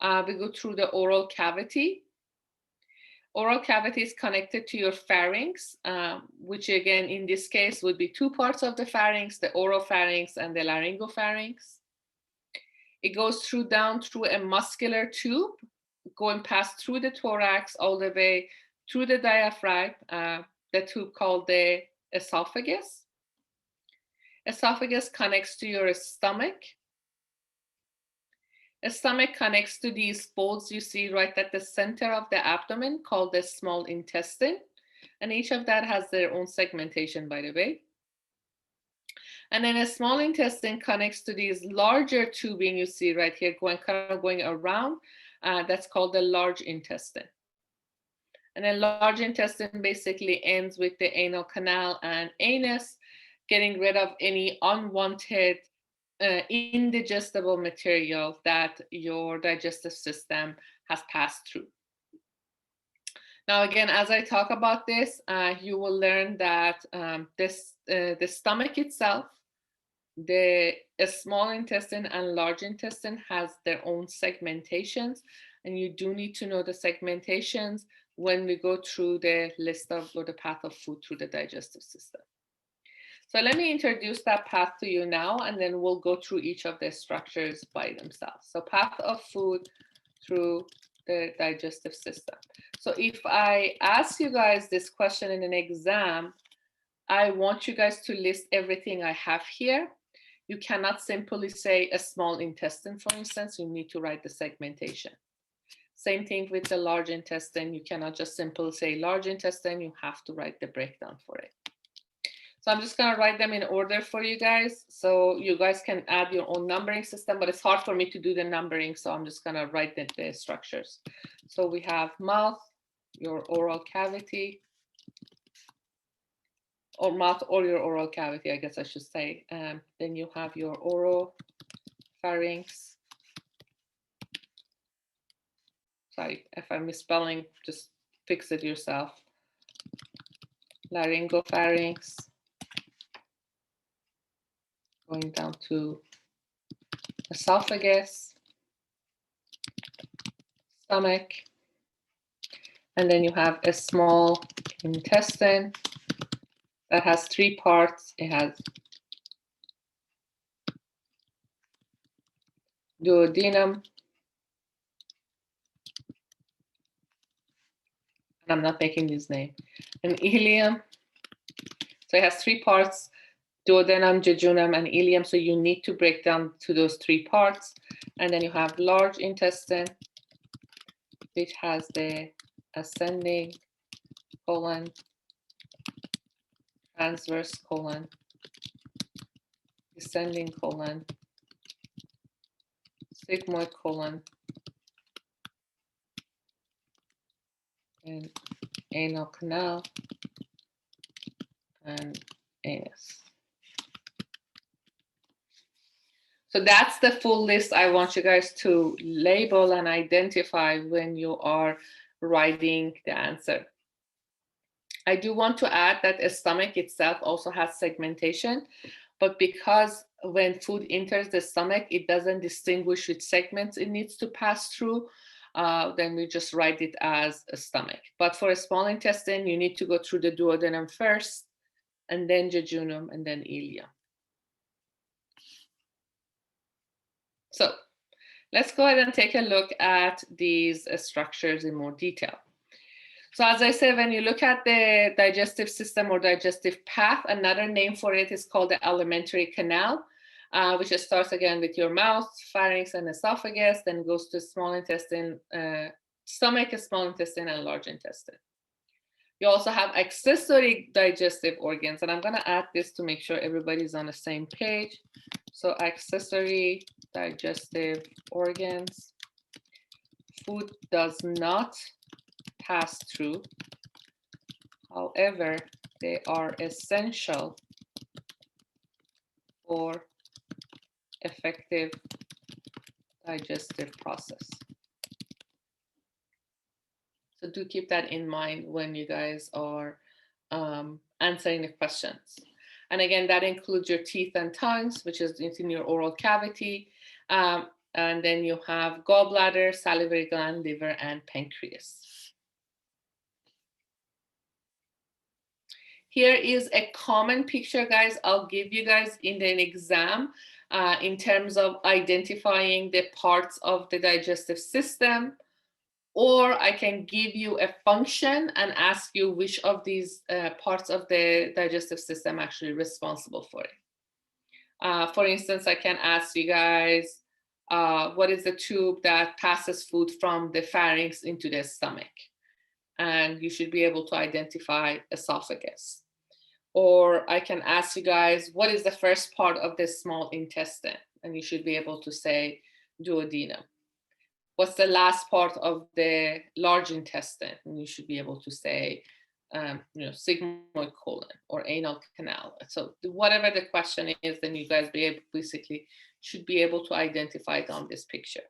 We go through the oral cavity. Oral cavity is connected to your pharynx, which again, in this case, would be two parts of the pharynx, the oropharynx and the laryngopharynx. It goes down through a muscular tube, going past through the thorax all the way through the diaphragm, the tube called the esophagus. Esophagus connects to your stomach. The stomach connects to these folds you see right at the center of the abdomen called the small intestine. And each of that has their own segmentation, by the way. And then a small intestine connects to these larger tubing you see right here, going around. That's called the large intestine. And then large intestine basically ends with the anal canal and anus, getting rid of any unwanted indigestible material that your digestive system has passed through. Now, again, as I talk about this, you will learn that the stomach itself, the small intestine and large intestine has their own segmentations, and you do need to know the segmentations when we go through the list of or the path of food through the digestive system. So let me introduce that path to you now, and then we'll go through each of the structures by themselves. So path of food through the digestive system. So if I ask you guys this question in an exam, I want you guys to list everything I have here. You cannot simply say a small intestine, for instance. You need to write the segmentation. Same thing with the large intestine. You cannot just simply say large intestine. You have to write the breakdown for it. So I'm just going to write them in order for you guys. So you guys can add your own numbering system, but it's hard for me to do the numbering. So I'm just going to write the structures. So we have mouth, your oral cavity, or mouth or your oral cavity, I guess I should say. Then you have your oropharynx. Sorry, if I'm misspelling, just fix it yourself. Laryngopharynx. Going down to esophagus, stomach, and then you have a small intestine that has three parts. It has duodenum, and I'm not making this name, and ileum. So it has three parts: duodenum, jejunum, and ileum. So you need to break down to those three parts. And then you have large intestine, which has the ascending colon, transverse colon, descending colon, sigmoid colon, and anal canal, and anus. So that's the full list I want you guys to label and identify when you are writing the answer. I do want to add that the stomach itself also has segmentation, but because when food enters the stomach, it doesn't distinguish which segments it needs to pass through, then we just write it as a stomach. But for a small intestine, you need to go through the duodenum first, and then jejunum, and then ileum. So let's go ahead and take a look at these structures in more detail. So as I said, when you look at the digestive system or digestive path, another name for it is called the alimentary canal, which starts again with your mouth, pharynx, and esophagus, then goes to small intestine, stomach, small intestine, and large intestine. You also have accessory digestive organs, and I'm going to add this to make sure everybody's on the same page. So accessory digestive organs. Food does not pass through. However, they are essential for effective digestive process. So do keep that in mind when you guys are answering the questions. And again, that includes your teeth and tongues, which is in your oral cavity. And then you have gallbladder, salivary gland, liver, and pancreas. Here is a common picture, guys. I'll give you guys in an exam in terms of identifying the parts of the digestive system, or I can give you a function and ask you which of these parts of the digestive system actually responsible for it. For instance, I can ask you guys, what is the tube that passes food from the pharynx into the stomach? And you should be able to identify esophagus. Or I can ask you guys, what is the first part of the small intestine? And you should be able to say duodenum. What's the last part of the large intestine? And you should be able to say, sigmoid colon or anal canal. So whatever the question is, then you guys basically should be able to identify it on this picture.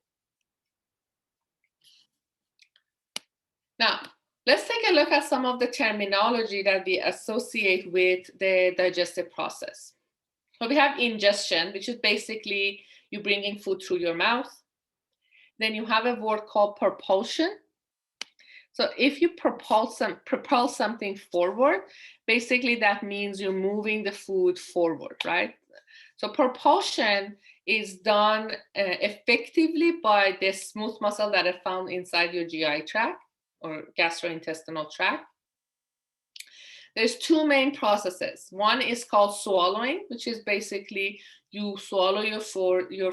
Now, let's take a look at some of the terminology that we associate with the digestive process. So we have ingestion, which is basically you bringing food through your mouth. Then you have a word called propulsion. So if you propel something forward, basically that means you're moving the food forward, right? So propulsion is done effectively by the smooth muscle that are found inside your GI tract or gastrointestinal tract. There's two main processes. One is called swallowing, which is basically you swallow your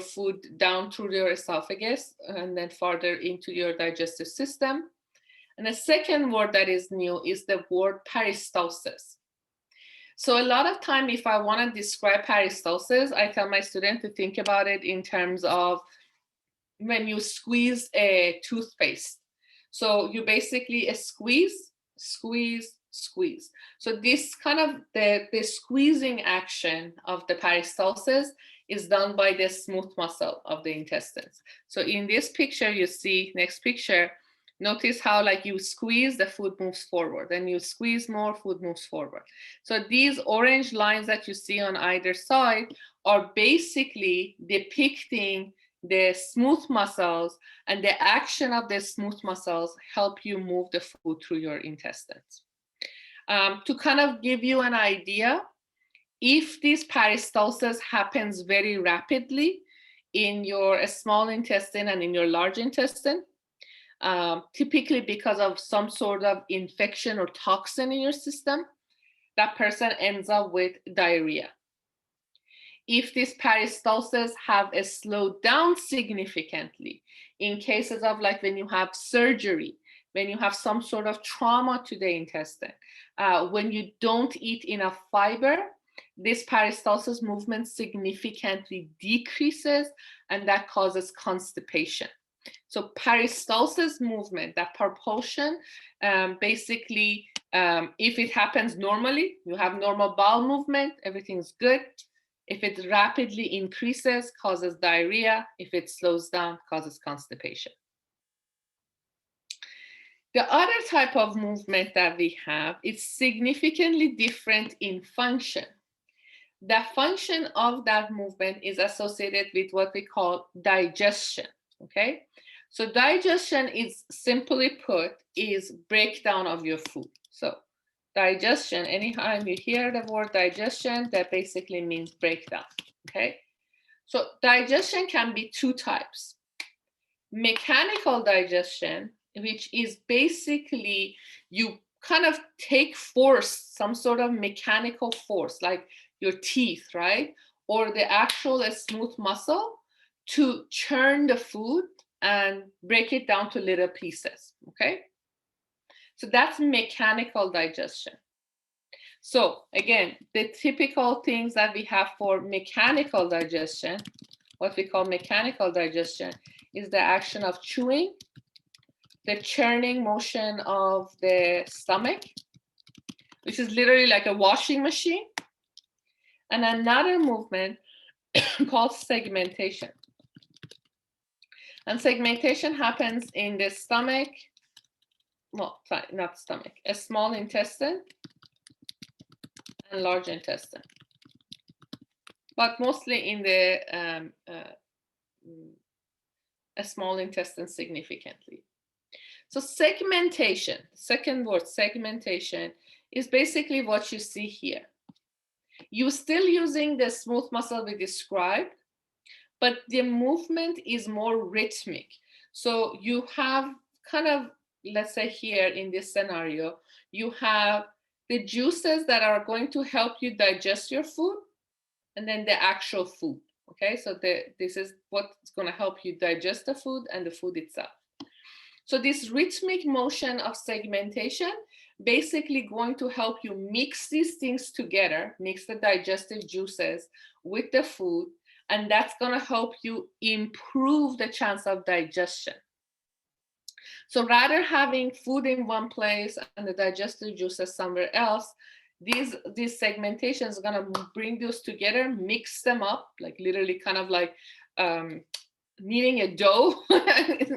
food down through your esophagus and then further into your digestive system. And the second word that is new is the word peristalsis. So a lot of time, if I want to describe peristalsis, I tell my student to think about it in terms of when you squeeze a toothpaste. So you basically squeeze. So this kind of the squeezing action of the peristalsis is done by the smooth muscle of the intestines. So in this picture, you see, next picture, notice how like you squeeze, the food moves forward, and you squeeze more, food moves forward. So these orange lines that you see on either side are basically depicting the smooth muscles, and the action of the smooth muscles help you move the food through your intestines. To kind of give you an idea, if this peristalsis happens very rapidly in your small intestine and in your large intestine, typically because of some sort of infection or toxin in your system, that person ends up with diarrhea. If this peristalsis have slowed down significantly, in cases of like when you have surgery, when you have some sort of trauma to the intestine, when you don't eat enough fiber, this peristalsis movement significantly decreases, and that causes constipation. So peristalsis movement, that propulsion, basically, if it happens normally, you have normal bowel movement, everything's good. If it rapidly increases, causes diarrhea. If it slows down, causes constipation. The other type of movement that we have is significantly different in function. The function of that movement is associated with what we call digestion, okay? So digestion is, simply put, is breakdown of your food. So digestion, anytime you hear the word digestion, that basically means breakdown, okay? So digestion can be two types. Mechanical digestion, which is basically you kind of take force, some sort of mechanical force, like your teeth, right? Or the actual smooth muscle to churn the food and break it down to little pieces, okay? So that's mechanical digestion. So again, the typical things that we have for mechanical digestion, what we call mechanical digestion, is the action of chewing, the churning motion of the stomach, which is literally like a washing machine, and another movement called segmentation. And segmentation happens in the stomach, well, sorry, not stomach, a small intestine and large intestine, but mostly in the a small intestine significantly. So segmentation, second word, segmentation, is basically what you see here. You're still using the smooth muscle we described, but the movement is more rhythmic. So you have kind of, let's say here in this scenario, you have the juices that are going to help you digest your food, and then the actual food. Okay, so this is what's going to help you digest the food and the food itself. So this rhythmic motion of segmentation basically going to help you mix these things together, mix the digestive juices with the food, and that's going to help you improve the chance of digestion. So rather having food in one place and the digestive juices somewhere else, these segmentations are going to bring those together, mix them up, like literally kind of like kneading a dough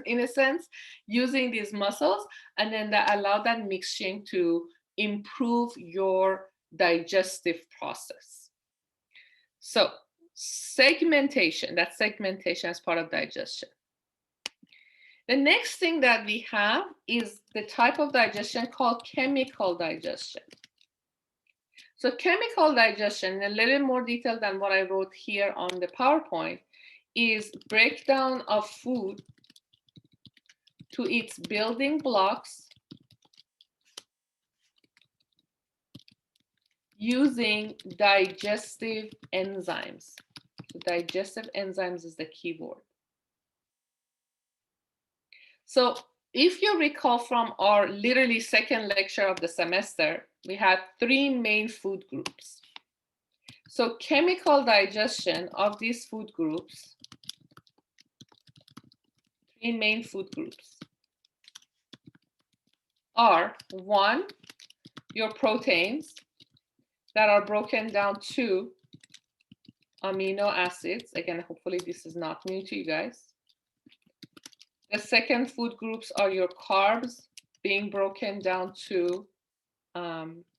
in a sense, using these muscles, and then that allow that mixing to improve your digestive process. So segmentation, that's segmentation as part of digestion. The next thing that we have is the type of digestion called chemical digestion. So chemical digestion, in a little more detail than what I wrote here on the PowerPoint, is breakdown of food to its building blocks using digestive enzymes. So digestive enzymes is the key word. So if you recall from our literally second lecture of the semester, we had 3 main food groups. So chemical digestion of these food groups, 3 main food groups, are 1, your proteins that are broken down to amino acids. Again, hopefully this is not new to you guys. The second food groups are your carbs being broken down to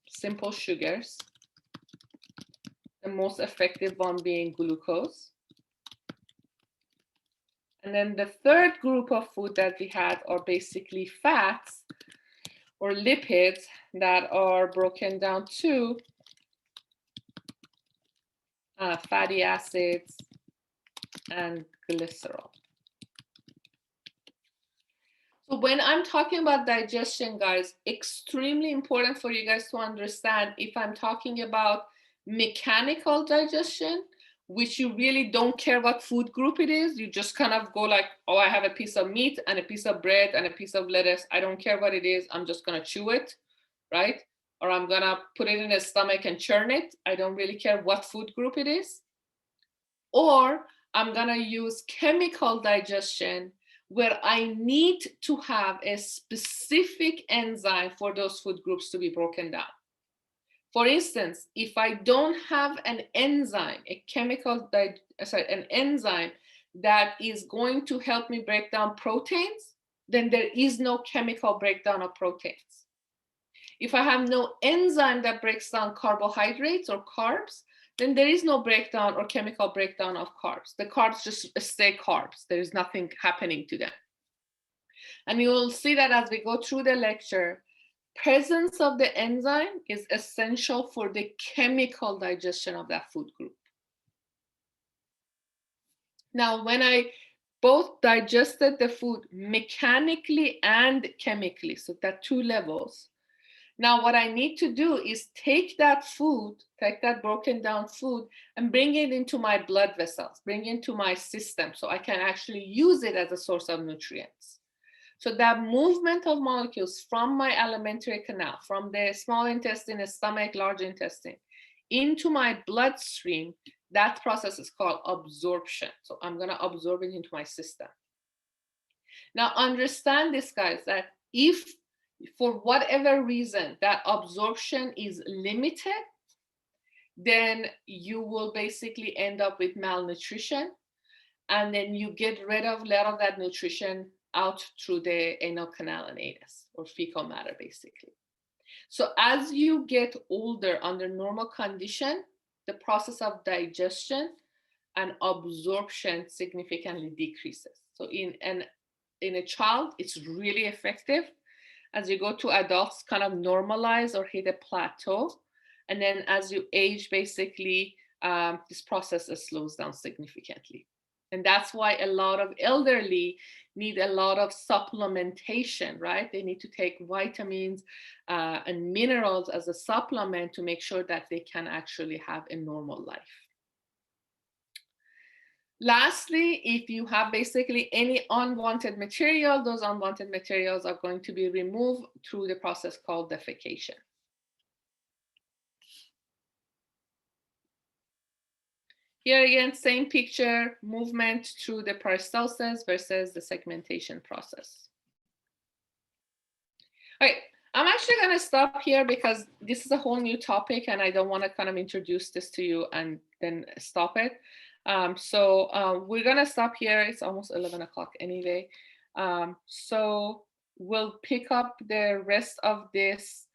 simple sugars. The most effective one being glucose. And then the third group of food that we had are basically fats or lipids that are broken down to fatty acids and glycerol. So when I'm talking about digestion, guys, extremely important for you guys to understand if I'm talking about mechanical digestion, which you really don't care what food group it is. You just kind of go like, oh, I have a piece of meat and a piece of bread and a piece of lettuce. I don't care what it is. I'm just going to chew it, right? Or I'm going to put it in the stomach and churn it. I don't really care what food group it is. Or I'm going to use chemical digestion, where I need to have a specific enzyme for those food groups to be broken down. For instance, if I don't have an enzyme, an enzyme that is going to help me break down proteins, then there is no chemical breakdown of proteins. If I have no enzyme that breaks down carbohydrates or carbs, then there is no breakdown or chemical breakdown of carbs. The carbs just stay carbs. There is nothing happening to them. And you will see that as we go through the lecture, presence of the enzyme is essential for the chemical digestion of that food group. Now, when I both digested the food mechanically and chemically, so that 2 levels, now what I need to do is take that food, take that broken down food, and bring it into my blood vessels, bring it into my system so I can actually use it as a source of nutrients. So that movement of molecules from my alimentary canal, from the small intestine, the stomach, large intestine, into my bloodstream, that process is called absorption. So I'm going to absorb it into my system. Now understand this, guys, that if for whatever reason that absorption is limited, then you will basically end up with malnutrition, and then you get rid of a lot of that nutrition out through the anal canal and anus, or fecal matter basically. So as you get older under normal condition, the process of digestion and absorption significantly decreases. So in a child, it's really effective. As you go to adults, kind of normalize or hit a plateau. And then as you age, basically, this process slows down significantly. And that's why a lot of elderly need a lot of supplementation, right? They need to take vitamins and minerals as a supplement to make sure that they can actually have a normal life. Lastly, if you have basically any unwanted material, those unwanted materials are going to be removed through the process called defecation. Here again, same picture, movement through the peristalsis versus the segmentation process. All right, I'm actually going to stop here because this is a whole new topic and I don't want to kind of introduce this to you and then stop it. So we're going to stop here. It's almost 11 o'clock anyway. So we'll pick up the rest of this